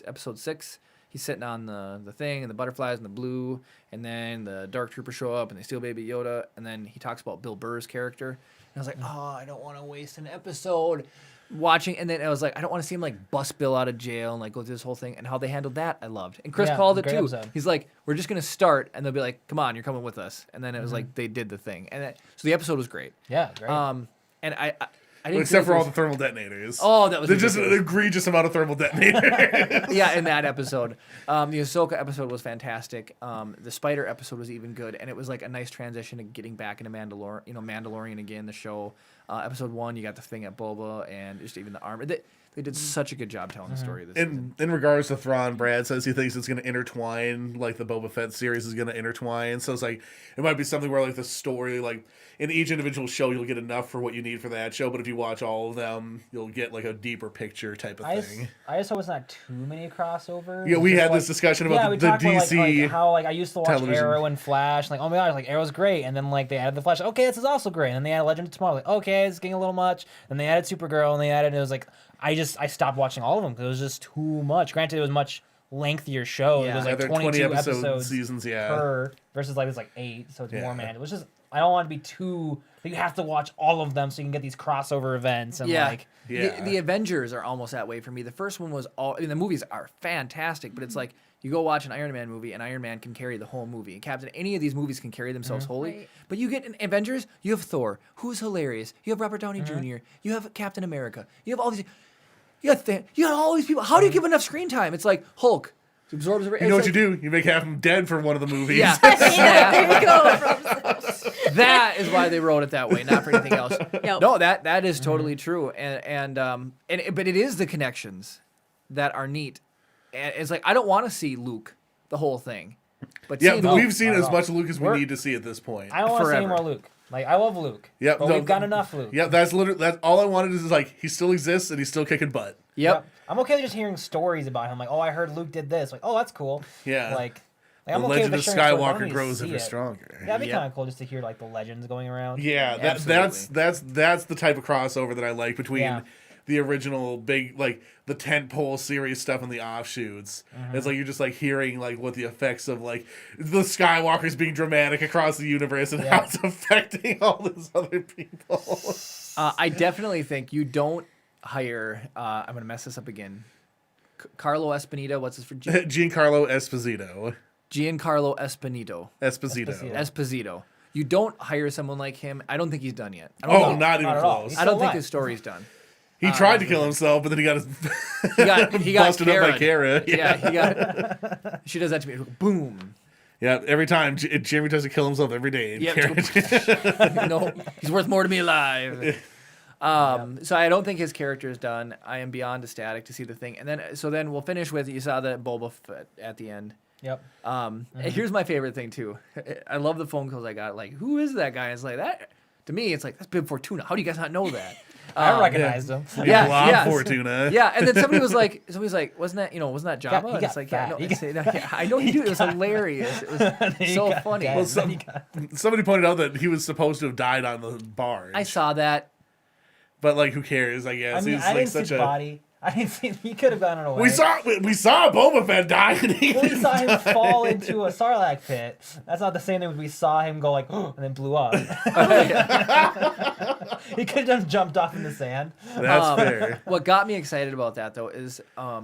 [SPEAKER 1] episode 6. He's sitting on the thing and the butterflies and the blue, and then the Dark Troopers show up and they steal Baby Yoda, and then he talks about Bill Burr's character. And I was like, I don't want to waste an episode watching, and then I was like, I don't want to see him like bust Bill out of jail and like go through this whole thing. And how they handled that, I loved. And Chris called it too.
[SPEAKER 3] Episode.
[SPEAKER 1] He's like, we're just gonna start, and they'll be like, come on, you're coming with us. And then it was like they did the thing, and so the episode was great.
[SPEAKER 3] Yeah, great.
[SPEAKER 1] And I didn't
[SPEAKER 4] except for all the thermal detonators.
[SPEAKER 1] Oh, that was
[SPEAKER 4] just an egregious amount of thermal detonators.
[SPEAKER 1] Yeah, in that episode, the Ahsoka episode was fantastic. The Spider episode was even good, and it was like a nice transition to getting back into Mandalorian again. The show, episode 1, you got the thing at Boba, and just even the armor. The They did such a good job telling the story of this.
[SPEAKER 4] In regards to Thrawn, Brad says he thinks it's going to intertwine, like the Boba Fett series is going to intertwine. So it's like it might be something where like the story, like in each individual show, you'll get enough for what you need for that show. But if you watch all of them, you'll get like a deeper picture type of thing.
[SPEAKER 3] I just hope it's not too many crossovers.
[SPEAKER 4] Yeah, we had this discussion about the DC.
[SPEAKER 3] Like how like I used to watch
[SPEAKER 4] television.
[SPEAKER 3] Arrow and Flash. Like, oh my gosh, like Arrow's great, and then like they added the Flash. Okay, this is also great, and then they added Legend of Tomorrow. Like, okay, it's getting a little much. And they added Supergirl, and they added. It was like I stopped watching all of them because it was just too much. Granted, it was much lengthier show.
[SPEAKER 1] Yeah.
[SPEAKER 3] It was like
[SPEAKER 4] they're
[SPEAKER 3] 22
[SPEAKER 4] episode
[SPEAKER 3] episodes
[SPEAKER 4] seasons,
[SPEAKER 3] per versus like it's like 8, so it's more man. It was just I don't want to be too. You have to watch all of them so you can get these crossover events and like.
[SPEAKER 1] Yeah. The Avengers are almost that way for me. The first one was all. I mean, the movies are fantastic, but it's like you go watch an Iron Man movie, and Iron Man can carry the whole movie. And Captain, any of these movies can carry themselves wholly.
[SPEAKER 2] Right.
[SPEAKER 1] But you get in Avengers, you have Thor, who's hilarious. You have Robert Downey Jr. You have Captain America. You have all these. You got all these people. How do you give enough screen time? It's like Hulk. Absorbs
[SPEAKER 4] you know what you do? You make half them dead for one of the movies.
[SPEAKER 1] Yeah.
[SPEAKER 2] There you go.
[SPEAKER 1] That is why they wrote it that way, not for anything else.
[SPEAKER 2] Yep.
[SPEAKER 1] No, that is totally true, but it is the connections that are neat. And it's like I don't want to see Luke the whole thing, but
[SPEAKER 4] yeah,
[SPEAKER 1] Luke,
[SPEAKER 4] we've seen as much Luke as we need to see at this point.
[SPEAKER 3] I don't want to see any more Luke. Like I love Luke.
[SPEAKER 4] Yeah,
[SPEAKER 3] but we've got enough Luke.
[SPEAKER 4] Yeah, that's all I wanted is like he still exists and he's still kicking butt.
[SPEAKER 1] Yep.
[SPEAKER 3] I'm okay with just hearing stories about him. Like, oh, I heard Luke did this. Like, oh, that's cool.
[SPEAKER 4] Yeah.
[SPEAKER 3] Like
[SPEAKER 4] the
[SPEAKER 3] I'm okay
[SPEAKER 4] legend
[SPEAKER 3] with
[SPEAKER 4] of
[SPEAKER 3] sharing stories. I don't
[SPEAKER 4] Skywalker
[SPEAKER 3] need to
[SPEAKER 4] grows
[SPEAKER 3] see
[SPEAKER 4] if you're
[SPEAKER 3] it.
[SPEAKER 4] stronger.
[SPEAKER 3] Yeah, that'd be kind of cool just to hear like the legends going around.
[SPEAKER 4] Yeah, that's the type of crossover that I like between the original big like the tentpole series stuff and the offshoots. It's like you're just like hearing like what the effects of like the Skywalkers being dramatic across the universe and how it's affecting all those other people.
[SPEAKER 1] I definitely think you don't hire. I'm gonna mess this up again. Carlo Esposito. What's his for?
[SPEAKER 4] Giancarlo Esposito.
[SPEAKER 1] Giancarlo Esposito.
[SPEAKER 4] Esposito.
[SPEAKER 1] You don't hire someone like him. I don't think he's done yet.
[SPEAKER 4] Not even close.
[SPEAKER 1] I don't think his story's done.
[SPEAKER 4] He tried to kill himself, but then he got
[SPEAKER 1] he got
[SPEAKER 4] busted up by Kara.
[SPEAKER 1] Yeah, he got. She does that to me. Boom.
[SPEAKER 4] Yeah, every time Jeremy tries to kill himself every day.
[SPEAKER 1] Yeah, no, he's worth more to me alive. So I don't think his character is done. I am beyond ecstatic to see the thing, and then we'll finish with you saw the Boba Fett at the end.
[SPEAKER 3] Yep.
[SPEAKER 1] And here's my favorite thing too. I love the phone calls I got. Like, who is that guy? It's like that to me. It's like that's Bib Fortuna. How do you guys not know that?
[SPEAKER 3] I recognized him.
[SPEAKER 1] Yeah,
[SPEAKER 4] Fortuna.
[SPEAKER 1] Yeah, and then somebody was like, wasn't that Jabba? And it's like, I know he did. It was hilarious. It was so funny.
[SPEAKER 4] Well, somebody pointed out that he was supposed to have died on the barge.
[SPEAKER 1] I saw that.
[SPEAKER 4] But like, who cares? I guess.
[SPEAKER 3] I mean, I didn't see his body. I didn't see. He could have gone away.
[SPEAKER 4] We saw Boba Fett die.
[SPEAKER 3] We saw him fall into a Sarlacc pit. That's not the same thing as we saw him go like, and then blew up. He could have just jumped off in the sand.
[SPEAKER 4] That's fair.
[SPEAKER 1] What got me excited about that though is I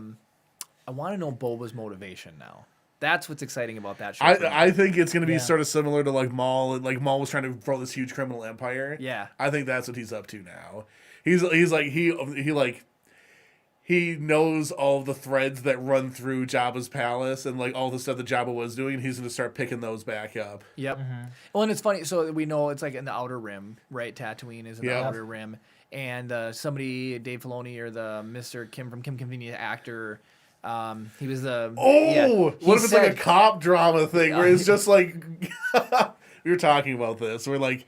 [SPEAKER 1] want to know Boba's motivation now. That's what's exciting about that show.
[SPEAKER 4] I think it's going to be sort of similar to like Maul. Like Maul was trying to grow this huge criminal empire.
[SPEAKER 1] Yeah.
[SPEAKER 4] I think that's what he's up to now. He's like he knows all the threads that run through Jabba's palace and like all the stuff that Jabba was doing. He's going to start picking those back up.
[SPEAKER 1] Yep. Well, and it's funny. So we know it's like in the Outer Rim, right? Tatooine is in the Outer Rim, and somebody, Dave Filoni or the Mr. Kim from Kim Convenient actor. He was the
[SPEAKER 4] what if it's like a cop drama thing where it's just like we were talking about this where like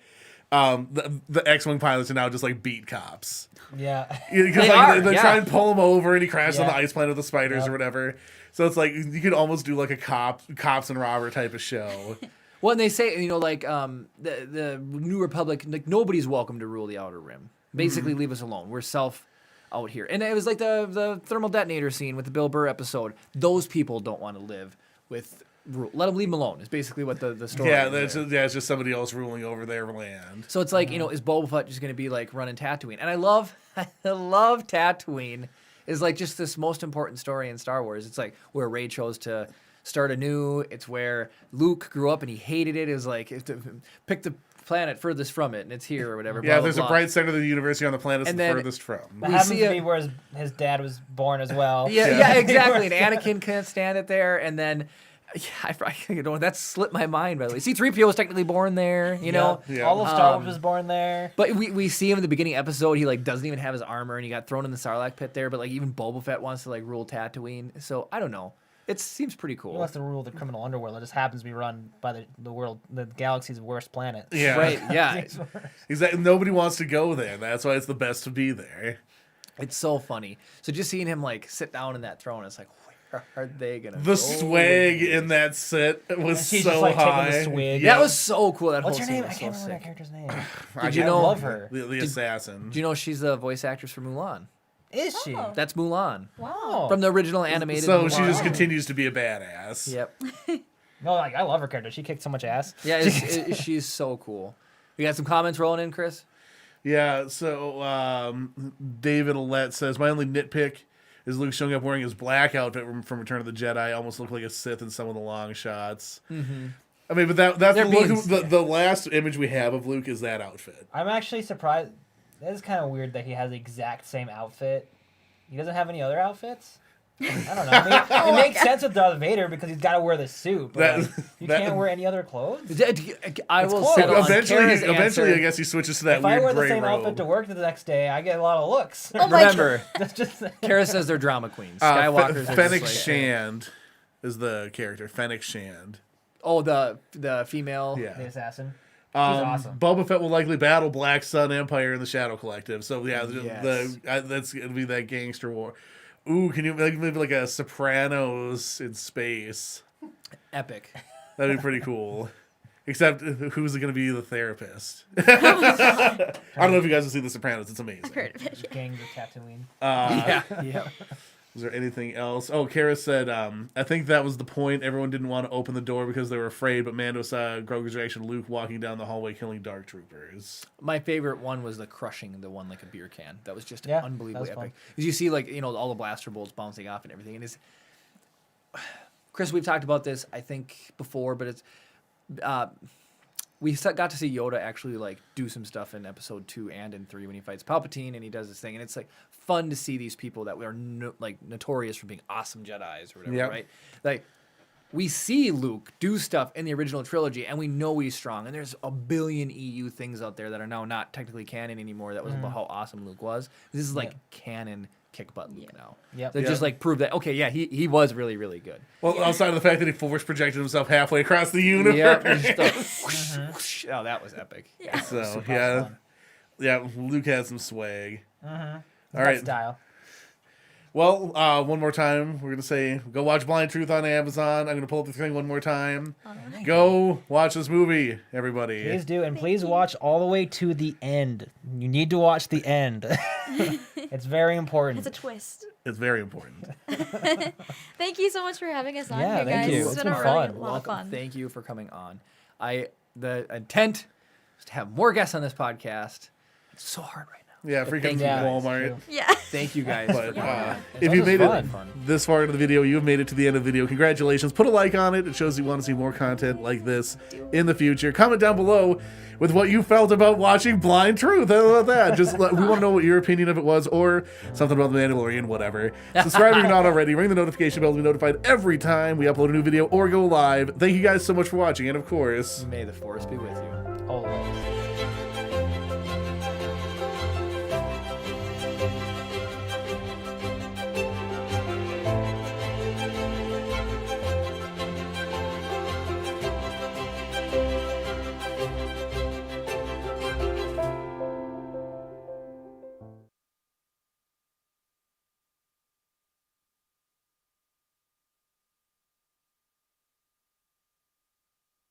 [SPEAKER 4] the X-Wing pilots are now just like beat cops.
[SPEAKER 3] Yeah,
[SPEAKER 4] because they try and pull him over and he crashes on the ice planet with the spiders or whatever. So it's like you could almost do like a cops and robber type of show.
[SPEAKER 1] Well, and they say like the New Republic, like nobody's welcome to rule the Outer Rim. Basically, leave us alone. We're out here. And it was like the thermal detonator scene with the Bill Burr episode. Those people don't want to live with let them leave them alone. Is basically what the story is.
[SPEAKER 4] It's just somebody else ruling over their land.
[SPEAKER 1] So it's like, is Boba Fett just going to be like running Tatooine? And I love Tatooine is like just this most important story in Star Wars. It's like where Rey chose to start anew. It's where Luke grew up and he hated it. It was like pick the planet furthest from it, and it's here or whatever.
[SPEAKER 4] Yeah, there's a bright center of the universe on the planet that's the furthest from.
[SPEAKER 3] That happens to be where his dad was born as well.
[SPEAKER 1] Yeah, exactly. And Anakin couldn't stand it there, and then That slipped my mind, by the way. C-3PO was technically born there, you know?
[SPEAKER 3] Yeah. All of Star Wars was born there.
[SPEAKER 1] But we see him in the beginning episode, he like doesn't even have his armor and he got thrown in the Sarlacc pit there, but like even Boba Fett wants to like rule Tatooine. So I don't know. It seems pretty cool.
[SPEAKER 3] He wants to rule the criminal underworld. It just happens to be run by the galaxy's worst planet.
[SPEAKER 4] Yeah.
[SPEAKER 1] Right, yeah.
[SPEAKER 4] Exactly. Nobody wants to go there. That's why it's the best to be there.
[SPEAKER 1] It's so funny. So just seeing him like sit down in that throne, it's like, where are they gonna
[SPEAKER 4] The
[SPEAKER 1] go?
[SPEAKER 4] swag in that sit was
[SPEAKER 3] she's
[SPEAKER 4] so
[SPEAKER 3] just, like,
[SPEAKER 4] high.
[SPEAKER 3] taking the swig.
[SPEAKER 1] That was so cool. That
[SPEAKER 3] What's
[SPEAKER 1] whole
[SPEAKER 3] her
[SPEAKER 1] scene
[SPEAKER 3] name? I
[SPEAKER 1] was
[SPEAKER 3] can't
[SPEAKER 1] so
[SPEAKER 3] remember that
[SPEAKER 1] sick.
[SPEAKER 3] character's name.
[SPEAKER 1] Did you
[SPEAKER 3] I
[SPEAKER 1] know?
[SPEAKER 3] love her.
[SPEAKER 4] The assassin.
[SPEAKER 1] Do you know she's the voice actress for Mulan?
[SPEAKER 3] Is she?
[SPEAKER 1] That's Mulan.
[SPEAKER 3] Wow.
[SPEAKER 1] From the original animated.
[SPEAKER 4] So
[SPEAKER 1] Mulan.
[SPEAKER 4] she just continues to be a badass.
[SPEAKER 1] Yep.
[SPEAKER 3] No, like I love her character. She kicked so much ass.
[SPEAKER 1] Yeah, she's so cool. We got some comments rolling in, Chris.
[SPEAKER 4] Yeah, so David Alette says, my only nitpick is Luke showing up wearing his black outfit from Return of the Jedi. Almost looked like a Sith in some of the long shots. Mm-hmm. I mean, but that's the look. The last image we have of Luke is that outfit.
[SPEAKER 3] I'm actually surprised. That is kind of weird that he has the exact same outfit. He doesn't have any other outfits? I don't know. I mean, it makes sense with Darth Vader because he's got to wear the suit. But you can't wear any other clothes?
[SPEAKER 1] I will settle on Kara's
[SPEAKER 4] eventually,
[SPEAKER 1] answer.
[SPEAKER 4] I guess he switches to that
[SPEAKER 3] if
[SPEAKER 4] weird
[SPEAKER 3] I wear the
[SPEAKER 4] gray
[SPEAKER 3] same
[SPEAKER 4] robe.
[SPEAKER 3] outfit to work the next day, I get a lot of looks.
[SPEAKER 2] Oh my
[SPEAKER 1] Remember,
[SPEAKER 3] just
[SPEAKER 1] Kara says they're drama queens. Skywalkers are
[SPEAKER 4] Fennec
[SPEAKER 1] just like,
[SPEAKER 4] Shand is the character. Fennec Shand.
[SPEAKER 1] Oh, the female.
[SPEAKER 4] Yeah.
[SPEAKER 3] the assassin. She's awesome.
[SPEAKER 4] Boba Fett will likely battle Black Sun Empire in the Shadow Collective. So yeah,
[SPEAKER 1] Yes.
[SPEAKER 4] that's gonna be that gangster war. Ooh, can you maybe like a Sopranos in space?
[SPEAKER 1] Epic.
[SPEAKER 4] That'd be pretty cool. Except who's going to be the therapist? I don't know if you guys have seen The Sopranos. It's amazing.
[SPEAKER 2] I've heard of it.
[SPEAKER 3] Gangs of Tatooine.
[SPEAKER 1] Yeah.
[SPEAKER 4] Is there anything else? Oh, Kara said, I think that was the point. Everyone didn't want to open the door because they were afraid, but Mando saw Grogu's reaction, Luke walking down the hallway killing Dark Troopers.
[SPEAKER 1] My favorite one was the crushing the one like a beer can. That was just
[SPEAKER 3] Yeah,
[SPEAKER 1] unbelievably
[SPEAKER 3] that was
[SPEAKER 1] epic. Because you see like, you know, all the blaster bolts bouncing off and everything. And it's Chris, we've talked about this, I think, before, but it's we got to see Yoda actually like do some stuff in episode 2 and in 3 when he fights Palpatine and he does this thing, and it's like fun to see these people that were like notorious for being awesome Jedis or whatever, right? Like we see Luke do stuff in the original trilogy, and we know he's strong. And there's a billion EU things out there that are now not technically canon anymore. That was about how awesome Luke was. This is like canon kick butt Luke now.
[SPEAKER 3] Yep.
[SPEAKER 1] They just like prove that he was really, really good.
[SPEAKER 4] Well, outside of the fact that he force projected himself halfway across the universe.
[SPEAKER 1] Yeah. Oh, that was epic.
[SPEAKER 2] Yeah.
[SPEAKER 4] So yeah, Luke has some swag.
[SPEAKER 3] Mm-hmm.
[SPEAKER 4] All right.
[SPEAKER 3] Style.
[SPEAKER 4] Well, one more time, we're gonna say go watch Blind Truth on Amazon. I'm gonna pull up the thing one more time. Go watch this movie, everybody.
[SPEAKER 3] Please do, and please watch all the way to the end. You need to watch the end. It's very important.
[SPEAKER 2] It's a twist.
[SPEAKER 4] It's very important.
[SPEAKER 2] Thank you so much for having us on
[SPEAKER 3] Yeah,
[SPEAKER 2] here,
[SPEAKER 3] thank
[SPEAKER 2] guys.
[SPEAKER 3] you.
[SPEAKER 2] It's
[SPEAKER 3] It's
[SPEAKER 2] been a
[SPEAKER 3] been
[SPEAKER 2] really
[SPEAKER 3] fun.
[SPEAKER 2] lot of fun.
[SPEAKER 1] Thank you for coming on. The intent is to have more guests on this podcast. It's so hard right now.
[SPEAKER 4] Yeah,
[SPEAKER 1] But
[SPEAKER 4] freaking
[SPEAKER 1] thank you guys.
[SPEAKER 4] Walmart.
[SPEAKER 2] Yeah.
[SPEAKER 1] Thank you guys.
[SPEAKER 4] But
[SPEAKER 1] for
[SPEAKER 4] if you made it
[SPEAKER 3] fun.
[SPEAKER 4] this far into the video, you have made it to the end of the video. Congratulations. Put a like on it. It shows you want to see more content like this in the future. Comment down below with what you felt about watching Blind Truth. How about that? We want to know what your opinion of it was, or something about the Mandalorian, whatever. Subscribe if you're not already. Ring the notification bell to be notified every time we upload a new video or go live. Thank you guys so much for watching, and of course,
[SPEAKER 1] May the Force be with you.
[SPEAKER 3] Always.